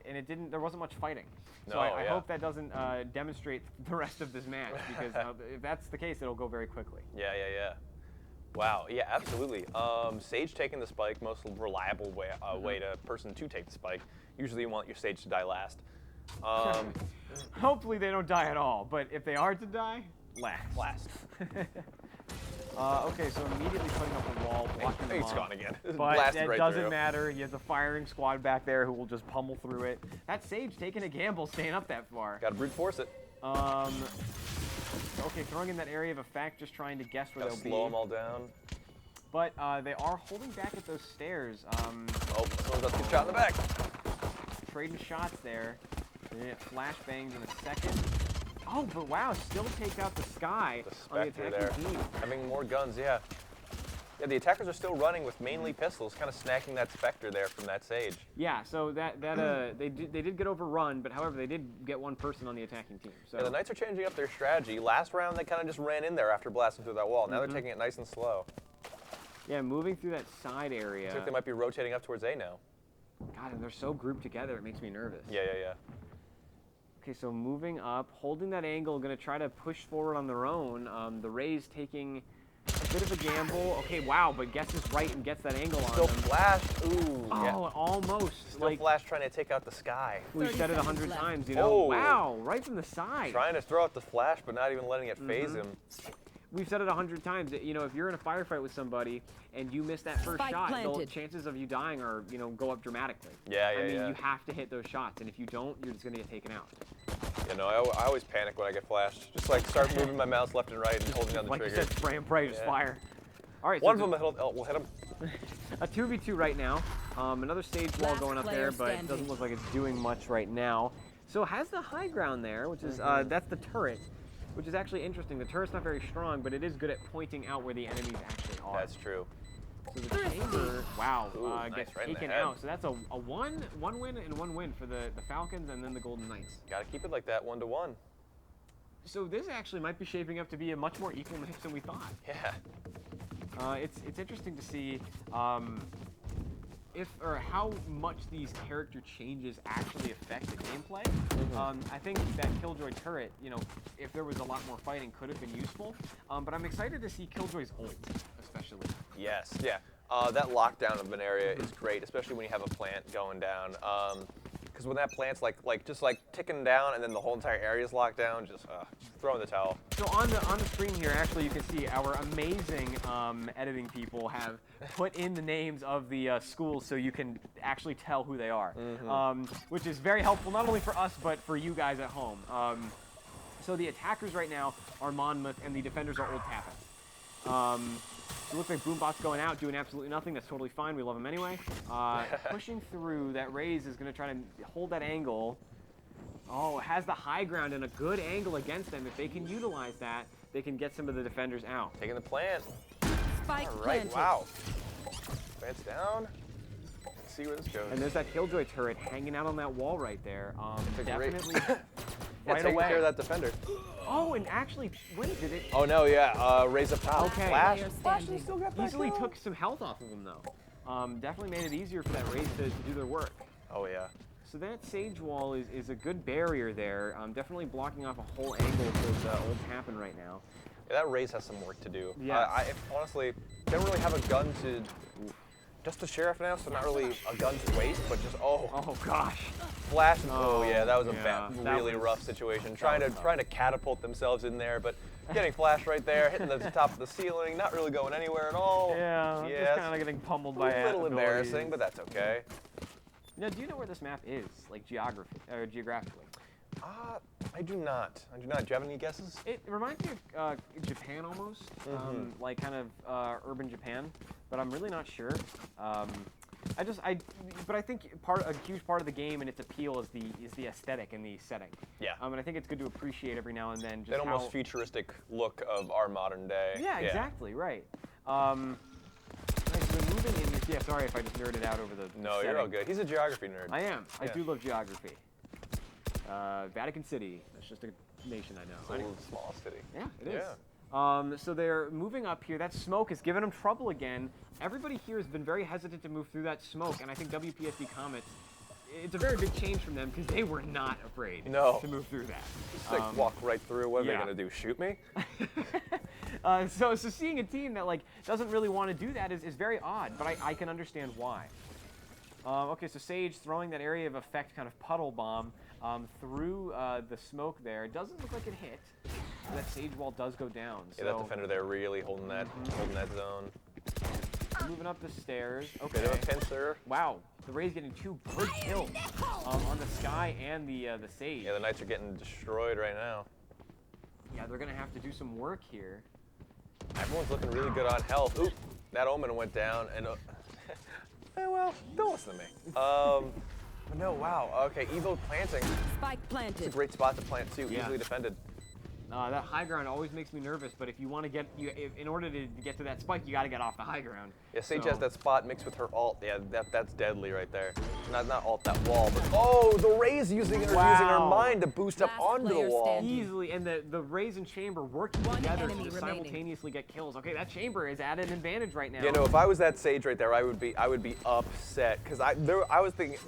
[SPEAKER 2] there wasn't much fighting. So I hope that doesn't demonstrate the rest of this match because if that's the case, it'll go very quickly.
[SPEAKER 3] Yeah. Wow, yeah, absolutely. Sage taking the spike, most reliable way person to take the spike. Usually you want your Sage to die last.
[SPEAKER 2] Hopefully they don't die at all, but if they are to die, last. Okay, so immediately putting up a wall, blocking them
[SPEAKER 3] It's
[SPEAKER 2] off.
[SPEAKER 3] gone again.
[SPEAKER 2] But
[SPEAKER 3] Blasted
[SPEAKER 2] that
[SPEAKER 3] right
[SPEAKER 2] doesn't
[SPEAKER 3] through.
[SPEAKER 2] matter. You have the firing squad back there who will just pummel through it. That Sage taking a gamble, staying up that far.
[SPEAKER 3] Gotta brute force it.
[SPEAKER 2] Okay, throwing in that area of effect, just trying to guess where
[SPEAKER 3] Gotta
[SPEAKER 2] they'll be.
[SPEAKER 3] slow them all down.
[SPEAKER 2] But they are holding back at those stairs.
[SPEAKER 3] Oh, someone's about to get shot in the back.
[SPEAKER 2] Trading shots there. Yeah, flashbangs in a second. Oh, but wow, still take out the Sky
[SPEAKER 3] The
[SPEAKER 2] on the
[SPEAKER 3] Spectre
[SPEAKER 2] attacking
[SPEAKER 3] there.
[SPEAKER 2] team.
[SPEAKER 3] Having more guns, yeah. Yeah, the attackers are still running with mainly pistols, kind of snacking that Spectre there from that Sage.
[SPEAKER 2] Yeah, so they did get overrun, but however they did get one person on the attacking team. So
[SPEAKER 3] Yeah, the Knights are changing up their strategy. Last round, they kind of just ran in there after blasting through that wall. Now they're taking it nice and slow.
[SPEAKER 2] yeah, moving through that side area.
[SPEAKER 3] Looks like they might be rotating up towards A now.
[SPEAKER 2] God, and they're so grouped together, it makes me nervous.
[SPEAKER 3] Yeah.
[SPEAKER 2] Okay, so moving up, holding that angle, going to try to push forward on their own. The Rays taking a bit of a gamble. Okay, wow, but guesses right and gets that angle on
[SPEAKER 3] Still
[SPEAKER 2] them.
[SPEAKER 3] flash. Ooh.
[SPEAKER 2] Oh,
[SPEAKER 3] Yeah.
[SPEAKER 2] almost.
[SPEAKER 3] Still flash trying to take out the Sky.
[SPEAKER 2] We've
[SPEAKER 5] 30
[SPEAKER 2] said it
[SPEAKER 5] seconds
[SPEAKER 2] 100
[SPEAKER 5] left.
[SPEAKER 2] times, you know.
[SPEAKER 3] Oh.
[SPEAKER 2] Wow, right from the side.
[SPEAKER 3] Trying to throw out the flash, but not even letting it phase him.
[SPEAKER 2] We've said it 100 times. That, you know, if you're in a firefight with somebody and you miss that first
[SPEAKER 5] Spike
[SPEAKER 2] shot, the
[SPEAKER 5] planted.
[SPEAKER 2] chances of you dying are, you know, go up dramatically.
[SPEAKER 3] Yeah,
[SPEAKER 2] I mean,
[SPEAKER 3] yeah.
[SPEAKER 2] you have to hit those shots, and if you don't, you're just going to get taken out.
[SPEAKER 3] You know, I always panic when I get flashed. Just like start moving my mouse left and right and holding down the
[SPEAKER 2] Like
[SPEAKER 3] trigger.
[SPEAKER 2] you said, spray and pray, just
[SPEAKER 3] Yeah.
[SPEAKER 2] fire. All right,
[SPEAKER 3] One
[SPEAKER 2] so
[SPEAKER 3] of them will hit him.
[SPEAKER 2] a 2v2 right now. Another stage wall
[SPEAKER 5] Last
[SPEAKER 2] going up
[SPEAKER 5] player
[SPEAKER 2] there, but it
[SPEAKER 5] standing.
[SPEAKER 2] doesn't look like it's doing much right now. So has the high ground there, which is that's the turret. which is actually interesting. The turret's not very strong, but it is good at pointing out where the enemies actually are.
[SPEAKER 3] That's true.
[SPEAKER 2] So the chamber, wow,
[SPEAKER 3] Ooh, nice,
[SPEAKER 2] gets
[SPEAKER 3] right in the
[SPEAKER 2] taken
[SPEAKER 3] head.
[SPEAKER 2] out. So that's a one win and one win for the Falcons and then the Golden Knights.
[SPEAKER 3] Gotta keep it like that, 1-1.
[SPEAKER 2] So this actually might be shaping up to be a much more equal mix than we thought.
[SPEAKER 3] Yeah.
[SPEAKER 2] It's interesting to see if or how much these character changes actually affect the gameplay. I think that Killjoy turret, you know, if there was a lot more fighting, could have been useful. But I'm excited to see Killjoy's ult, especially.
[SPEAKER 3] Yes, yeah. That lockdown of an area is great, especially when you have a plant going down. Because when that plant's just ticking down, and then the whole entire area is locked down, just throw in the towel.
[SPEAKER 2] So on the screen here, actually, you can see our amazing editing people have put in the names of the schools so you can actually tell who they are, which is very helpful not only for us but for you guys at home. So the attackers right now are Monmouth, and the defenders are Old Tappan. It looks like Boombot's going out, doing absolutely nothing. That's totally fine. We love him anyway. Pushing through, that Raze is going to try to hold that angle. Oh, has the high ground and a good angle against them. If they can utilize that, they can get some of the defenders out.
[SPEAKER 3] Taking the plant.
[SPEAKER 5] Spike
[SPEAKER 3] All right,
[SPEAKER 5] planted.
[SPEAKER 3] wow. Plant's down. Let's see where this goes.
[SPEAKER 2] And there's that Killjoy turret hanging out on that wall right there. Definitely
[SPEAKER 3] Yeah,
[SPEAKER 2] right
[SPEAKER 3] taking
[SPEAKER 2] away.
[SPEAKER 3] care of that defender.
[SPEAKER 2] Oh, and actually, wait, did it
[SPEAKER 3] Oh no, yeah. Raise up top.
[SPEAKER 2] Okay.
[SPEAKER 3] Flash.
[SPEAKER 5] Player
[SPEAKER 3] Flash
[SPEAKER 5] standing.
[SPEAKER 3] still got that
[SPEAKER 2] easily
[SPEAKER 3] kill.
[SPEAKER 2] took some health off of him, though. Definitely made it easier for that Raze to do their work.
[SPEAKER 3] Oh yeah.
[SPEAKER 2] So that Sage Wall is a good barrier there. Definitely blocking off a whole angle towards Old Tappan right now.
[SPEAKER 3] Yeah, that Raze has some work to do.
[SPEAKER 2] Yes.
[SPEAKER 3] Honestly, they don't really have a gun to. Just the sheriff now, so not really a gun to waste, but just
[SPEAKER 2] Oh gosh.
[SPEAKER 3] flash. Oh
[SPEAKER 2] Oh,
[SPEAKER 3] yeah, that was a
[SPEAKER 2] yeah,
[SPEAKER 3] bad,
[SPEAKER 2] that
[SPEAKER 3] really
[SPEAKER 2] was-
[SPEAKER 3] rough situation.
[SPEAKER 2] was
[SPEAKER 3] Trying
[SPEAKER 2] tough.
[SPEAKER 3] to catapult themselves in there, but getting flashed right there, hitting the top of the ceiling, not really going anywhere at all.
[SPEAKER 2] Yeah,
[SPEAKER 3] yeah,
[SPEAKER 2] just kind of getting pummeled by
[SPEAKER 3] a little
[SPEAKER 2] abilities.
[SPEAKER 3] embarrassing, but that's okay.
[SPEAKER 2] Now, do you know where this map is, like geographically?
[SPEAKER 3] I do not. Do you have any guesses?
[SPEAKER 2] It reminds me of Japan almost, like kind of urban Japan, but I'm really not sure. But I think a huge part of the game and its appeal is the aesthetic and the setting.
[SPEAKER 3] Yeah.
[SPEAKER 2] And I think it's good to appreciate every now and then just
[SPEAKER 3] That
[SPEAKER 2] how.
[SPEAKER 3] almost futuristic look of our modern day.
[SPEAKER 2] Yeah, exactly, right. Right, so we're moving in here. Yeah, sorry if I just nerded out over the
[SPEAKER 3] No,
[SPEAKER 2] setting.
[SPEAKER 3] you're all good. He's a geography nerd.
[SPEAKER 2] I am. I
[SPEAKER 3] Yeah.
[SPEAKER 2] do love geography. Vatican City. That's just a nation I know.
[SPEAKER 3] It's a little small city.
[SPEAKER 2] Yeah, it is.
[SPEAKER 3] Yeah.
[SPEAKER 2] So they're moving up here. That smoke is giving them trouble again. Everybody here has been very hesitant to move through that smoke, and I think WPSD Comets, it's a very big change from them because they were not afraid to move through that.
[SPEAKER 3] Just like walk right through. What are
[SPEAKER 2] yeah.
[SPEAKER 3] they gonna do? Shoot me?
[SPEAKER 2] So seeing a team that like doesn't really want to do that is very odd, but I can understand why. Okay, so Sage throwing that area of effect kind of puddle bomb through the smoke there. It doesn't look like it hit. That Sage Wall does go down.
[SPEAKER 3] Yeah, that defender there really holding that zone.
[SPEAKER 2] Moving up the stairs.
[SPEAKER 3] Bit of a
[SPEAKER 2] Okay.
[SPEAKER 3] pincer.
[SPEAKER 2] Wow, the Rays getting two good kills on the Sky and the Sage.
[SPEAKER 3] Yeah, the Knights are getting destroyed right now.
[SPEAKER 2] Yeah, they're gonna have to do some work here.
[SPEAKER 3] Everyone's looking really good on health. Oop, that Omen went down, and well, don't listen to me. But no, wow. Okay, Evo planting.
[SPEAKER 5] Spike
[SPEAKER 3] It's a
[SPEAKER 5] planted.
[SPEAKER 3] great spot to plant too.
[SPEAKER 2] Yeah.
[SPEAKER 3] Easily defended.
[SPEAKER 2] That high ground always makes me nervous, but if you want to in order to get to that spike, you got to get off the high ground.
[SPEAKER 3] Yeah, Sage
[SPEAKER 2] So-
[SPEAKER 3] has that spot mixed with her ult. Yeah, that's deadly right there. Not ult, that wall. But oh, the Raze using her
[SPEAKER 2] Wow.
[SPEAKER 3] mind to boost up
[SPEAKER 5] Last
[SPEAKER 3] onto the
[SPEAKER 5] player
[SPEAKER 3] wall.
[SPEAKER 5] standing.
[SPEAKER 2] Easily, and the Raze and Chamber working
[SPEAKER 5] One
[SPEAKER 2] together
[SPEAKER 5] enemy
[SPEAKER 2] to
[SPEAKER 5] remaining.
[SPEAKER 2] simultaneously get kills. Okay, that Chamber is at an advantage right now.
[SPEAKER 3] You know, if I was that Sage right there, I would be upset because I was thinking,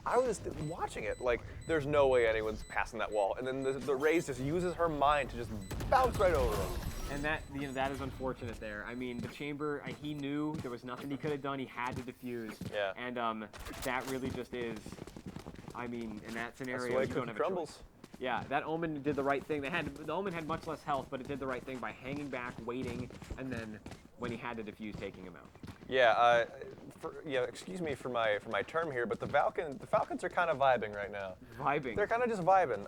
[SPEAKER 3] I was watching it like there's no way anyone's passing that wall, and then the Raze just uses her mind to just bounce right over them.
[SPEAKER 2] And that that is unfortunate there. I mean, the Chamber, he knew there was nothing he could have done. He had to defuse.
[SPEAKER 3] Yeah.
[SPEAKER 2] And that really just is. I mean, in that scenario,
[SPEAKER 3] That's the way
[SPEAKER 2] you don't
[SPEAKER 3] cookie
[SPEAKER 2] have a choice.
[SPEAKER 3] crumbles.
[SPEAKER 2] Yeah, that Omen did the right thing. The Omen had much less health, but it did the right thing by hanging back, waiting, and then when he had to defuse, taking him out.
[SPEAKER 3] Yeah, excuse me for my term here, but the Falcons are kind of vibing right now.
[SPEAKER 2] Vibing.
[SPEAKER 3] They're kind of just vibing.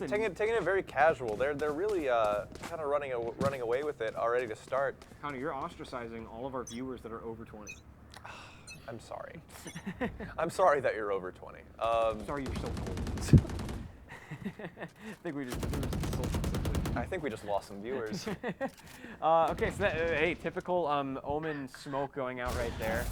[SPEAKER 3] Taking it very casual. They're really kind of running away with it already to start.
[SPEAKER 2] Connor, you're ostracizing all of our viewers that are over 20.
[SPEAKER 3] I'm sorry. I'm sorry that you're over 20.
[SPEAKER 2] Sorry you're so old. I think we just insulted somebody.
[SPEAKER 3] I think we just lost some viewers.
[SPEAKER 2] Okay, so that, hey, typical Omen smoke going out right there.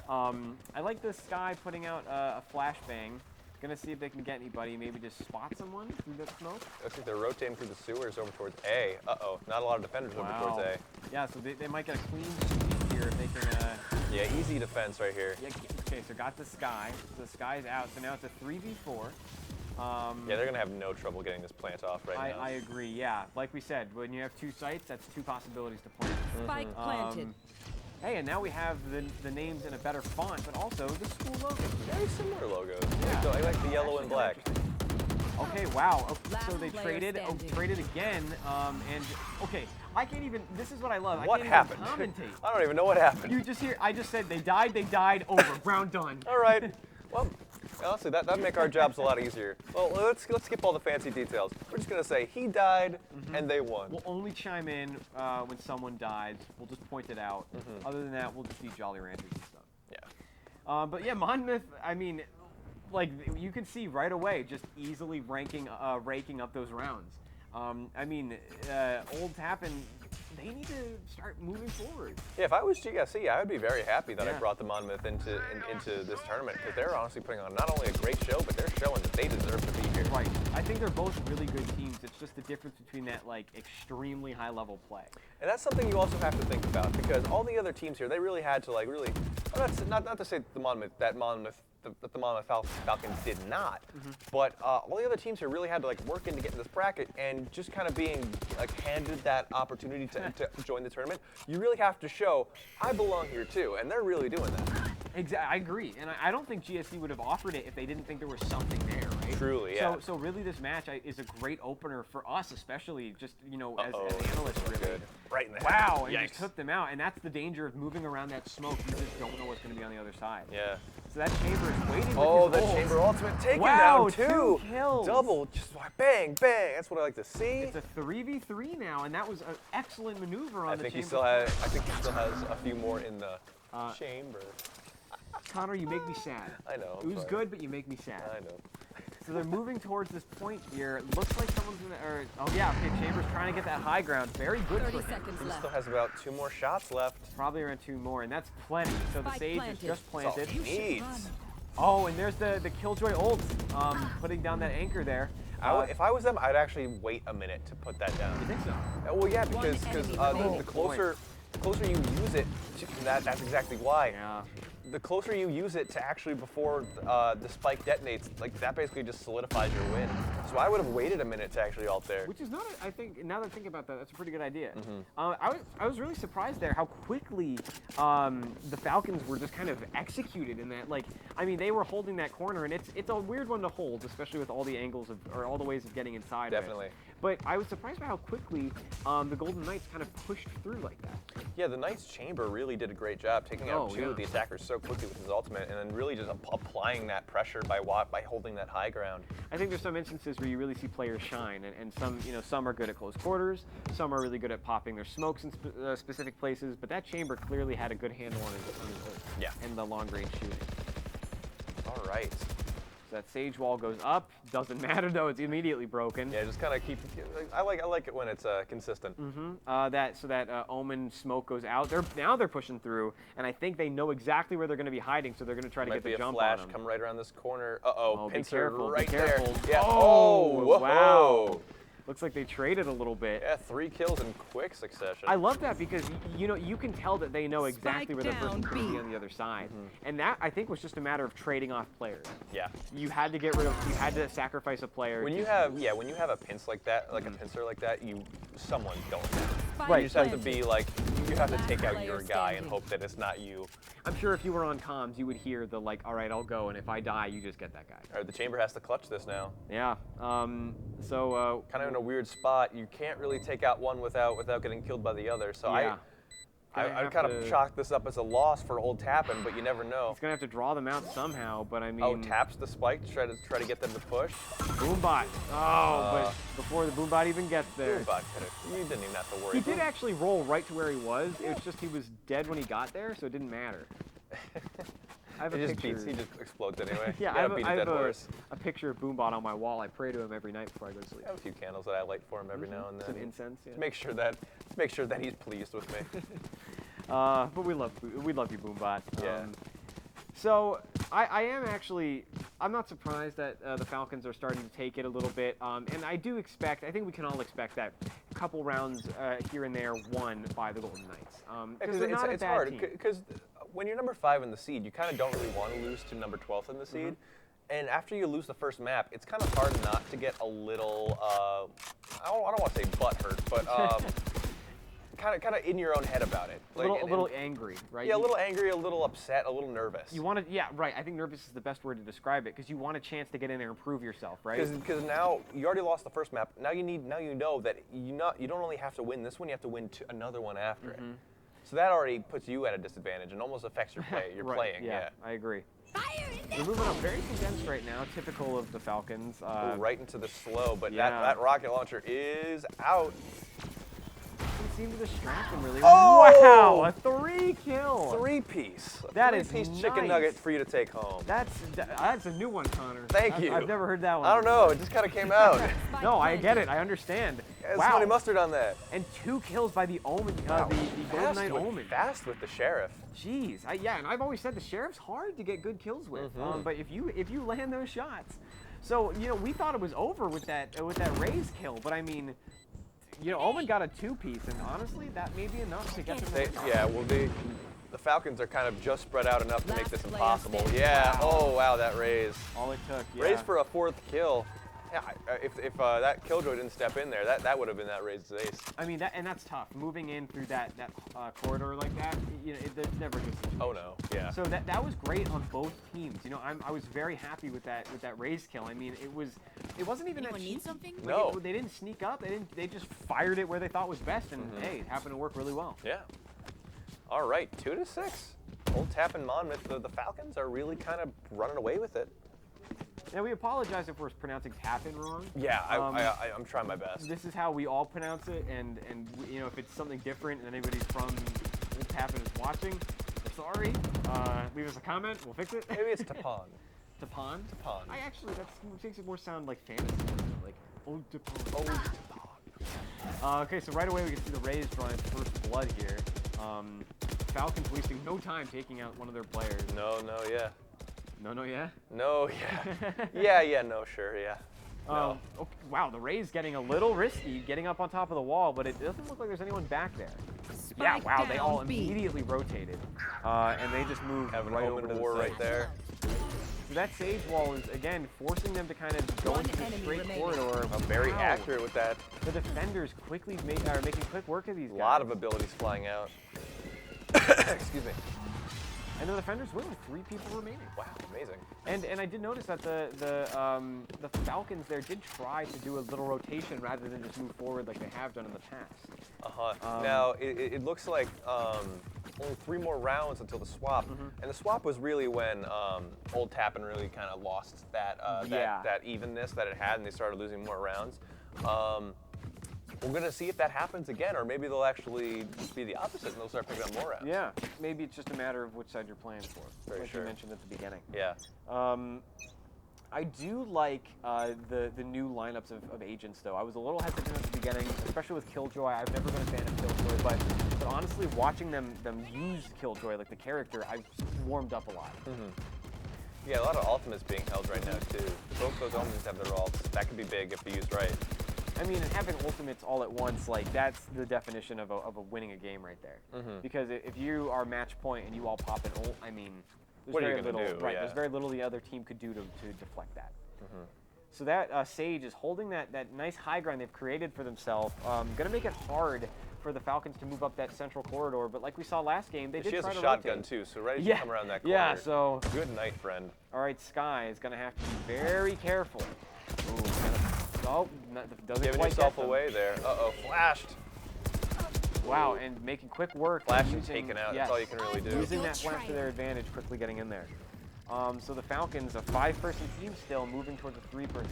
[SPEAKER 2] I like this guy putting out a flashbang. Gonna see if they can get anybody. Maybe just spot someone through the smoke.
[SPEAKER 3] Looks like they're rotating through the sewers over towards A. Uh-oh, not a lot of defenders over towards A.
[SPEAKER 2] Yeah, so they might get a clean sweep here if they can.
[SPEAKER 3] Yeah, easy defense right here.
[SPEAKER 2] Yeah, okay, so got the Sky. So the Sky's out. So now it's a 3v4.
[SPEAKER 3] Yeah, they're gonna have no trouble getting this plant off right now.
[SPEAKER 2] I agree. Yeah, like we said, when you have 2 sites, that's 2 possibilities to plant.
[SPEAKER 5] Spike planted.
[SPEAKER 2] Hey, and now we have the names in a better font, but also the school logo.
[SPEAKER 3] Very similar logos.
[SPEAKER 2] Yeah.
[SPEAKER 3] I like the yellow and black.
[SPEAKER 2] Okay, wow.
[SPEAKER 5] Last
[SPEAKER 2] So they
[SPEAKER 5] player standing.
[SPEAKER 2] traded again, and okay, I can't even. This is what I love.
[SPEAKER 3] What
[SPEAKER 2] I
[SPEAKER 3] happened?
[SPEAKER 2] can't even commentate.
[SPEAKER 3] I don't even know what happened.
[SPEAKER 2] You just hear. I just said they died. Over. Round done.
[SPEAKER 3] All right. Well, honestly, that'd make our jobs a lot easiasier. Well, let's skip all the fancy details. We're just gonna say he died and they won.
[SPEAKER 2] We'll only chime in when someone dies. We'll just point it out. Other than that, we'll just be Jolly Ranchers and stuff.
[SPEAKER 3] Yeah.
[SPEAKER 2] But yeah, Monmouth. I mean, like you can see right away, just easily raking up those rounds. I mean, old Tappan, they need to start moving forward.
[SPEAKER 3] Yeah, if I was GSE, I would be very happy that I
[SPEAKER 2] Yeah.
[SPEAKER 3] brought the Monmouth into this tournament because they're honestly putting on not only a great show, but they're showing that they deserve to be here.
[SPEAKER 2] Right. I think they're both really good teams. It's just the difference between that like extremely high level play.
[SPEAKER 3] And that's something you also have to think about because all the other teams here, they really had to like really, not to say the Monmouth Falcons did not, but all the other teams here really had to like work in to get in this bracket and just kind of being like handed that opportunity to join the tournament. You really have to show I belong here too, and they're really doing that.
[SPEAKER 2] Exactly. I agree, and I don't think GSE would have offered it if they didn't think there was something there, right?
[SPEAKER 3] Truly, yeah.
[SPEAKER 2] So really, this match is a great opener for us, especially just as
[SPEAKER 3] Uh-oh,
[SPEAKER 2] analysts,
[SPEAKER 3] this was
[SPEAKER 2] really.
[SPEAKER 3] good. Right in the head.
[SPEAKER 2] Wow, and
[SPEAKER 3] Yikes.
[SPEAKER 2] just took them out, and that's the danger of moving around that smoke. You just don't know what's going to be on the other side.
[SPEAKER 3] Yeah.
[SPEAKER 2] So that chamber is waiting.
[SPEAKER 3] Oh,
[SPEAKER 2] with his
[SPEAKER 3] that
[SPEAKER 2] ult.
[SPEAKER 3] chamber ultimate taken
[SPEAKER 2] Wow,
[SPEAKER 3] down too.
[SPEAKER 2] 2 kills.
[SPEAKER 3] Double, just bang, bang. That's what I like to see.
[SPEAKER 2] It's a 3v3 now, and that was an excellent maneuver on
[SPEAKER 3] I
[SPEAKER 2] the
[SPEAKER 3] think
[SPEAKER 2] chamber.
[SPEAKER 3] I think he still has a few more in the chamber.
[SPEAKER 2] Connor, you make me sad.
[SPEAKER 3] I know.
[SPEAKER 2] It was good, but you make me sad.
[SPEAKER 3] I know.
[SPEAKER 2] So they're moving towards this point here. Looks like someone's gonna, oh yeah, okay, Chamber's trying to get that high ground. Very good
[SPEAKER 5] 30
[SPEAKER 2] for him.
[SPEAKER 5] seconds
[SPEAKER 3] He
[SPEAKER 5] left.
[SPEAKER 3] still has about 2 more shots left.
[SPEAKER 2] Probably around 2 more, and that's plenty. So the
[SPEAKER 5] Spike
[SPEAKER 2] Sage
[SPEAKER 5] planted.
[SPEAKER 2] is just
[SPEAKER 3] That's all
[SPEAKER 2] planted.
[SPEAKER 3] he needs.
[SPEAKER 2] Oh, and there's the Killjoy ult, putting down that anchor there.
[SPEAKER 3] If I was them, I'd actually wait a minute to put that down.
[SPEAKER 2] You think so?
[SPEAKER 3] Well, yeah,
[SPEAKER 5] One
[SPEAKER 3] because
[SPEAKER 5] enemy
[SPEAKER 3] the
[SPEAKER 5] remaining.
[SPEAKER 3] closer you use it, that's exactly why.
[SPEAKER 2] Yeah.
[SPEAKER 3] The closer you use it to actually before the spike detonates, like that basically just solidifies your win. So I would have waited a minute to actually ult there.
[SPEAKER 2] Which is not, I think, now that I think about that, that's a pretty good idea. I was really surprised there how quickly the Falcons were just kind of executed in that. Like, I mean, they were holding that corner, and it's a weird one to hold, especially with all the angles or all the ways of getting inside
[SPEAKER 3] Definitely.
[SPEAKER 2] of it. But I was surprised by how quickly the Golden Knights kind of pushed through like that.
[SPEAKER 3] Yeah, the Knight's Chamber really did a great job taking out
[SPEAKER 2] Oh,
[SPEAKER 3] 2
[SPEAKER 2] yeah.
[SPEAKER 3] of the attackers so quickly with his ultimate, and then really just applying that pressure by holding that high ground.
[SPEAKER 2] I think there's some instances where you really see players shine, and some are good at close quarters, some are really good at popping their smokes in specific places, but that Chamber clearly had a good handle on his ult.
[SPEAKER 3] Yeah.
[SPEAKER 2] And the long range shooting.
[SPEAKER 3] All right.
[SPEAKER 2] So that Sage wall goes up, doesn't matter though, it's immediately broken.
[SPEAKER 3] Yeah, just kind of keep. I like it when it's consistent.
[SPEAKER 2] That Omen smoke goes out. Now they're pushing through, and I think they know exactly where they're going to be hiding, so they're going to try to
[SPEAKER 3] Might
[SPEAKER 2] get
[SPEAKER 3] be
[SPEAKER 2] the
[SPEAKER 3] a
[SPEAKER 2] jump
[SPEAKER 3] flash
[SPEAKER 2] on them.
[SPEAKER 3] come right around this corner. Uh-oh,
[SPEAKER 2] Be
[SPEAKER 3] pincer
[SPEAKER 2] careful,
[SPEAKER 3] right
[SPEAKER 2] be careful.
[SPEAKER 3] there. Yeah.
[SPEAKER 2] Oh,
[SPEAKER 3] whoa.
[SPEAKER 2] wow. Looks like they traded a little bit.
[SPEAKER 3] Yeah, 3 kills in quick succession.
[SPEAKER 2] I love that because you can tell that they know exactly
[SPEAKER 5] Spike
[SPEAKER 2] where the person's
[SPEAKER 5] down,
[SPEAKER 2] going to
[SPEAKER 5] B.
[SPEAKER 2] be on the other side, and that I think was just a matter of trading off players.
[SPEAKER 3] Yeah.
[SPEAKER 2] You had to get rid of, you had to sacrifice a player.
[SPEAKER 3] When you have a pincer like that, a someone don't.
[SPEAKER 5] Spike
[SPEAKER 3] You just have to
[SPEAKER 5] planted.
[SPEAKER 3] be like, you have to
[SPEAKER 5] Last
[SPEAKER 3] take out
[SPEAKER 5] player
[SPEAKER 3] your guy and
[SPEAKER 5] standing.
[SPEAKER 3] hope that it's not you.
[SPEAKER 2] I'm sure if you were on comms, you would hear the like, all right, I'll go, and if I die, you just get that guy.
[SPEAKER 3] All right, the chamber has to clutch this now.
[SPEAKER 2] Yeah. So.
[SPEAKER 3] Kind of in a weird spot. You can't really take out one without getting killed by the other. So
[SPEAKER 2] Yeah.
[SPEAKER 3] I'd
[SPEAKER 2] have
[SPEAKER 3] kind of
[SPEAKER 2] to-
[SPEAKER 3] chalk this up as a loss for old Tappan, but you never know.
[SPEAKER 2] He's gonna have to draw them out somehow, but I mean.
[SPEAKER 3] Oh, taps the spike to try to get them to push.
[SPEAKER 2] Boombot. Oh, but before the Boombot even gets there.
[SPEAKER 3] Boombot you didn't even have to worry.
[SPEAKER 2] He did actually roll right to where he was. It was just he was dead when he got there, so it didn't matter. I have
[SPEAKER 3] He
[SPEAKER 2] a
[SPEAKER 3] just
[SPEAKER 2] picture.
[SPEAKER 3] beats. He just explodes anyway.
[SPEAKER 2] Yeah,
[SPEAKER 3] You gotta beat a dead horse.
[SPEAKER 2] a picture of Boombot on my wall. I pray to him every night before I go to sleep.
[SPEAKER 3] I have a few candles that I light for him every now and then.
[SPEAKER 2] Some incense, yeah.
[SPEAKER 3] To make sure that he's pleased with me.
[SPEAKER 2] But we love you, Boombot.
[SPEAKER 3] Yeah.
[SPEAKER 2] So I am actually, I'm not surprised that the Falcons are starting to take it a little bit, and I do expect, I think we can all expect that a couple rounds here and there won by the Golden Knights. Because they're not a
[SPEAKER 3] it's
[SPEAKER 2] bad
[SPEAKER 3] hard
[SPEAKER 2] team.
[SPEAKER 3] because when you're number 5 in the seed, you kind of don't really want to lose to number 12th in the seed. And after you lose the first map, it's kind of hard not to get a little, I don't want to say butthurt, but kind of in your own head about it.
[SPEAKER 2] A little angry, right?
[SPEAKER 3] Yeah, a little angry, a little upset, a little nervous.
[SPEAKER 2] You want to, yeah, right. I think nervous is the best word to describe it because you want a chance to get in there and prove yourself, right?
[SPEAKER 3] Because now you already lost the first map. Now you know that you don't only have to win this one, you have to win another one after it. So that already puts you at a disadvantage and almost affects your play. Your
[SPEAKER 2] Right,
[SPEAKER 3] playing.
[SPEAKER 2] yeah, I agree. We're moving up very condensed right now, typical of the Falcons.
[SPEAKER 3] Go right into the slow, but
[SPEAKER 2] yeah.
[SPEAKER 3] that rocket launcher is out.
[SPEAKER 2] Doesn't seem to distract him really.
[SPEAKER 3] Oh!
[SPEAKER 2] Wow, a 3 kill.
[SPEAKER 3] 3-piece.
[SPEAKER 2] That is
[SPEAKER 3] Three-piece chicken
[SPEAKER 2] nice.
[SPEAKER 3] nugget for you to take home.
[SPEAKER 2] That's a new one, Connor.
[SPEAKER 3] Thank you.
[SPEAKER 2] I've never heard that one.
[SPEAKER 3] I don't know. It just kind of came out.
[SPEAKER 2] No, I get it. I understand.
[SPEAKER 3] There's
[SPEAKER 2] wow.
[SPEAKER 3] honey mustard on that.
[SPEAKER 2] And 2 kills by the Omen, the Golden Knight Omen.
[SPEAKER 3] Fast with the sheriff.
[SPEAKER 2] Jeez, yeah, and I've always said the Sheriff's hard to get good kills with. But if you land those shots, so we thought it was over with that Raze kill, but I mean, Omen got a 2-piece, and honestly, that may be enough to get them.
[SPEAKER 3] The Falcons are kind of just spread out enough to make this
[SPEAKER 5] Last player
[SPEAKER 3] impossible.
[SPEAKER 5] standing.
[SPEAKER 3] Yeah.
[SPEAKER 2] Wow.
[SPEAKER 3] Oh wow, that Raze.
[SPEAKER 2] All it took. Yeah.
[SPEAKER 3] Raze for a 4th kill. Yeah, if that Killjoy didn't step in there, that would have been that Raze's ace.
[SPEAKER 2] I mean, that's tough. Moving in through that corridor like that, it's never a good situation.
[SPEAKER 3] Oh no, yeah.
[SPEAKER 2] So that was great on both teams. I was very happy with that Raze kill. I mean, it wasn't even
[SPEAKER 5] Anyone
[SPEAKER 2] that
[SPEAKER 5] need
[SPEAKER 2] cheap.
[SPEAKER 5] something?
[SPEAKER 2] Like,
[SPEAKER 3] No.
[SPEAKER 2] they didn't sneak up. They just fired it where they thought was best, and hey, it happened to work really well.
[SPEAKER 3] Yeah. All right, 2-6. Old Tappan Monmouth. The Falcons are really kind of running away with it.
[SPEAKER 2] Now we apologize if we're pronouncing Tappan wrong.
[SPEAKER 3] Yeah, I'm trying my best.
[SPEAKER 2] This is how we all pronounce it, and if it's something different and anybody from Old Tappan is watching, we're sorry. Leave us a comment. We'll fix it.
[SPEAKER 3] Maybe it's Tappan.
[SPEAKER 2] Tappan?
[SPEAKER 3] Tappan.
[SPEAKER 2] I actually, that makes it more sound like fantasy, like Old Tappan.
[SPEAKER 3] Old Tappan.
[SPEAKER 2] Okay, so right away we can see the Rays drawing its first blood here. Falcons wasting no time taking out one of their players.
[SPEAKER 3] No, yeah.
[SPEAKER 2] No, yeah?
[SPEAKER 3] No, yeah. yeah, no, sure, yeah. No.
[SPEAKER 2] Okay, wow, the Rays getting a little risky, getting up on top of the wall, but it doesn't look like there's anyone back there. Yeah,
[SPEAKER 5] Spike
[SPEAKER 2] wow, they all
[SPEAKER 5] down B.
[SPEAKER 2] immediately rotated. And they just moved
[SPEAKER 3] Have an
[SPEAKER 2] right over
[SPEAKER 3] Omen
[SPEAKER 2] to the
[SPEAKER 3] war
[SPEAKER 2] side.
[SPEAKER 3] right there.
[SPEAKER 2] So that Sage wall is, again, forcing them to kind of go
[SPEAKER 5] One
[SPEAKER 2] into the
[SPEAKER 5] enemy
[SPEAKER 2] straight
[SPEAKER 5] remaining.
[SPEAKER 2] corridor.
[SPEAKER 3] I'm very
[SPEAKER 2] Wow.
[SPEAKER 3] accurate with that.
[SPEAKER 2] The defenders quickly are making quick work of these
[SPEAKER 3] A
[SPEAKER 2] guys.
[SPEAKER 3] lot of abilities flying out. Excuse me.
[SPEAKER 2] And the defenders win with 3 people remaining.
[SPEAKER 3] Wow, amazing.
[SPEAKER 2] And I did notice that the Falcons there did try to do a little rotation rather than just move forward like they have done in the past.
[SPEAKER 3] Now, it looks like only 3 more rounds until the swap. And the swap was really when Old Tappan really kind of lost that evenness that it had, and they started losing more rounds. We're going to see if that happens again, or maybe they'll actually just be the opposite and they'll start picking up more rounds.
[SPEAKER 2] Yeah, maybe it's just a matter of which side you're playing for,
[SPEAKER 3] Very
[SPEAKER 2] like
[SPEAKER 3] sure.
[SPEAKER 2] you mentioned at the beginning.
[SPEAKER 3] Yeah.
[SPEAKER 2] I do like the new lineups of agents, though. I was a little hesitant at the beginning, especially with Killjoy. I've never been a fan of Killjoy, but honestly, watching them use Killjoy, like the character, I've warmed up a lot.
[SPEAKER 3] Yeah, a lot of ultimates being held right now, too. Both those Omens have their ults. That could be big if they're used right.
[SPEAKER 2] I mean, and having ultimates all at once, like, that's the definition of a winning a game right there. Because if you are match point and you all pop an ult, I mean, there's
[SPEAKER 3] What are you
[SPEAKER 2] very
[SPEAKER 3] gonna
[SPEAKER 2] little,
[SPEAKER 3] do?
[SPEAKER 2] right?
[SPEAKER 3] Yeah.
[SPEAKER 2] There's very little the other team could do to deflect that. So that Sage is holding that nice high ground they've created for themselves. Gonna make it hard for the Falcons to move up that central corridor, but like we saw last game, they did
[SPEAKER 3] She has
[SPEAKER 2] try
[SPEAKER 3] a
[SPEAKER 2] to
[SPEAKER 3] shotgun,
[SPEAKER 2] rotate.
[SPEAKER 3] too, so ready to
[SPEAKER 2] Yeah,
[SPEAKER 3] come around that corner.
[SPEAKER 2] yeah. So
[SPEAKER 3] Good night, friend.
[SPEAKER 2] all right, Sky is gonna have to be very careful. Ooh, doesn't
[SPEAKER 3] Giving
[SPEAKER 2] quite
[SPEAKER 3] yourself
[SPEAKER 2] get them.
[SPEAKER 3] away there. Uh-oh, flashed.
[SPEAKER 2] Wow, and making quick work.
[SPEAKER 3] Flash and
[SPEAKER 2] using-
[SPEAKER 3] taken out.
[SPEAKER 2] yes,
[SPEAKER 3] That's all you can really do.
[SPEAKER 2] Using that flash to their advantage, quickly getting in there. So the Falcons, a 5-person team still, moving towards a 3-person.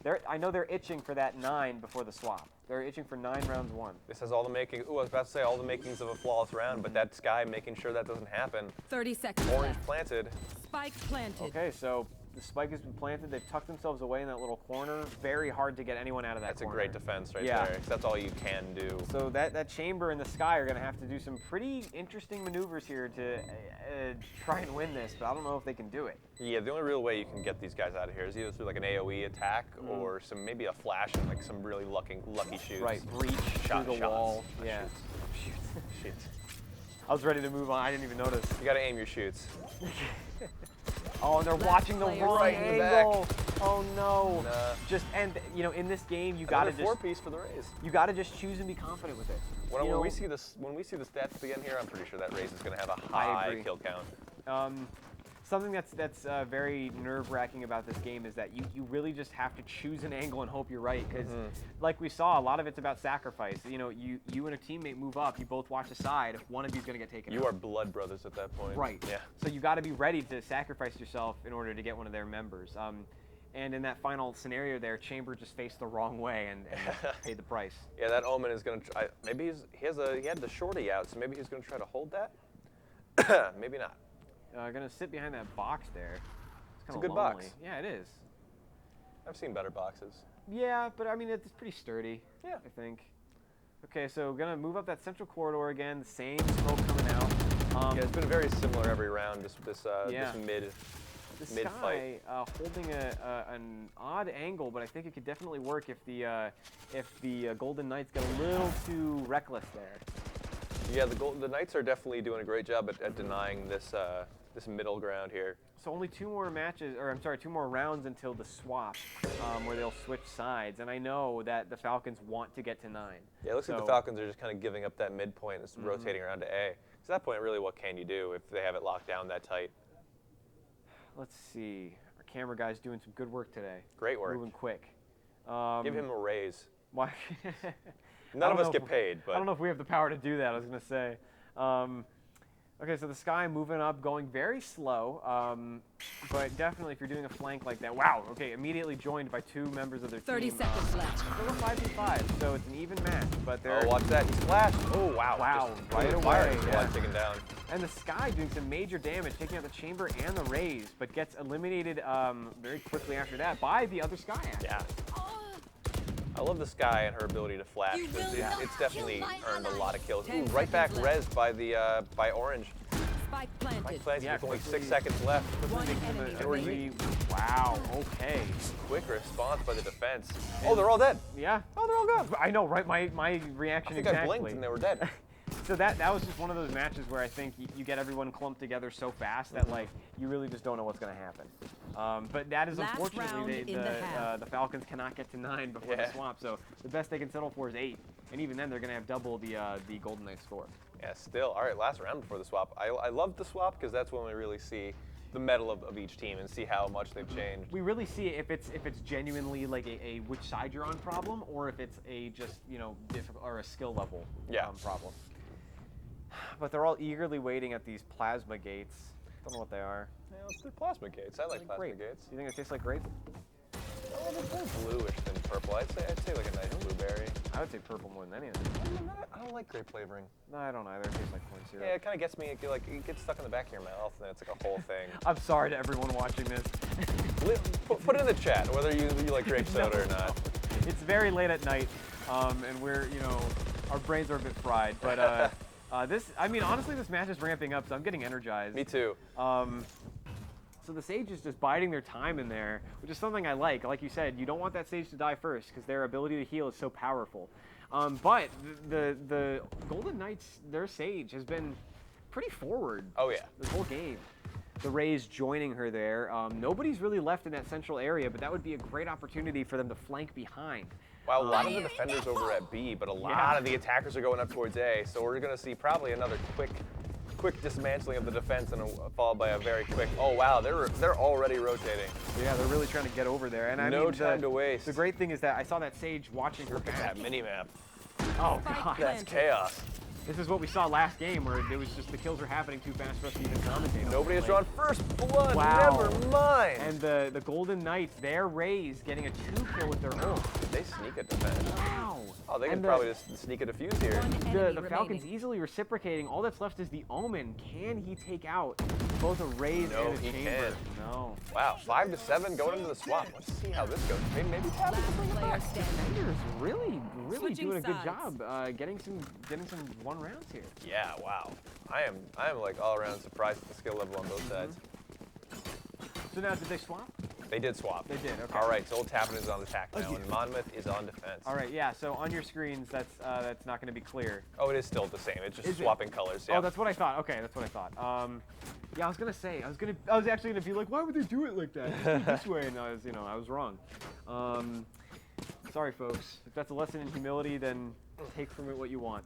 [SPEAKER 2] I know they're itching for that 9 before the swap. They're itching for 9 rounds won.
[SPEAKER 3] This has all the making. Ooh, I was about to say all the makings of a flawless round, but that Sky making sure that doesn't happen.
[SPEAKER 5] 30 seconds
[SPEAKER 3] Orange
[SPEAKER 5] left.
[SPEAKER 3] planted.
[SPEAKER 5] Spike planted.
[SPEAKER 2] Okay, so the spike has been planted. They've tucked themselves away in that little corner. Very hard to get anyone out of that
[SPEAKER 3] That's
[SPEAKER 2] corner.
[SPEAKER 3] a great defense right
[SPEAKER 2] Yeah.
[SPEAKER 3] there. 'Cause that's all you can do.
[SPEAKER 2] So that chamber and the Sky are going to have to do some pretty interesting maneuvers here to try and win this, but I don't know if they can do it.
[SPEAKER 3] Yeah, the only real way you can get these guys out of here is either through like an AoE attack or maybe a flash and like some really lucky shoots.
[SPEAKER 2] Right, breach
[SPEAKER 3] Shot-
[SPEAKER 2] through the
[SPEAKER 3] shots.
[SPEAKER 2] wall. Yeah.
[SPEAKER 3] Shoots.
[SPEAKER 2] I was ready to move on. I didn't even notice.
[SPEAKER 3] You gotta aim your shoots.
[SPEAKER 2] Oh, and they're
[SPEAKER 5] Last
[SPEAKER 2] watching the
[SPEAKER 5] player
[SPEAKER 2] wrong
[SPEAKER 3] right in the back.
[SPEAKER 2] angle. Oh no.
[SPEAKER 3] Nah.
[SPEAKER 2] Just and in this game you
[SPEAKER 3] Another
[SPEAKER 2] gotta
[SPEAKER 3] four-piece for the Rays.
[SPEAKER 2] you gotta just choose and be confident with it.
[SPEAKER 3] When
[SPEAKER 2] You know,
[SPEAKER 3] we see the stats again here, I'm pretty sure that Rays is gonna have a
[SPEAKER 2] I
[SPEAKER 3] high
[SPEAKER 2] agree.
[SPEAKER 3] kill count.
[SPEAKER 2] Something that's very nerve-wracking about this game is that you really just have to choose an angle and hope you're right, because like we saw, a lot of it's about sacrifice. You and a teammate move up, you both watch the side, one of you's gonna get taken out.
[SPEAKER 3] You are blood brothers at that point.
[SPEAKER 2] Right.
[SPEAKER 3] Yeah.
[SPEAKER 2] So you got to be ready to sacrifice yourself in order to get one of their members. And in that final scenario there, Chamber just faced the wrong way and paid the price.
[SPEAKER 3] Yeah, that Omen is gonna try. Maybe he had the shorty out, so maybe he's gonna try to hold that. Maybe not.
[SPEAKER 2] Gonna sit behind that box there. It's
[SPEAKER 3] a
[SPEAKER 2] kinda
[SPEAKER 3] good
[SPEAKER 2] lonely.
[SPEAKER 3] box.
[SPEAKER 2] Yeah, it is.
[SPEAKER 3] I've seen better boxes.
[SPEAKER 2] Yeah, but I mean it's pretty sturdy.
[SPEAKER 3] Yeah.
[SPEAKER 2] I think. Okay, so gonna move up that central corridor again. The same smoke coming out.
[SPEAKER 3] Yeah, it's been very similar every round. This
[SPEAKER 2] Yeah.
[SPEAKER 3] mid
[SPEAKER 2] The
[SPEAKER 3] mid
[SPEAKER 2] Sky
[SPEAKER 3] fight.
[SPEAKER 2] holding an odd angle, but I think it could definitely work if the Golden Knights get a little too reckless there.
[SPEAKER 3] Yeah, the Knights are definitely doing a great job at denying this middle ground here.
[SPEAKER 2] So only 2 more matches, or I'm sorry, 2 more rounds until the swap, where they'll switch sides. And I know that the Falcons want to get to 9.
[SPEAKER 3] Yeah, it looks like the
[SPEAKER 2] So-
[SPEAKER 3] Falcons are just kind of giving up that midpoint and rotating around to A. So at that point, really, what can you do if they have it locked down that tight?
[SPEAKER 2] Let's see. Our camera guy's doing some good work today.
[SPEAKER 3] Great work.
[SPEAKER 2] Moving quick.
[SPEAKER 3] Give him a raise.
[SPEAKER 2] Why?
[SPEAKER 3] None of us
[SPEAKER 2] know
[SPEAKER 3] get
[SPEAKER 2] if-
[SPEAKER 3] paid, but
[SPEAKER 2] I don't know if we have the power to do that. I was gonna say. Okay, so the Sky moving up, going very slow, but definitely if you're doing a flank like that, wow. Okay, immediately joined by 2 members of their
[SPEAKER 5] 30
[SPEAKER 2] team.
[SPEAKER 5] seconds left.
[SPEAKER 2] Still a 5v5, so it's an even match. But they're
[SPEAKER 3] oh, watch that! He splashed. Oh, wow!
[SPEAKER 2] Wow,
[SPEAKER 3] Just
[SPEAKER 2] right
[SPEAKER 3] totally fired.
[SPEAKER 2] away,
[SPEAKER 3] Yeah,
[SPEAKER 2] yeah.
[SPEAKER 3] taken down.
[SPEAKER 2] and the Sky doing some major damage, taking out the Chamber and the Rays, but gets eliminated very quickly after that by the other Sky. Actually.
[SPEAKER 3] Yeah. I love the Sky and her ability to flash.
[SPEAKER 5] You will
[SPEAKER 3] It's
[SPEAKER 5] not
[SPEAKER 3] definitely
[SPEAKER 5] kill my
[SPEAKER 3] earned a
[SPEAKER 5] ally.
[SPEAKER 3] lot of kills.
[SPEAKER 5] 10
[SPEAKER 3] Ooh, right back
[SPEAKER 5] seconds left.
[SPEAKER 3] res by Orange.
[SPEAKER 5] Spike planted.
[SPEAKER 3] Mike Clancy
[SPEAKER 2] Yeah,
[SPEAKER 3] with only
[SPEAKER 2] quickly.
[SPEAKER 3] 6 seconds left.
[SPEAKER 5] One
[SPEAKER 2] Making
[SPEAKER 5] enemy
[SPEAKER 2] the
[SPEAKER 5] remaining.
[SPEAKER 2] Wow. Okay.
[SPEAKER 3] Quick response by the defense. Oh, they're all dead.
[SPEAKER 2] Yeah.
[SPEAKER 3] Oh, they're all gone.
[SPEAKER 2] I know, right? My
[SPEAKER 3] I
[SPEAKER 2] reaction
[SPEAKER 3] think
[SPEAKER 2] exactly.
[SPEAKER 3] I blinked and they were dead.
[SPEAKER 2] So that was just one of those matches where I think you get everyone clumped together so fast that like you really just don't know what's going to happen. But that is
[SPEAKER 5] Last round
[SPEAKER 2] unfortunately
[SPEAKER 5] in the half.
[SPEAKER 2] the Falcons cannot get to 9 before
[SPEAKER 3] Yeah.
[SPEAKER 2] the swap. So the best they can settle for is 8, and even then they're going to have double the Golden Knights score.
[SPEAKER 3] Yeah, still. All right, last round before the swap. I love the swap because that's when we really see the mettle of each team and see how much they've changed.
[SPEAKER 2] We really see if it's
[SPEAKER 3] genuinely
[SPEAKER 2] like a which side you're on problem, or if it's a just difficult or a skill level
[SPEAKER 3] Yeah.
[SPEAKER 2] problem. But they're all eagerly waiting at these plasma gates. Don't know what they are.
[SPEAKER 3] Yeah, they're plasma gates. I like plasma
[SPEAKER 2] grape.
[SPEAKER 3] gates.
[SPEAKER 2] Do you think it tastes like grape?
[SPEAKER 3] Oh, they're more bluish than purple. I'd say like a nice blueberry.
[SPEAKER 2] I would say purple more than anything.
[SPEAKER 3] I don't like grape flavoring.
[SPEAKER 2] No, I don't either. It tastes like corn syrup.
[SPEAKER 3] Yeah, it kind of gets me. It gets stuck in the back of your mouth, and it's like a whole thing.
[SPEAKER 2] I'm sorry to everyone watching this.
[SPEAKER 3] Put it in the chat whether you like grape soda or not.
[SPEAKER 2] It's very late at night, and we're our brains are a bit fried. But honestly, this match is ramping up, so I'm getting energized.
[SPEAKER 3] Me too.
[SPEAKER 2] So the Sage is just biding their time in there, which is something I like. Like you said, you don't want that Sage to die first because their ability to heal is so powerful. But the Golden Knights, their Sage has been pretty forward.
[SPEAKER 3] Oh yeah.
[SPEAKER 2] This whole game. The Rays joining her there. Nobody's really left in that central area, but that would be a great opportunity for them to flank behind.
[SPEAKER 3] Wow, a lot of the defenders over at B, but a lot of the attackers are going up towards A. So we're going to see probably another quick dismantling of the defense, and followed by a very quick. Oh wow, they're already rotating.
[SPEAKER 2] Yeah, they're really trying to get over there. And I
[SPEAKER 3] No
[SPEAKER 2] mean,
[SPEAKER 3] time to waste.
[SPEAKER 2] The great thing is that I saw that Sage watching her
[SPEAKER 3] Look at
[SPEAKER 2] back.
[SPEAKER 3] that mini map.
[SPEAKER 2] Oh
[SPEAKER 5] Spike
[SPEAKER 2] god.
[SPEAKER 3] That's
[SPEAKER 5] planted.
[SPEAKER 3] chaos.
[SPEAKER 2] This is what we saw last game, where it was just the kills were happening too fast for us to even commentate on.
[SPEAKER 3] Nobody has drawn first blood.
[SPEAKER 2] Wow.
[SPEAKER 3] Never mind.
[SPEAKER 2] And the Golden Knights, their Rays getting a 2-kill with their ult.
[SPEAKER 3] Did they sneak a defense?
[SPEAKER 2] Wow.
[SPEAKER 3] Oh, they can
[SPEAKER 2] And
[SPEAKER 3] probably just sneak a defuse here.
[SPEAKER 5] One
[SPEAKER 2] the
[SPEAKER 5] enemy
[SPEAKER 2] Falcons
[SPEAKER 5] remaining.
[SPEAKER 2] easily reciprocating. All that's left is the Omen. Can he take out both a Rays
[SPEAKER 3] No,
[SPEAKER 2] and a
[SPEAKER 3] he
[SPEAKER 2] Chamber?
[SPEAKER 3] can't.
[SPEAKER 2] No.
[SPEAKER 3] Wow, 5-7 going into the swap. Let's see how this goes. Maybe Tappan can bring it
[SPEAKER 5] Player
[SPEAKER 3] back.
[SPEAKER 5] standing.
[SPEAKER 2] Defenders really
[SPEAKER 5] Switching
[SPEAKER 2] doing a good
[SPEAKER 5] sides.
[SPEAKER 2] job getting some 1 rounds here.
[SPEAKER 3] Yeah, wow. I am like all around surprised at the skill level on both sides.
[SPEAKER 2] So now, did they swap?
[SPEAKER 3] They did swap.
[SPEAKER 2] They did, okay.
[SPEAKER 3] All right, so Old Tappan is on attack now, and Monmouth is on defense.
[SPEAKER 2] All right, yeah. So on your screens, that's not going to be clear.
[SPEAKER 3] Oh, it is still the same. It's just
[SPEAKER 2] Is it?
[SPEAKER 3] swapping colors.
[SPEAKER 2] Oh,
[SPEAKER 3] Yeah.
[SPEAKER 2] that's what I thought. Okay, that's what I thought. Yeah, I was gonna say, I was actually gonna be like, why would they do it like that? Just do it this way, and I was wrong. Sorry, folks. If that's a lesson in humility, then take from it what you want.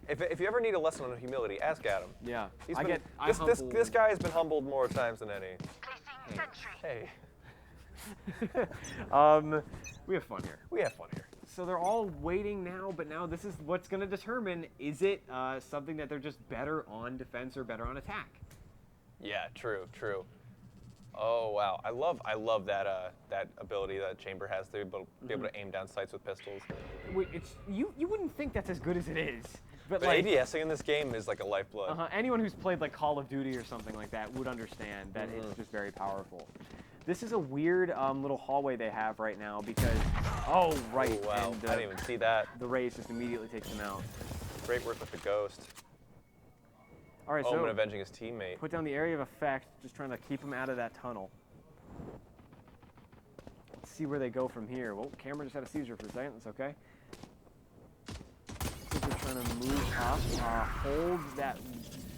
[SPEAKER 3] If you ever need a lesson on humility, ask Adam.
[SPEAKER 2] Yeah,
[SPEAKER 3] He's
[SPEAKER 2] I
[SPEAKER 3] been-
[SPEAKER 2] get. I
[SPEAKER 3] this guy has been humbled more times than any. Hey,
[SPEAKER 2] We have fun here.
[SPEAKER 3] we have fun here.
[SPEAKER 2] So they're all waiting now, but now this is what's going to determine, is it something that they're just better on defense or better on attack?
[SPEAKER 3] Yeah, true. Oh wow, I love that that ability that Chamber has to be able to aim down sights with pistols.
[SPEAKER 2] Wait, you wouldn't think that's as good as it is, but
[SPEAKER 3] But
[SPEAKER 2] like
[SPEAKER 3] ADSing in this game is like a lifeblood.
[SPEAKER 2] anyone who's played like Call of Duty or something like that would understand that it's just very powerful. This is a weird little hallway they have right now because
[SPEAKER 3] Oh wow,
[SPEAKER 2] and,
[SPEAKER 3] I didn't even see that.
[SPEAKER 2] the Rays just immediately takes them out.
[SPEAKER 3] Great work with the Ghost.
[SPEAKER 2] All right,
[SPEAKER 3] Omen
[SPEAKER 2] so
[SPEAKER 3] avenging his teammate.
[SPEAKER 2] put down the area of effect, just trying to keep him out of that tunnel. Let's see where they go from here. Well, camera just had a seizure for a second. That's okay. I think they're trying to move up, hold that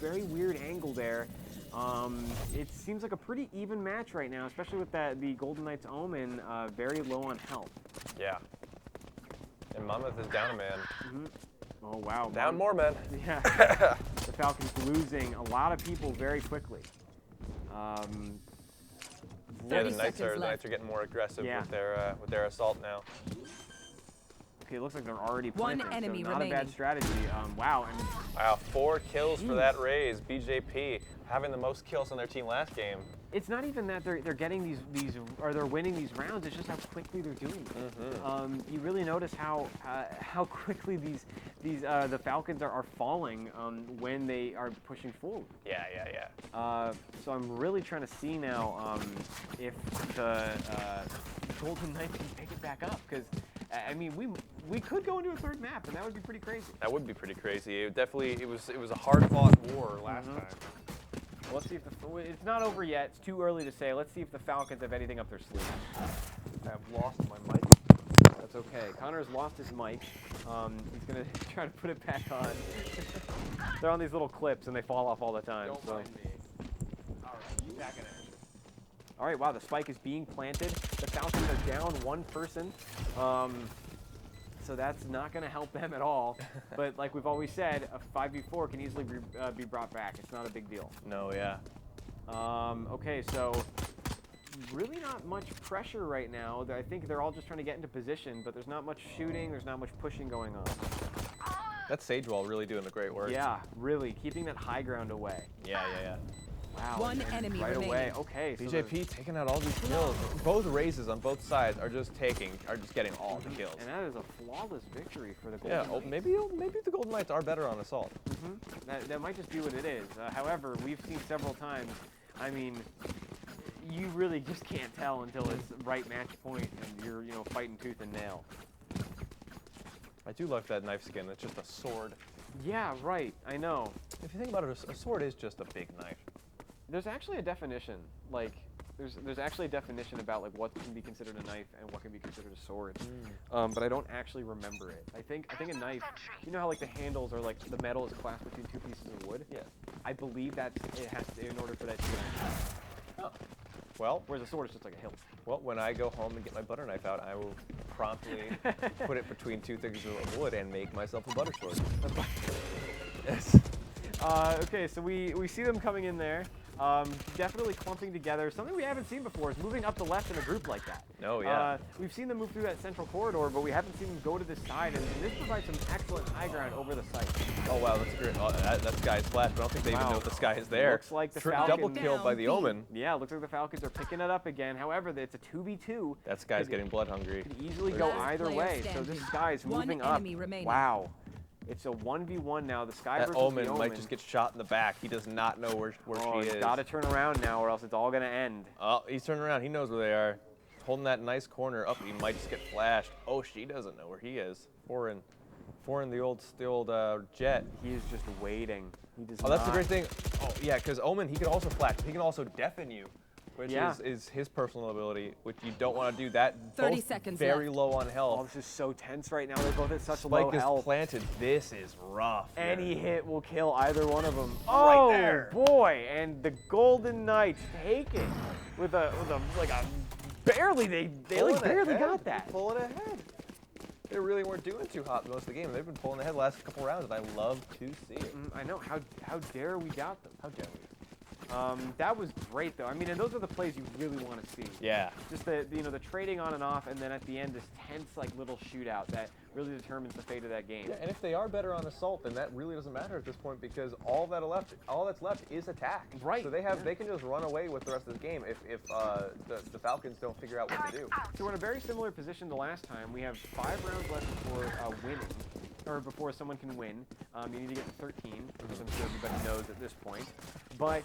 [SPEAKER 2] very weird angle there. It seems like a pretty even match right now, especially with the Golden Knights Omen very low on health.
[SPEAKER 3] Yeah. And Monmouth is down a man.
[SPEAKER 2] Oh wow!
[SPEAKER 3] Down more men.
[SPEAKER 2] Yeah. The Falcons losing a lot of people very quickly.
[SPEAKER 3] Yeah,
[SPEAKER 5] 30
[SPEAKER 3] the Knights
[SPEAKER 5] seconds left.
[SPEAKER 3] are getting more aggressive
[SPEAKER 2] Yeah.
[SPEAKER 3] with their assault now.
[SPEAKER 2] Okay, it looks like they're already
[SPEAKER 5] One
[SPEAKER 2] planting,
[SPEAKER 5] enemy
[SPEAKER 2] so not a bad
[SPEAKER 5] remaining.
[SPEAKER 2] strategy. Wow, and
[SPEAKER 3] Wow, 4 kills for that Rays. BJP having the most kills on their team last game.
[SPEAKER 2] it's not even that they're getting these or they're winning these rounds. It's just how quickly they're doing it. You really notice how quickly the Falcons are falling when they are pushing forward.
[SPEAKER 3] Yeah.
[SPEAKER 2] So I'm really trying to see now if the Golden Knights can pick it back up, because I mean we could go into a third map and that would be pretty crazy.
[SPEAKER 3] That would be pretty crazy. It was a hard-fought war last time.
[SPEAKER 2] Well, let's see if it's not over yet. It's too early to say. Let's see if the Falcons have anything up their sleeve.
[SPEAKER 3] I have lost my mic.
[SPEAKER 2] That's okay. Connor's lost his mic. He's gonna try to put it back on. They're on these little clips and they fall off all the time. So.
[SPEAKER 3] me. All right, back in action.
[SPEAKER 2] All right, wow, the spike is being planted. The Falcons are down 1 person. So that's not going to help them at all. But like we've always said, a 5v4 can easily be brought back. It's not a big deal.
[SPEAKER 3] No, yeah.
[SPEAKER 2] Okay, so really not much pressure right now. I think they're all just trying to get into position, but there's not much shooting. There's not much pushing going on.
[SPEAKER 3] That Sage Wall really doing the great work.
[SPEAKER 2] Yeah, really, keeping that high ground away.
[SPEAKER 3] Yeah.
[SPEAKER 2] Wow.
[SPEAKER 5] One
[SPEAKER 2] and
[SPEAKER 5] enemy
[SPEAKER 2] right
[SPEAKER 5] remaining.
[SPEAKER 2] away. Okay, so
[SPEAKER 3] BJP taking out all these kills. Both races on both sides are just getting all the kills.
[SPEAKER 2] and that is a flawless victory for the Golden
[SPEAKER 3] Yeah,
[SPEAKER 2] Knights.
[SPEAKER 3] maybe the Golden Knights are better on assault.
[SPEAKER 2] That might just be what it is. However, we've seen several times, I mean, you really just can't tell until it's right match point and you're, fighting tooth and nail.
[SPEAKER 3] I do like that knife skin. It's just a sword.
[SPEAKER 2] Yeah, right, I know.
[SPEAKER 3] If you think about it, a sword is just a big knife.
[SPEAKER 2] There's actually a definition, like, there's actually a definition about like what can be considered a knife and what can be considered a sword. But I don't actually remember it. I think a knife, you know how like the handles are like the metal is clasped between 2 pieces of wood?
[SPEAKER 3] Yeah.
[SPEAKER 2] I believe that it has to, in order for that to be a knife.
[SPEAKER 3] Oh. Well,
[SPEAKER 2] Whereas a sword is just like a hilt.
[SPEAKER 3] when I go home and get my butter knife out, I will promptly put it between 2 thicknesses of wood and make myself a butter sword. Yes.
[SPEAKER 2] Okay, so we see them coming in there. Definitely clumping together. Something we haven't seen before is moving up the left in a group like that.
[SPEAKER 3] Oh, yeah.
[SPEAKER 2] We've seen them move through that central corridor, but we haven't seen them go to this side, and this provides some excellent high ground over the site.
[SPEAKER 3] Oh, wow, that's great. Oh, that Sky's flash, but I don't think they even
[SPEAKER 2] Wow.
[SPEAKER 3] know the Sky is there.
[SPEAKER 2] Looks like the
[SPEAKER 3] Double
[SPEAKER 2] Falcons-
[SPEAKER 3] kill by the Omen.
[SPEAKER 2] Yeah, looks like the Falcons are picking it up again. However, it's a 2v2.
[SPEAKER 3] That Sky's getting blood hungry.
[SPEAKER 2] Could easily go
[SPEAKER 5] Last
[SPEAKER 2] either
[SPEAKER 5] player
[SPEAKER 2] way. So
[SPEAKER 5] standing.
[SPEAKER 2] this Sky's
[SPEAKER 5] One
[SPEAKER 2] moving up.
[SPEAKER 5] enemy remaining.
[SPEAKER 2] Wow. It's a 1v1 now. The Sky
[SPEAKER 3] That
[SPEAKER 2] versus
[SPEAKER 3] Omen
[SPEAKER 2] the Omen.
[SPEAKER 3] might just get shot in the back. He does not know where
[SPEAKER 2] Oh,
[SPEAKER 3] she
[SPEAKER 2] he's
[SPEAKER 3] is.
[SPEAKER 2] got to turn around now, or else it's all going to end.
[SPEAKER 3] Oh, he's turning around. He knows where they are. Holding that nice corner up. He might just get flashed. Oh, she doesn't know where he is. Four in the old jet.
[SPEAKER 2] He is just waiting. He does
[SPEAKER 3] Oh, that's the
[SPEAKER 2] not-
[SPEAKER 3] great thing. Oh, yeah, because Omen, he can also flash. He can also deafen you, which
[SPEAKER 2] Yeah.
[SPEAKER 3] is his personal ability, which you don't want to do that.
[SPEAKER 5] 30
[SPEAKER 3] Both
[SPEAKER 5] seconds
[SPEAKER 3] very
[SPEAKER 5] left.
[SPEAKER 3] low on
[SPEAKER 2] Oh,
[SPEAKER 3] health.
[SPEAKER 2] this is so tense right now. They're both at such low
[SPEAKER 3] Spike is
[SPEAKER 2] health.
[SPEAKER 3] planted. This is rough.
[SPEAKER 2] Any hit will kill either one of them.
[SPEAKER 3] Right
[SPEAKER 2] Oh
[SPEAKER 3] there.
[SPEAKER 2] boy! And the Golden Knights take it with a barely they
[SPEAKER 3] Pulling
[SPEAKER 2] like barely
[SPEAKER 3] ahead.
[SPEAKER 2] got that.
[SPEAKER 3] Pulling ahead. They really weren't doing too hot most of the game. They've been pulling ahead the last couple rounds, and I love to see it.
[SPEAKER 2] I know. How dare we got them?
[SPEAKER 3] How dare we?
[SPEAKER 2] That was great though. I mean, and those are the plays you really want to see.
[SPEAKER 3] Yeah.
[SPEAKER 2] Just the trading on and off, and then at the end this tense like little shootout that really determines the fate of that game.
[SPEAKER 3] Yeah, and if they are better on assault, then that really doesn't matter at this point because all that's left is attack.
[SPEAKER 2] Right.
[SPEAKER 3] So they can just run away with the rest of this game if the Falcons don't figure out what to do.
[SPEAKER 2] So we're in a very similar position to last time. We have 5 rounds left before winning, or before someone can win. You need to get to 13, which I'm sure everybody knows at this point. But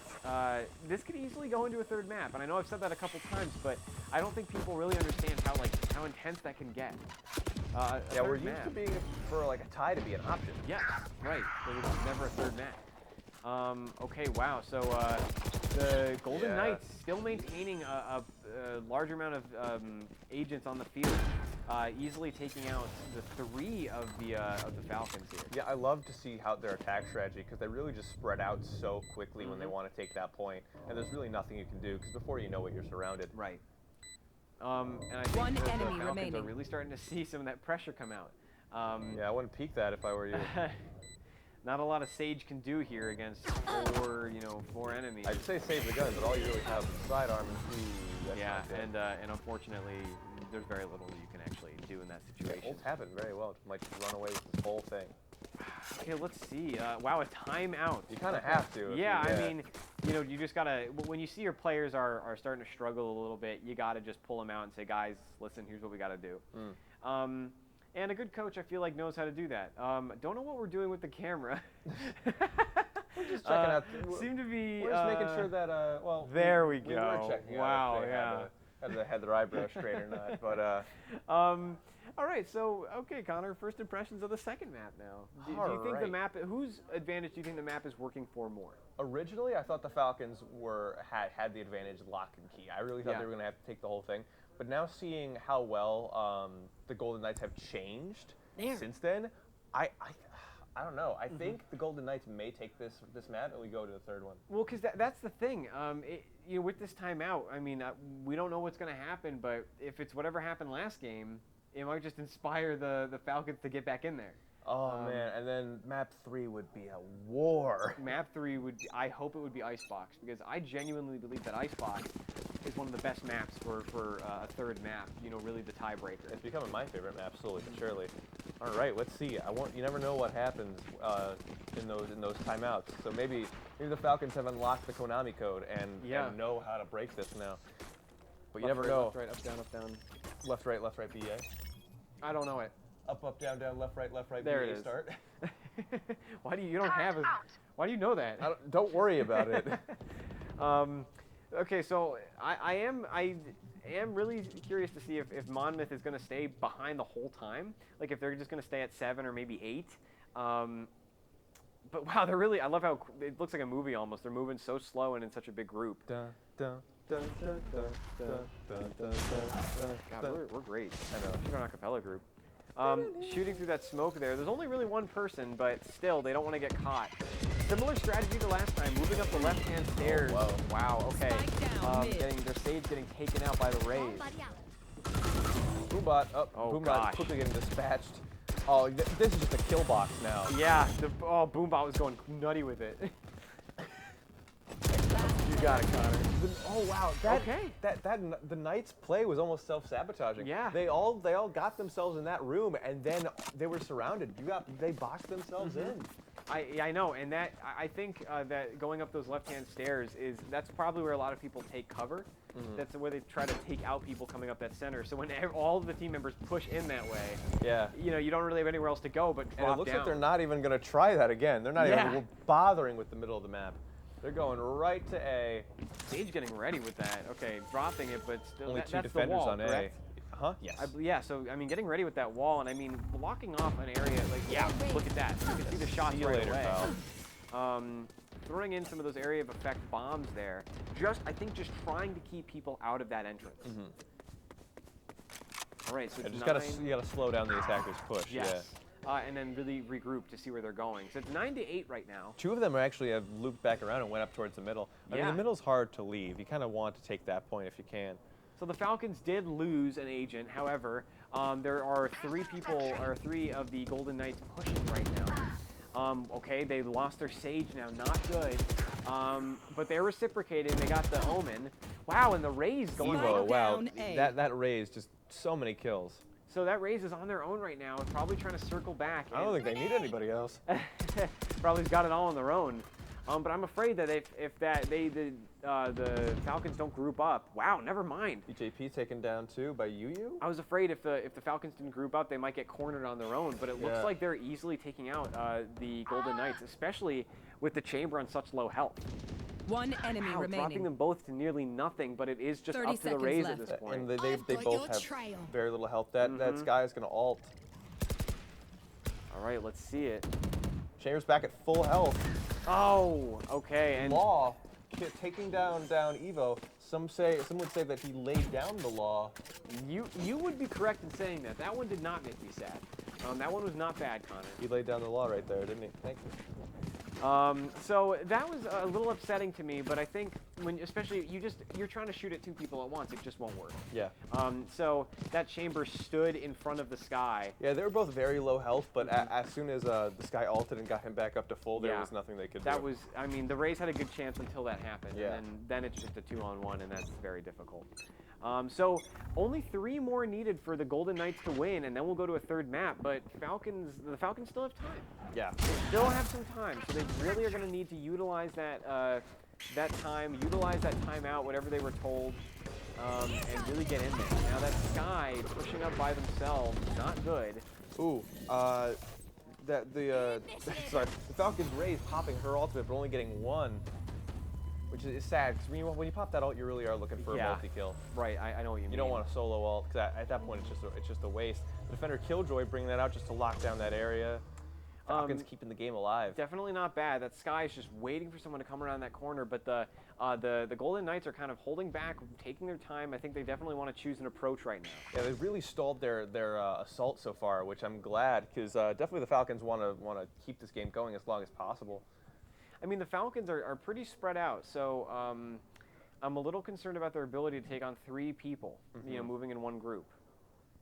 [SPEAKER 2] this could easily go into a third map, and I know I've said that a couple times, but I don't think people really understand how intense that can get.
[SPEAKER 3] Yeah, we're used to being for like a tie to be an option.
[SPEAKER 2] Yes, right. There was never a third map. Okay, wow. So the Golden
[SPEAKER 3] Yeah.
[SPEAKER 2] Knights still maintaining a large amount of agents on the field, easily taking out the 3 of the Falcons here.
[SPEAKER 3] Yeah, I love to see how their attack strategy because they really just spread out so quickly when they want to take that point, and there's really nothing you can do because before you know it, you're surrounded.
[SPEAKER 2] Right. And I think
[SPEAKER 5] One
[SPEAKER 2] the
[SPEAKER 5] enemy
[SPEAKER 2] Falcons are
[SPEAKER 5] remaining.
[SPEAKER 2] really starting to see some of that pressure come out.
[SPEAKER 3] Yeah, I wouldn't peek that if I were you.
[SPEAKER 2] Not a lot of Sage can do here against 4 enemies.
[SPEAKER 3] I'd say save the gun, but all you really have is sidearm and that's
[SPEAKER 2] Yeah,
[SPEAKER 3] not good.
[SPEAKER 2] and unfortunately, there's very little you can actually do in that situation.
[SPEAKER 3] Ults happen very well. Might just run away with this whole thing.
[SPEAKER 2] Okay, let's see. Wow, a timeout.
[SPEAKER 3] You kind of have to. if
[SPEAKER 2] Yeah,
[SPEAKER 3] you-
[SPEAKER 2] I mean, you just gotta. When you see your players are starting to struggle a little bit, you gotta just pull them out and say, guys, listen, here's what we gotta do. And a good coach, I feel like, knows how to do that. Don't know what we're doing with the camera.
[SPEAKER 3] We're just checking out.
[SPEAKER 2] Seem to be.
[SPEAKER 3] We're just making sure that well.
[SPEAKER 2] There we
[SPEAKER 3] We
[SPEAKER 2] go.
[SPEAKER 3] were checking
[SPEAKER 2] Wow,
[SPEAKER 3] out if they had their eyebrows straight or not, but.
[SPEAKER 2] All right, so okay, Connor. First impressions of the second map now. Do you think the
[SPEAKER 3] Alright.
[SPEAKER 2] map? Whose advantage do you think the map is working for more?
[SPEAKER 3] Originally, I thought the Falcons had the advantage lock and key. I really thought
[SPEAKER 2] Yeah.
[SPEAKER 3] they were going to have to take the whole thing. But now seeing how well the Golden Knights have changed since then, I don't know. I think the Golden Knights may take this map and we go to the third one.
[SPEAKER 2] Well, because that's the thing. With this timeout, I mean, we don't know what's going to happen. But if it's whatever happened last game, it might just inspire the Falcons to get back in there.
[SPEAKER 3] Oh man! And then map 3 would be a war.
[SPEAKER 2] Map 3 would. I hope it would be Icebox because I genuinely believe that Icebox is one of the best maps for a third map. Really the tiebreaker.
[SPEAKER 3] It's becoming my favorite map slowly but surely. All right, let's see. You never know what happens in those timeouts. So maybe the Falcons have unlocked the Konami code and know how to break this now. But you never know.
[SPEAKER 2] Left, right, up, down,
[SPEAKER 3] Left, right, BA.
[SPEAKER 2] I don't know it.
[SPEAKER 3] Up, down, left, right,
[SPEAKER 2] There
[SPEAKER 3] BA
[SPEAKER 2] it is.
[SPEAKER 3] start.
[SPEAKER 2] Why do you don't have it? Why do you know that?
[SPEAKER 3] Don't worry about it.
[SPEAKER 2] Okay, so I am really curious to see if Monmouth is going to stay behind the whole time. Like if they're just going to stay at 7 or maybe 8. But wow, I love how it looks like a movie almost. They're moving so slow and in such a big group. God, we're great.
[SPEAKER 3] I know.
[SPEAKER 2] We're an acapella group. Shooting through that smoke there's only really one person, but still, they don't want to get caught. Similar strategy to last time, moving up the left-hand stairs.
[SPEAKER 3] whoa.
[SPEAKER 2] Wow, okay.
[SPEAKER 5] Spike down mid.
[SPEAKER 2] Their Sage getting taken out by the Rays.
[SPEAKER 3] Boombot,
[SPEAKER 2] Oh,
[SPEAKER 3] Boombot
[SPEAKER 2] gosh.
[SPEAKER 3] quickly getting dispatched. Oh, this is just a kill box now.
[SPEAKER 2] Yeah, Boombot was going nutty with it.
[SPEAKER 3] You got it, Connor. Oh wow,
[SPEAKER 2] Okay.
[SPEAKER 3] The Knights' play was almost self-sabotaging.
[SPEAKER 2] Yeah.
[SPEAKER 3] They all got themselves in that room, and then they were surrounded. They boxed themselves in.
[SPEAKER 2] I know, and that I think that going up those left-hand stairs that's probably where a lot of people take cover. That's where they try to take out people coming up that center. So when all of the team members push in that way,
[SPEAKER 3] Yeah.
[SPEAKER 2] you know, you don't really have anywhere else to go but drop
[SPEAKER 3] And it looks
[SPEAKER 2] down.
[SPEAKER 3] like they're not even going to try that again. They're not
[SPEAKER 2] Yeah.
[SPEAKER 3] even bothering with the middle of the map. They're going right to A.
[SPEAKER 2] Sage getting ready with that. Okay, dropping it, but still,
[SPEAKER 3] Only
[SPEAKER 2] that's
[SPEAKER 3] two
[SPEAKER 2] the
[SPEAKER 3] defenders
[SPEAKER 2] wall,
[SPEAKER 3] on A.
[SPEAKER 2] correct?
[SPEAKER 3] Huh? Yes.
[SPEAKER 2] Yeah, so I mean, getting ready with that wall, and I mean, blocking off an area like look at that. You can see the shots
[SPEAKER 3] See you
[SPEAKER 2] right
[SPEAKER 3] later,
[SPEAKER 2] away.
[SPEAKER 3] pal.
[SPEAKER 2] Throwing in some of those area of effect bombs there. I think just trying to keep people out of that entrance. All right, so it's
[SPEAKER 3] You
[SPEAKER 2] 9.
[SPEAKER 3] gotta slow down the attacker's push.
[SPEAKER 2] Yes. And then really regroup to see where they're going. So it's 9-8 right now.
[SPEAKER 3] Two of them actually have looped back around and went up towards the middle. I mean,
[SPEAKER 2] Yeah.
[SPEAKER 3] the middle's hard to leave. You kind of want to take that point if you can.
[SPEAKER 2] So the Falcons did lose an agent. However, there are 3 of the Golden Knights pushing right now. Okay, they lost their Sage now, not good. But they're reciprocating. They got the Omen. Wow, and the Raze going
[SPEAKER 5] Spike
[SPEAKER 3] Evo,
[SPEAKER 2] on.
[SPEAKER 3] wow,
[SPEAKER 5] down A.
[SPEAKER 3] that Raze just so many kills.
[SPEAKER 2] So that Raze is on their own right now and probably trying to circle back.
[SPEAKER 3] I don't think they need anybody else.
[SPEAKER 2] Probably's got it all on their own. But I'm afraid that if the Falcons don't group up, wow, never mind.
[SPEAKER 3] EJP taken down too by Yu.
[SPEAKER 2] I was afraid if the Falcons didn't group up, they might get cornered on their own. But it looks
[SPEAKER 3] Yeah.
[SPEAKER 2] like they're easily taking out the Golden Knights, especially with the Chamber on such low health.
[SPEAKER 5] One enemy
[SPEAKER 2] Wow, dropping
[SPEAKER 5] remaining.
[SPEAKER 2] them both to nearly nothing, but it is just
[SPEAKER 5] 30
[SPEAKER 2] up to the
[SPEAKER 5] seconds
[SPEAKER 2] Raze
[SPEAKER 5] left.
[SPEAKER 2] at this point.
[SPEAKER 3] And they both have very little health. That Sky is gonna ult.
[SPEAKER 2] All right, let's see it.
[SPEAKER 3] Chambers back at full health.
[SPEAKER 2] Oh, okay. And
[SPEAKER 3] Law taking down Evo. Some would say that he laid down the Law.
[SPEAKER 2] you would be correct in saying that. That one did not make me sad. That one was not bad, Connor.
[SPEAKER 3] He laid down the Law right there, didn't he? Thank you.
[SPEAKER 2] So that was a little upsetting to me, but I think especially you're trying to shoot at 2 people at once, it just won't work.
[SPEAKER 3] Yeah.
[SPEAKER 2] So that Chamber stood in front of the Sky.
[SPEAKER 3] Yeah, they were both very low health, but as soon as the Sky ulted and got him back up to full, there
[SPEAKER 2] Yeah.
[SPEAKER 3] was nothing they could
[SPEAKER 2] That
[SPEAKER 3] do.
[SPEAKER 2] was, I mean, the Rays had a good chance until that happened,
[SPEAKER 3] Yeah.
[SPEAKER 2] and then it's just a 2-on-1, and that's very difficult. So only 3 more needed for the Golden Knights to win, and then we'll go to a third map. But the Falcons still have time.
[SPEAKER 3] Yeah.
[SPEAKER 2] They still have some time, so they really are going to need to utilize that time, utilize that timeout, whatever they were told, and really get in there. Now that Sky pushing up by themselves, not good.
[SPEAKER 3] Ooh, sorry, the Falcons Raze popping her ultimate, but only getting 1, which is sad because when you pop that ult, you really are looking for a multi-kill.
[SPEAKER 2] Right, I know what you mean.
[SPEAKER 3] You don't want a solo ult because at that point it's just a waste. The defender Killjoy bringing that out just to lock down that area. Falcons keeping the game alive.
[SPEAKER 2] Definitely not bad. That Sky is just waiting for someone to come around that corner, but the Golden Knights are kind of holding back, taking their time. I think they definitely want to choose an approach right now.
[SPEAKER 3] Yeah, they've really stalled their assault so far, which I'm glad because definitely the Falcons want to keep this game going as long as possible.
[SPEAKER 2] I mean, the Falcons are pretty spread out, so I'm a little concerned about their ability to take on 3 people, you know, moving in one group.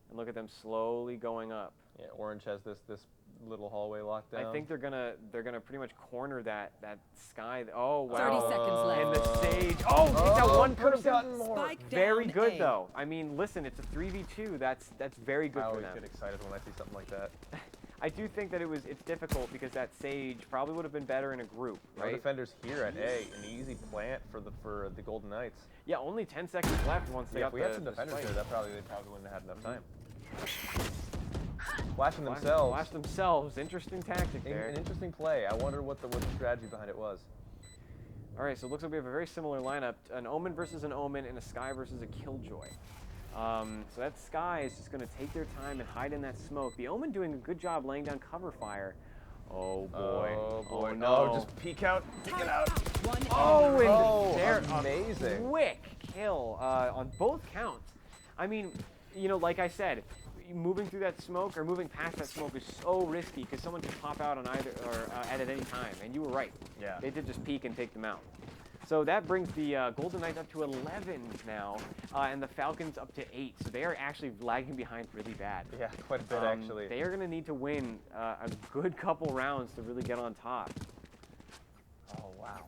[SPEAKER 2] And look at them slowly going up.
[SPEAKER 3] Yeah, Orange has this little hallway locked down.
[SPEAKER 2] I think they're gonna pretty much corner that Sky. Oh wow!
[SPEAKER 5] 30 seconds left.
[SPEAKER 2] And the Sage. Oh, takes out one
[SPEAKER 3] could've
[SPEAKER 2] person.
[SPEAKER 3] gotten more.
[SPEAKER 5] Spike
[SPEAKER 2] Very
[SPEAKER 5] down
[SPEAKER 2] good
[SPEAKER 5] A.
[SPEAKER 2] though. I mean, listen, it's a 3v2. That's very good
[SPEAKER 3] I
[SPEAKER 2] for
[SPEAKER 3] always
[SPEAKER 2] them.
[SPEAKER 3] get excited when I see something like that.
[SPEAKER 2] I do think that it's difficult because that Sage probably would have been better in a group,
[SPEAKER 3] Our
[SPEAKER 2] right?
[SPEAKER 3] defenders here at A, an easy plant for the Golden Knights.
[SPEAKER 2] Yeah, only 10 seconds left once they
[SPEAKER 3] Yeah,
[SPEAKER 2] got
[SPEAKER 3] if we
[SPEAKER 2] the,
[SPEAKER 3] had some
[SPEAKER 2] the
[SPEAKER 3] defenders
[SPEAKER 2] spike.
[SPEAKER 3] there, they probably wouldn't have had enough time. Flashing themselves.
[SPEAKER 2] Flash themselves. Interesting tactic there.
[SPEAKER 3] An interesting play. I wonder what the strategy behind it was.
[SPEAKER 2] All right, so it looks like we have a very similar lineup: an Omen versus an Omen, and a Sky versus a Killjoy. So that Sky is just going to take their time and hide in that smoke. The Omen doing a good job laying down cover fire. Oh boy!
[SPEAKER 3] Oh boy!
[SPEAKER 2] Oh,
[SPEAKER 3] No,
[SPEAKER 2] no!
[SPEAKER 3] just peek out, peek it out.
[SPEAKER 5] One
[SPEAKER 2] Oh,
[SPEAKER 5] enemy.
[SPEAKER 2] and
[SPEAKER 3] Oh,
[SPEAKER 2] there,
[SPEAKER 3] amazing.
[SPEAKER 2] a quick kill on both counts. I mean, you know, like I said, moving through that smoke or moving past that smoke is so risky because someone can pop out on either or at any time. And you were right.
[SPEAKER 3] Yeah.
[SPEAKER 2] They did just peek and take them out. So that brings the Golden Knights up to 11 now, and the Falcons up to 8. So they are actually lagging behind really bad.
[SPEAKER 3] Yeah, quite a bit actually.
[SPEAKER 2] They are going to need to win a good couple rounds to really get on top.
[SPEAKER 3] Oh wow.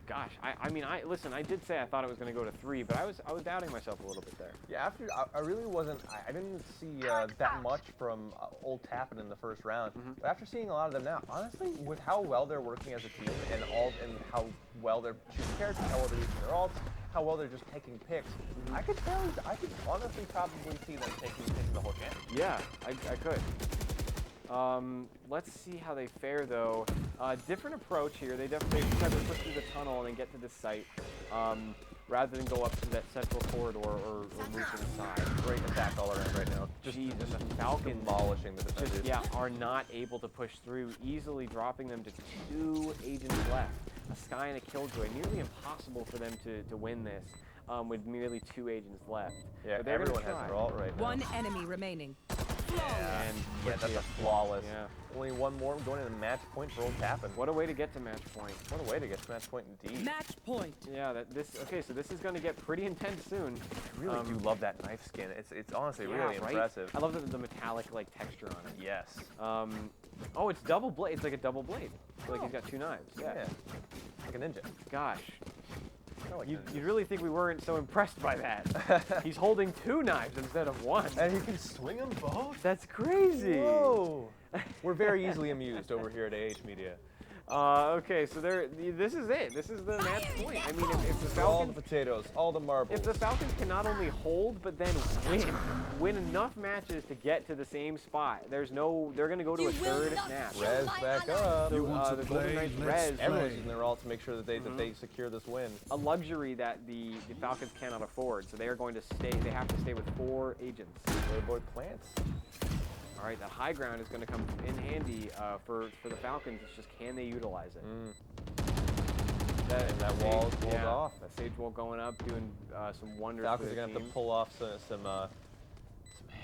[SPEAKER 2] Gosh, I mean, listen. I did say I thought it was going to go to 3, but I was doubting myself a little bit there.
[SPEAKER 3] Yeah, after I really wasn't. I didn't see that much from Old Tappan in the first round. But after seeing a lot of them now, honestly, with how well they're working as a team and how well they're choosing characters, how well they're using their ults, how well they're just taking picks, I could honestly probably see them taking the whole chance.
[SPEAKER 2] Yeah, I could. Let's see how they fare though. Different approach here. They definitely try to push through the tunnel and then get to this site, rather than go up to that central corridor or move to the side.
[SPEAKER 3] Great attack all around right now. Just
[SPEAKER 2] Jeez, and the Falcons
[SPEAKER 3] demolishing the defenders.
[SPEAKER 2] just are not able to push through, easily dropping them to 2 agents left. A Sky and a Killjoy, nearly impossible for them to win this with merely 2 agents left.
[SPEAKER 3] Yeah,
[SPEAKER 2] But they're gonna
[SPEAKER 3] everyone has
[SPEAKER 2] try.
[SPEAKER 3] their ult right now.
[SPEAKER 5] One enemy remaining.
[SPEAKER 2] And
[SPEAKER 3] Yeah, that's a flawless.
[SPEAKER 2] Yeah.
[SPEAKER 3] Only one more going into match point for Old Tappan.
[SPEAKER 2] What a way to get to match point.
[SPEAKER 3] What a way to get to match point indeed.
[SPEAKER 5] Match point.
[SPEAKER 2] Yeah, okay, so this is going to get pretty intense soon.
[SPEAKER 3] I really do love that knife skin. It's honestly
[SPEAKER 2] Yeah,
[SPEAKER 3] really
[SPEAKER 2] right?
[SPEAKER 3] impressive.
[SPEAKER 2] I love the metallic like texture on it.
[SPEAKER 3] Yes.
[SPEAKER 2] Oh, it's double blade. It's like a double blade. I feel like he's got 2 knives.
[SPEAKER 3] Yeah. Like a ninja.
[SPEAKER 2] Gosh.
[SPEAKER 3] Kinda like
[SPEAKER 2] You,
[SPEAKER 3] a ninja.
[SPEAKER 2] you'd really think we weren't so impressed by that. He's holding 2 knives instead of 1.
[SPEAKER 3] And he can swing them both?
[SPEAKER 2] That's crazy.
[SPEAKER 3] Whoa. We're very easily amused over here at AH Media.
[SPEAKER 2] Okay, so this is it. This is the match point. I mean, if the
[SPEAKER 3] All
[SPEAKER 2] Falcons
[SPEAKER 3] the potatoes, all the marbles.
[SPEAKER 2] If the Falcons can not only hold, but then win enough matches to get to the same spot, they're going to go to a third match.
[SPEAKER 3] Res back up.
[SPEAKER 2] So, the Golden Knights res,
[SPEAKER 3] Everyone's using their ult to make sure that they secure this win.
[SPEAKER 2] a luxury that the Falcons cannot afford. So they are going to stay. They have to stay with 4 agents.
[SPEAKER 3] Playboy plants.
[SPEAKER 2] All right, that high ground is going to come in handy for the Falcons. It's just can they utilize it?
[SPEAKER 3] That wall is pulled off.
[SPEAKER 2] That sage wall going up, doing some wonders.
[SPEAKER 3] Falcons
[SPEAKER 2] for
[SPEAKER 3] are
[SPEAKER 2] the
[SPEAKER 3] going to have
[SPEAKER 2] team.
[SPEAKER 3] to pull off some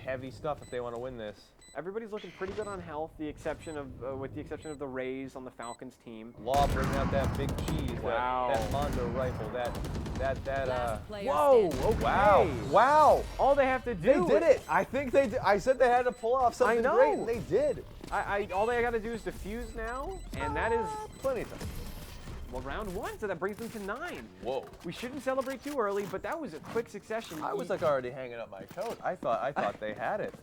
[SPEAKER 3] heavy stuff if they want to win this.
[SPEAKER 2] Everybody's looking pretty good on health, with the exception of the Rays on the Falcons team.
[SPEAKER 3] Law bringing out that big cheese.
[SPEAKER 2] Wow.
[SPEAKER 3] That Mondo rifle.
[SPEAKER 5] Last player
[SPEAKER 2] Whoa!
[SPEAKER 5] standing.
[SPEAKER 2] Okay.
[SPEAKER 3] Wow. Wow.
[SPEAKER 2] All they have to
[SPEAKER 3] They
[SPEAKER 2] do.
[SPEAKER 3] did it. I think they did. I said they had to pull off something
[SPEAKER 2] know.
[SPEAKER 3] great, and they did.
[SPEAKER 2] All they got to do is defuse now, and that is
[SPEAKER 3] Plenty of time.
[SPEAKER 2] round 1. So that brings them to 9.
[SPEAKER 3] Whoa.
[SPEAKER 2] We shouldn't celebrate too early, but that was a quick succession.
[SPEAKER 3] I was like already hanging up my coat. I thought they had it.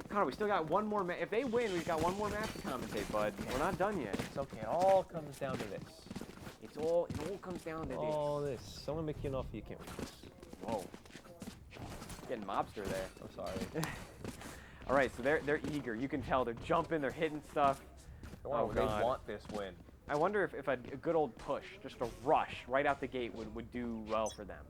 [SPEAKER 2] God, we still got one more. If they win, we've got one more match to commentate, bud. We're not done yet.
[SPEAKER 3] It's okay. It all comes down to this.
[SPEAKER 2] It all comes down to
[SPEAKER 3] All this. Someone make you an offer you can't refuse.
[SPEAKER 2] Whoa. Getting mobster there.
[SPEAKER 3] I'm sorry.
[SPEAKER 2] All right, so they're eager. You can tell they're jumping, they're hitting stuff.
[SPEAKER 3] They
[SPEAKER 2] God.
[SPEAKER 3] want this win.
[SPEAKER 2] I wonder if a good old push, just a rush right out the gate would do well for them.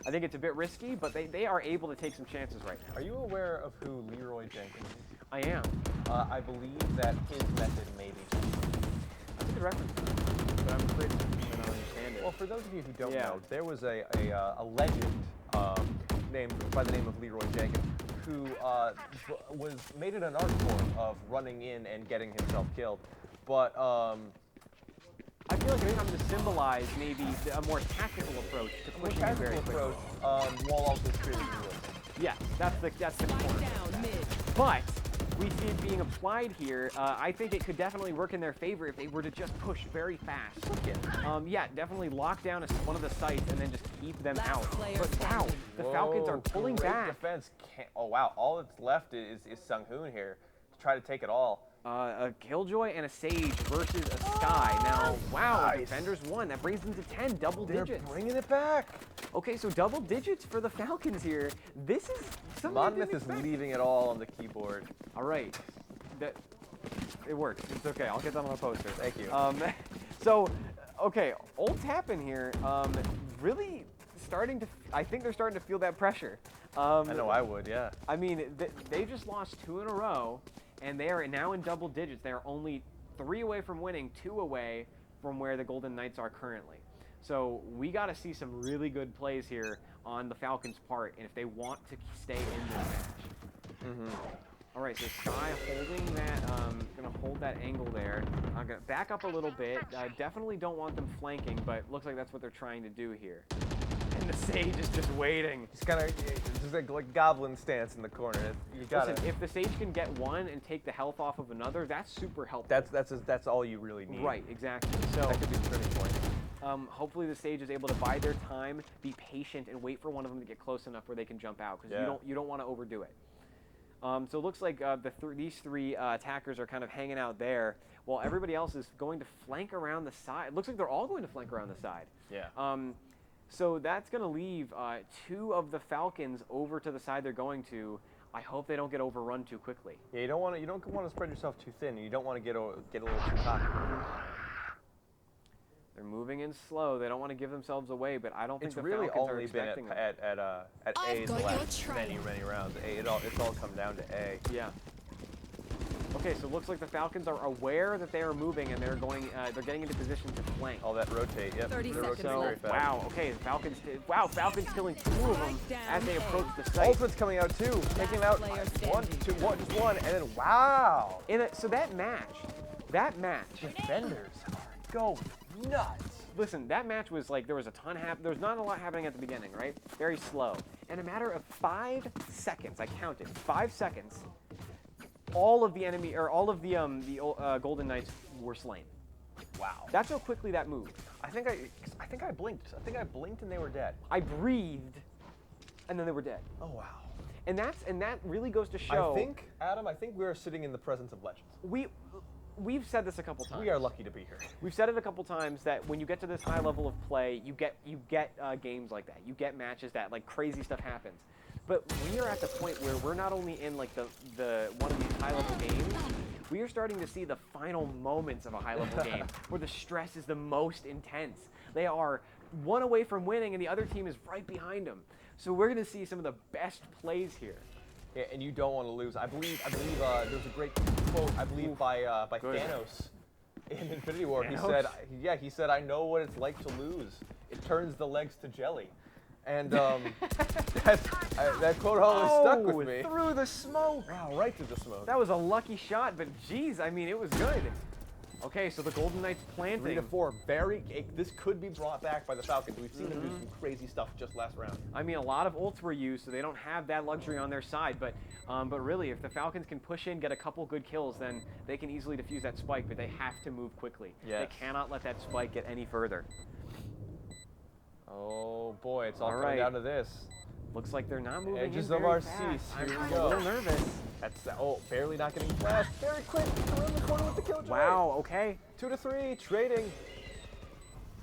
[SPEAKER 2] I think it's a bit risky, but they are able to take some chances right now.
[SPEAKER 3] Are you aware of who Leroy Jenkins is?
[SPEAKER 2] I am.
[SPEAKER 3] I believe that his method may be.
[SPEAKER 2] That's a good reference, but I'm afraid I don't understand it.
[SPEAKER 3] Well, for those of you who don't
[SPEAKER 2] Yeah.
[SPEAKER 3] know, there was a legend named by the name of Leroy Jenkins who made it an art form of running in and getting himself killed. But
[SPEAKER 2] I feel like I'm to symbolize maybe a more tactical approach to pushing it very quickly.
[SPEAKER 3] while also creating the
[SPEAKER 2] Yeah, that's the
[SPEAKER 5] Spike
[SPEAKER 2] point.
[SPEAKER 5] down mid.
[SPEAKER 2] But we see it being applied here. I think it could definitely work in their favor if they were to just push very fast. Yeah, definitely lock down one of the sites and then just keep them
[SPEAKER 5] Last
[SPEAKER 2] out.
[SPEAKER 5] player
[SPEAKER 2] But wow,
[SPEAKER 5] standing.
[SPEAKER 2] the Falcons are pulling
[SPEAKER 3] great
[SPEAKER 2] back.
[SPEAKER 3] Defense. Oh wow, all that's left is Sung-hoon here to try to take it all.
[SPEAKER 2] A Killjoy and a Sage versus a Sky. Now, wow,
[SPEAKER 3] Nice.
[SPEAKER 2] defenders won. That brings them to 10, double
[SPEAKER 3] They're
[SPEAKER 2] digits.
[SPEAKER 3] bringing it back.
[SPEAKER 2] Okay, so double digits for the Falcons here. This is something I
[SPEAKER 3] Monmouth
[SPEAKER 2] didn't
[SPEAKER 3] is
[SPEAKER 2] expect.
[SPEAKER 3] leaving it all on the keyboard.
[SPEAKER 2] All right, it works. It's okay. I'll get that on a poster.
[SPEAKER 3] Thank you.
[SPEAKER 2] So, okay, Old Tappan here, really starting to. I think they're starting to feel that pressure.
[SPEAKER 3] I know I would, yeah.
[SPEAKER 2] I mean, they just lost 2 in a row, and they are now in double digits. They are only 3 away from winning, 2 away from where the Golden Knights are currently. So we got to see some really good plays here on the Falcons' part, and if they want to stay in this match. All right, so Sky holding that, gonna hold that angle there. I'm gonna back up a little bit. Definitely don't want them flanking, but looks like that's what they're trying to do here. And the Sage is just waiting.
[SPEAKER 3] He's kind of just like goblin stance in the corner. You got
[SPEAKER 2] Listen,
[SPEAKER 3] it.
[SPEAKER 2] if the Sage can get one and take the health off of another, that's super helpful.
[SPEAKER 3] That's all you really need.
[SPEAKER 2] Right, exactly. So
[SPEAKER 3] That could be the turning point.
[SPEAKER 2] Hopefully the Sage is able to bide their time, be patient, and wait for one of them to get close enough where they can jump out, because you don't want to overdo it. So it looks like these three attackers are kind of hanging out there, while everybody else is going to flank around the side. It looks like they're all going to flank around the side.
[SPEAKER 3] Yeah.
[SPEAKER 2] So that's going to leave 2 of the Falcons over to the side they're going to. I hope they don't get overrun too quickly.
[SPEAKER 3] Yeah, you don't want to spread yourself too thin. You don't want to get a little too cocky.
[SPEAKER 2] They're moving in slow. They don't want to give themselves away, but I don't think
[SPEAKER 3] It's
[SPEAKER 2] the
[SPEAKER 3] really
[SPEAKER 2] Falcons are
[SPEAKER 3] only been
[SPEAKER 2] expecting them.
[SPEAKER 3] at A the last many rounds. It's all come down to A.
[SPEAKER 2] Yeah. Okay, so it looks like the Falcons are aware that they are moving, and they're getting into position to flank.
[SPEAKER 3] All that rotate, yep.
[SPEAKER 5] 30
[SPEAKER 3] They're
[SPEAKER 5] seconds
[SPEAKER 3] rotating very
[SPEAKER 5] left.
[SPEAKER 3] fast.
[SPEAKER 2] Wow. Okay, the Falcons. Falcons killing 2 of them as they approach the site.
[SPEAKER 3] Ultimate's coming out too, taking out
[SPEAKER 5] player
[SPEAKER 3] just
[SPEAKER 5] standing.
[SPEAKER 3] one, and then wow.
[SPEAKER 2] So that match.
[SPEAKER 3] Defenders go nuts.
[SPEAKER 2] Listen, that match was like there was not a lot happening at the beginning, right? Very slow. In a matter of 5 seconds, I counted 5 seconds. All of the enemy or all of the Golden Knights were slain.
[SPEAKER 3] Wow.
[SPEAKER 2] That's how quickly that moved.
[SPEAKER 3] I think I blinked. I think I blinked and they were dead.
[SPEAKER 2] I breathed, and then they were dead.
[SPEAKER 3] Oh wow.
[SPEAKER 2] And that really goes to show.
[SPEAKER 3] Adam, I think we're sitting in the presence of legends.
[SPEAKER 2] We've said this a couple times.
[SPEAKER 3] We are lucky to be here.
[SPEAKER 2] We've said it a couple times that when you get to this high level of play, you get games like that. You get matches that like crazy stuff happens. But we are at the point where we're not only in like the one of these high level games, we are starting to see the final moments of a high level game where the stress is the most intense. They are one away from winning, and the other team is right behind them. So we're going to see some of the best plays here.
[SPEAKER 3] Yeah, and you don't want to lose. I believe there's a great quote by
[SPEAKER 2] Good.
[SPEAKER 3] Thanos in Infinity War.
[SPEAKER 2] Thanos?
[SPEAKER 3] He said, "I know what it's like to lose. It turns the legs to jelly." And that quote always stuck with me.
[SPEAKER 2] Through the smoke.
[SPEAKER 3] Wow, right through the smoke.
[SPEAKER 2] That was a lucky shot, but geez, I mean, it was good. Okay, so the Golden Knights planting.
[SPEAKER 3] 3-4. This could be brought back by the Falcons. We've seen them do some crazy stuff just last round.
[SPEAKER 2] I mean, a lot of ults were used, so they don't have that luxury on their side. But really, if the Falcons can push in, get a couple good kills, then they can easily defuse that spike. But they have to move quickly.
[SPEAKER 3] Yes.
[SPEAKER 2] They cannot let that spike get any further.
[SPEAKER 3] Oh boy, it's all
[SPEAKER 2] All
[SPEAKER 3] coming
[SPEAKER 2] right.
[SPEAKER 3] down to this.
[SPEAKER 2] Looks like they're not moving
[SPEAKER 3] Edges
[SPEAKER 2] in
[SPEAKER 3] of
[SPEAKER 2] very
[SPEAKER 3] our
[SPEAKER 2] fast.
[SPEAKER 3] seats. Here we
[SPEAKER 2] I'm
[SPEAKER 3] go.
[SPEAKER 2] a little nervous.
[SPEAKER 3] That's barely not getting flashed. Very quick, around the corner with the killjoy.
[SPEAKER 2] Wow. Okay.
[SPEAKER 3] 2-3, trading.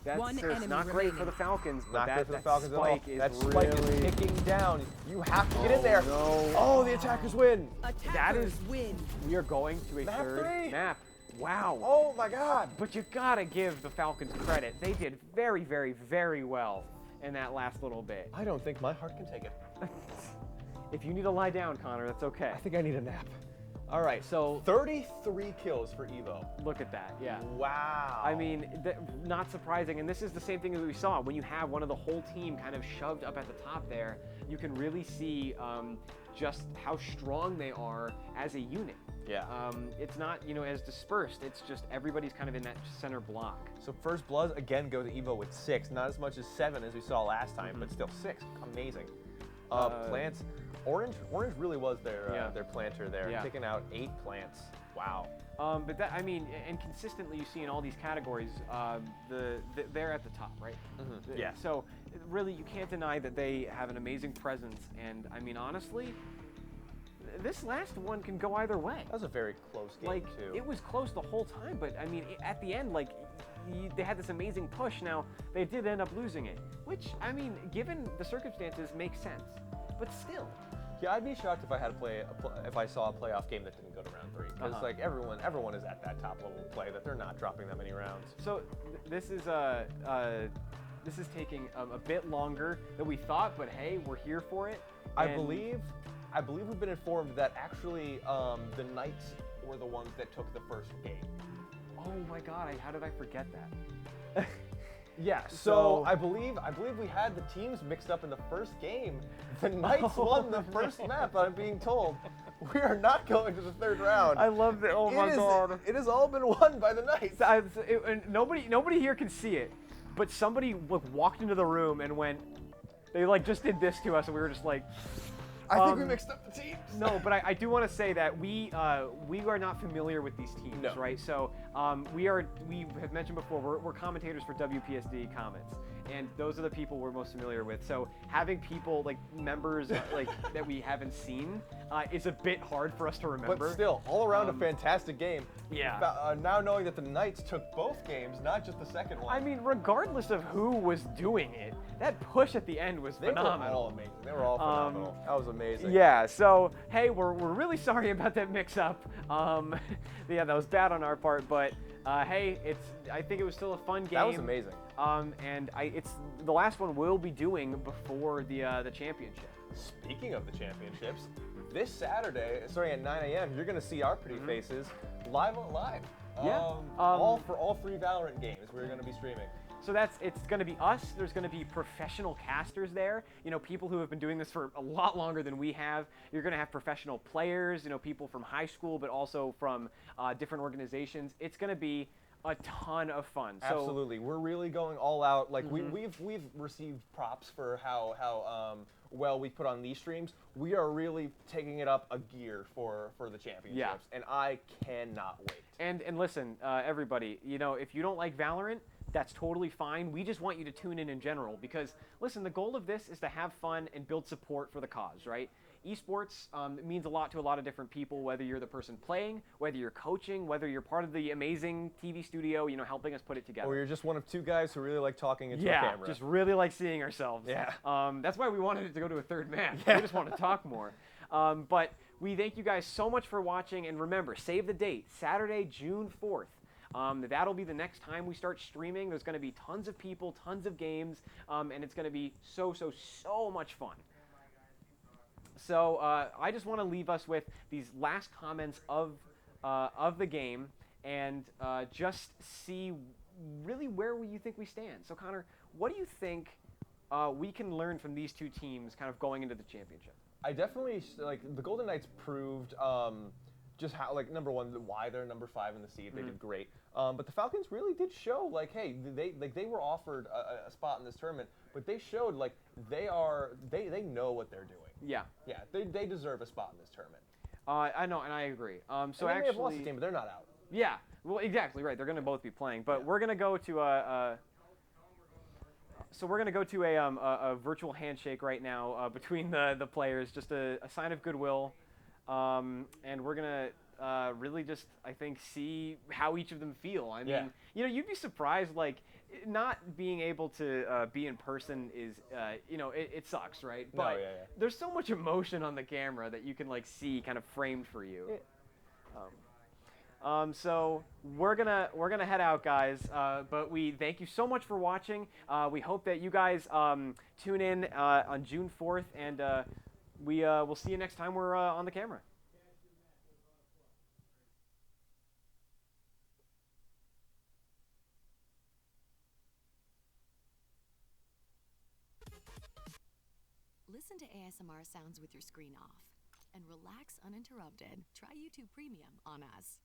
[SPEAKER 5] One
[SPEAKER 2] That's
[SPEAKER 5] enemy
[SPEAKER 2] not great for
[SPEAKER 5] remaining.
[SPEAKER 2] the Falcons, but
[SPEAKER 3] Not
[SPEAKER 2] that,
[SPEAKER 3] good for the
[SPEAKER 2] that
[SPEAKER 3] Falcons at all.
[SPEAKER 2] spike is
[SPEAKER 3] That spike
[SPEAKER 2] really...
[SPEAKER 3] is ticking down. You have to get in there.
[SPEAKER 2] No.
[SPEAKER 3] Oh, the attackers win.
[SPEAKER 5] Attackers win.
[SPEAKER 2] We are going to a
[SPEAKER 3] Map
[SPEAKER 2] third
[SPEAKER 3] 3.
[SPEAKER 2] map. Wow.
[SPEAKER 3] Oh my God.
[SPEAKER 2] But you gotta give the Falcons credit. They did very, very, very well in that last little bit.
[SPEAKER 3] I don't think my heart can take it.
[SPEAKER 2] If you need to lie down, Connor, that's okay.
[SPEAKER 3] I think I need a nap.
[SPEAKER 2] All right, so
[SPEAKER 3] 33 kills for Evo.
[SPEAKER 2] look at that. Yeah.
[SPEAKER 3] Wow.
[SPEAKER 2] I mean, not surprising. And this is the same thing that we saw. When you have one of the whole team kind of shoved up at the top there, you can really see just how strong they are as a unit.
[SPEAKER 3] Yeah.
[SPEAKER 2] It's not, as dispersed. It's just everybody's kind of in that center block.
[SPEAKER 3] So First Bloods again go to Evo with 6, not as much as 7 as we saw last time, but still 6. Amazing. Plants. Orange really was their planter there,
[SPEAKER 2] Yeah.
[SPEAKER 3] picking out 8 plants. Wow.
[SPEAKER 2] But that, I mean, and consistently you see in all these categories, they're at the top, right?
[SPEAKER 3] Yeah.
[SPEAKER 2] So really, you can't deny that they have an amazing presence. And I mean, honestly, this last one can go either way.
[SPEAKER 3] That was a very close game
[SPEAKER 2] Like,
[SPEAKER 3] too.
[SPEAKER 2] it was close the whole time, but I mean, at the end, like, they had this amazing push. Now, they did end up losing it, which, I mean, given the circumstances, makes sense. But still.
[SPEAKER 3] Yeah, I'd be shocked if I had if I saw a playoff game that didn't go to round 3, because like everyone is at that top level of play that they're not dropping that many rounds.
[SPEAKER 2] So this is taking a bit longer than we thought, but hey, we're here for it.
[SPEAKER 3] I
[SPEAKER 2] And-
[SPEAKER 3] believe we've been informed that actually the Knights were the ones that took the first game.
[SPEAKER 2] Oh my God! How did I forget that?
[SPEAKER 3] Yeah,
[SPEAKER 2] So-
[SPEAKER 3] so I believe we had the teams mixed up in the first game. The Knights won the first map, I'm being told. We are not going to the third round.
[SPEAKER 2] I love that. Oh my God!
[SPEAKER 3] It has all been won by the Knights.
[SPEAKER 2] And nobody here can see it, but somebody walked into the room and went. They like just did this to us, and we were just like,
[SPEAKER 3] I think we mixed up the teams.
[SPEAKER 2] No, but I do want to say that we are not familiar with these teams,
[SPEAKER 3] No.
[SPEAKER 2] right? So we have mentioned before we're commentators for WPSD Comments, and those are the people we're most familiar with. So having people like members like that we haven't seen is a bit hard for us to remember.
[SPEAKER 3] But still, all around a fantastic game.
[SPEAKER 2] Yeah.
[SPEAKER 3] Now knowing that the Knights took both games, not just the second one.
[SPEAKER 2] I mean, regardless of who was doing it, that push at the end was
[SPEAKER 3] they
[SPEAKER 2] phenomenal.
[SPEAKER 3] were all amazing. They were all phenomenal. That was amazing.
[SPEAKER 2] Yeah, so, hey, we're really sorry about that mix-up. Yeah, that was bad on our part, but hey, I think it was still a fun game.
[SPEAKER 3] That was amazing.
[SPEAKER 2] And it's the last one we'll be doing before the championship.
[SPEAKER 3] Speaking of the championships, this Saturday, starting at 9 a.m., you're going to see our pretty faces live.
[SPEAKER 2] Yeah.
[SPEAKER 3] For all 3 Valorant games, we're going to be streaming.
[SPEAKER 2] So it's going to be us. There's going to be professional casters there. You know, people who have been doing this for a lot longer than we have. You're going to have professional players. You know, people from high school, but also from different organizations. It's going to be a ton of fun.
[SPEAKER 3] Absolutely, we're really going all out. Like we've received props for how well we put on these streams. We are really taking it up a gear for the championships, and I cannot wait.
[SPEAKER 2] And listen, everybody, you know, if you don't like Valorant, that's totally fine. We just want you to tune in general because, listen, the goal of this is to have fun and build support for the cause, right? Esports means a lot to a lot of different people, whether you're the person playing, whether you're coaching, whether you're part of the amazing TV studio, you know, helping us put it together.
[SPEAKER 3] Or you're just one of 2 guys who really like talking into a camera.
[SPEAKER 2] Yeah, just really like seeing ourselves.
[SPEAKER 3] Yeah.
[SPEAKER 2] That's why we wanted it to go to a 3rd match.
[SPEAKER 3] Yeah.
[SPEAKER 2] We just want to talk more. But we thank you guys so much for watching, and remember, save the date, Saturday, June 4th. That'll be the next time we start streaming. There's going to be tons of people, tons of games, and it's going to be so much fun. So I just want to leave us with these last comments of the game and just see really where you think we stand. So Connor, what do you think we can learn from these 2 teams kind of going into the championship?
[SPEAKER 3] I definitely like the Golden Knights proved just how, like, number one, why they're number 5 in the seed. They did great. But the Falcons really did show, like, hey, they were offered a spot in this tournament, but they showed, like, they know what they're doing.
[SPEAKER 2] Yeah.
[SPEAKER 3] Yeah, they deserve a spot in this tournament.
[SPEAKER 2] I know, and I agree. So
[SPEAKER 3] and they may have lost the game, but they're not out.
[SPEAKER 2] Yeah. Well, exactly right. They're going to both be playing, but we're going to go to so we're going to go to a virtual handshake right now between the players, just a sign of goodwill, and we're going to really just, I think, see how each of them feel. I mean, you know, you'd be surprised, like, not being able to be in person is, you know, it sucks, right? But there's so much emotion on the camera that you can, like, see kind of framed for you. So we're gonna head out, guys. But we thank you so much for watching. We hope that you guys tune in on June 4th, and we'll see you next time we're on the camera.
[SPEAKER 6] Listen to ASMR sounds with your screen off and relax uninterrupted. Try YouTube Premium on us.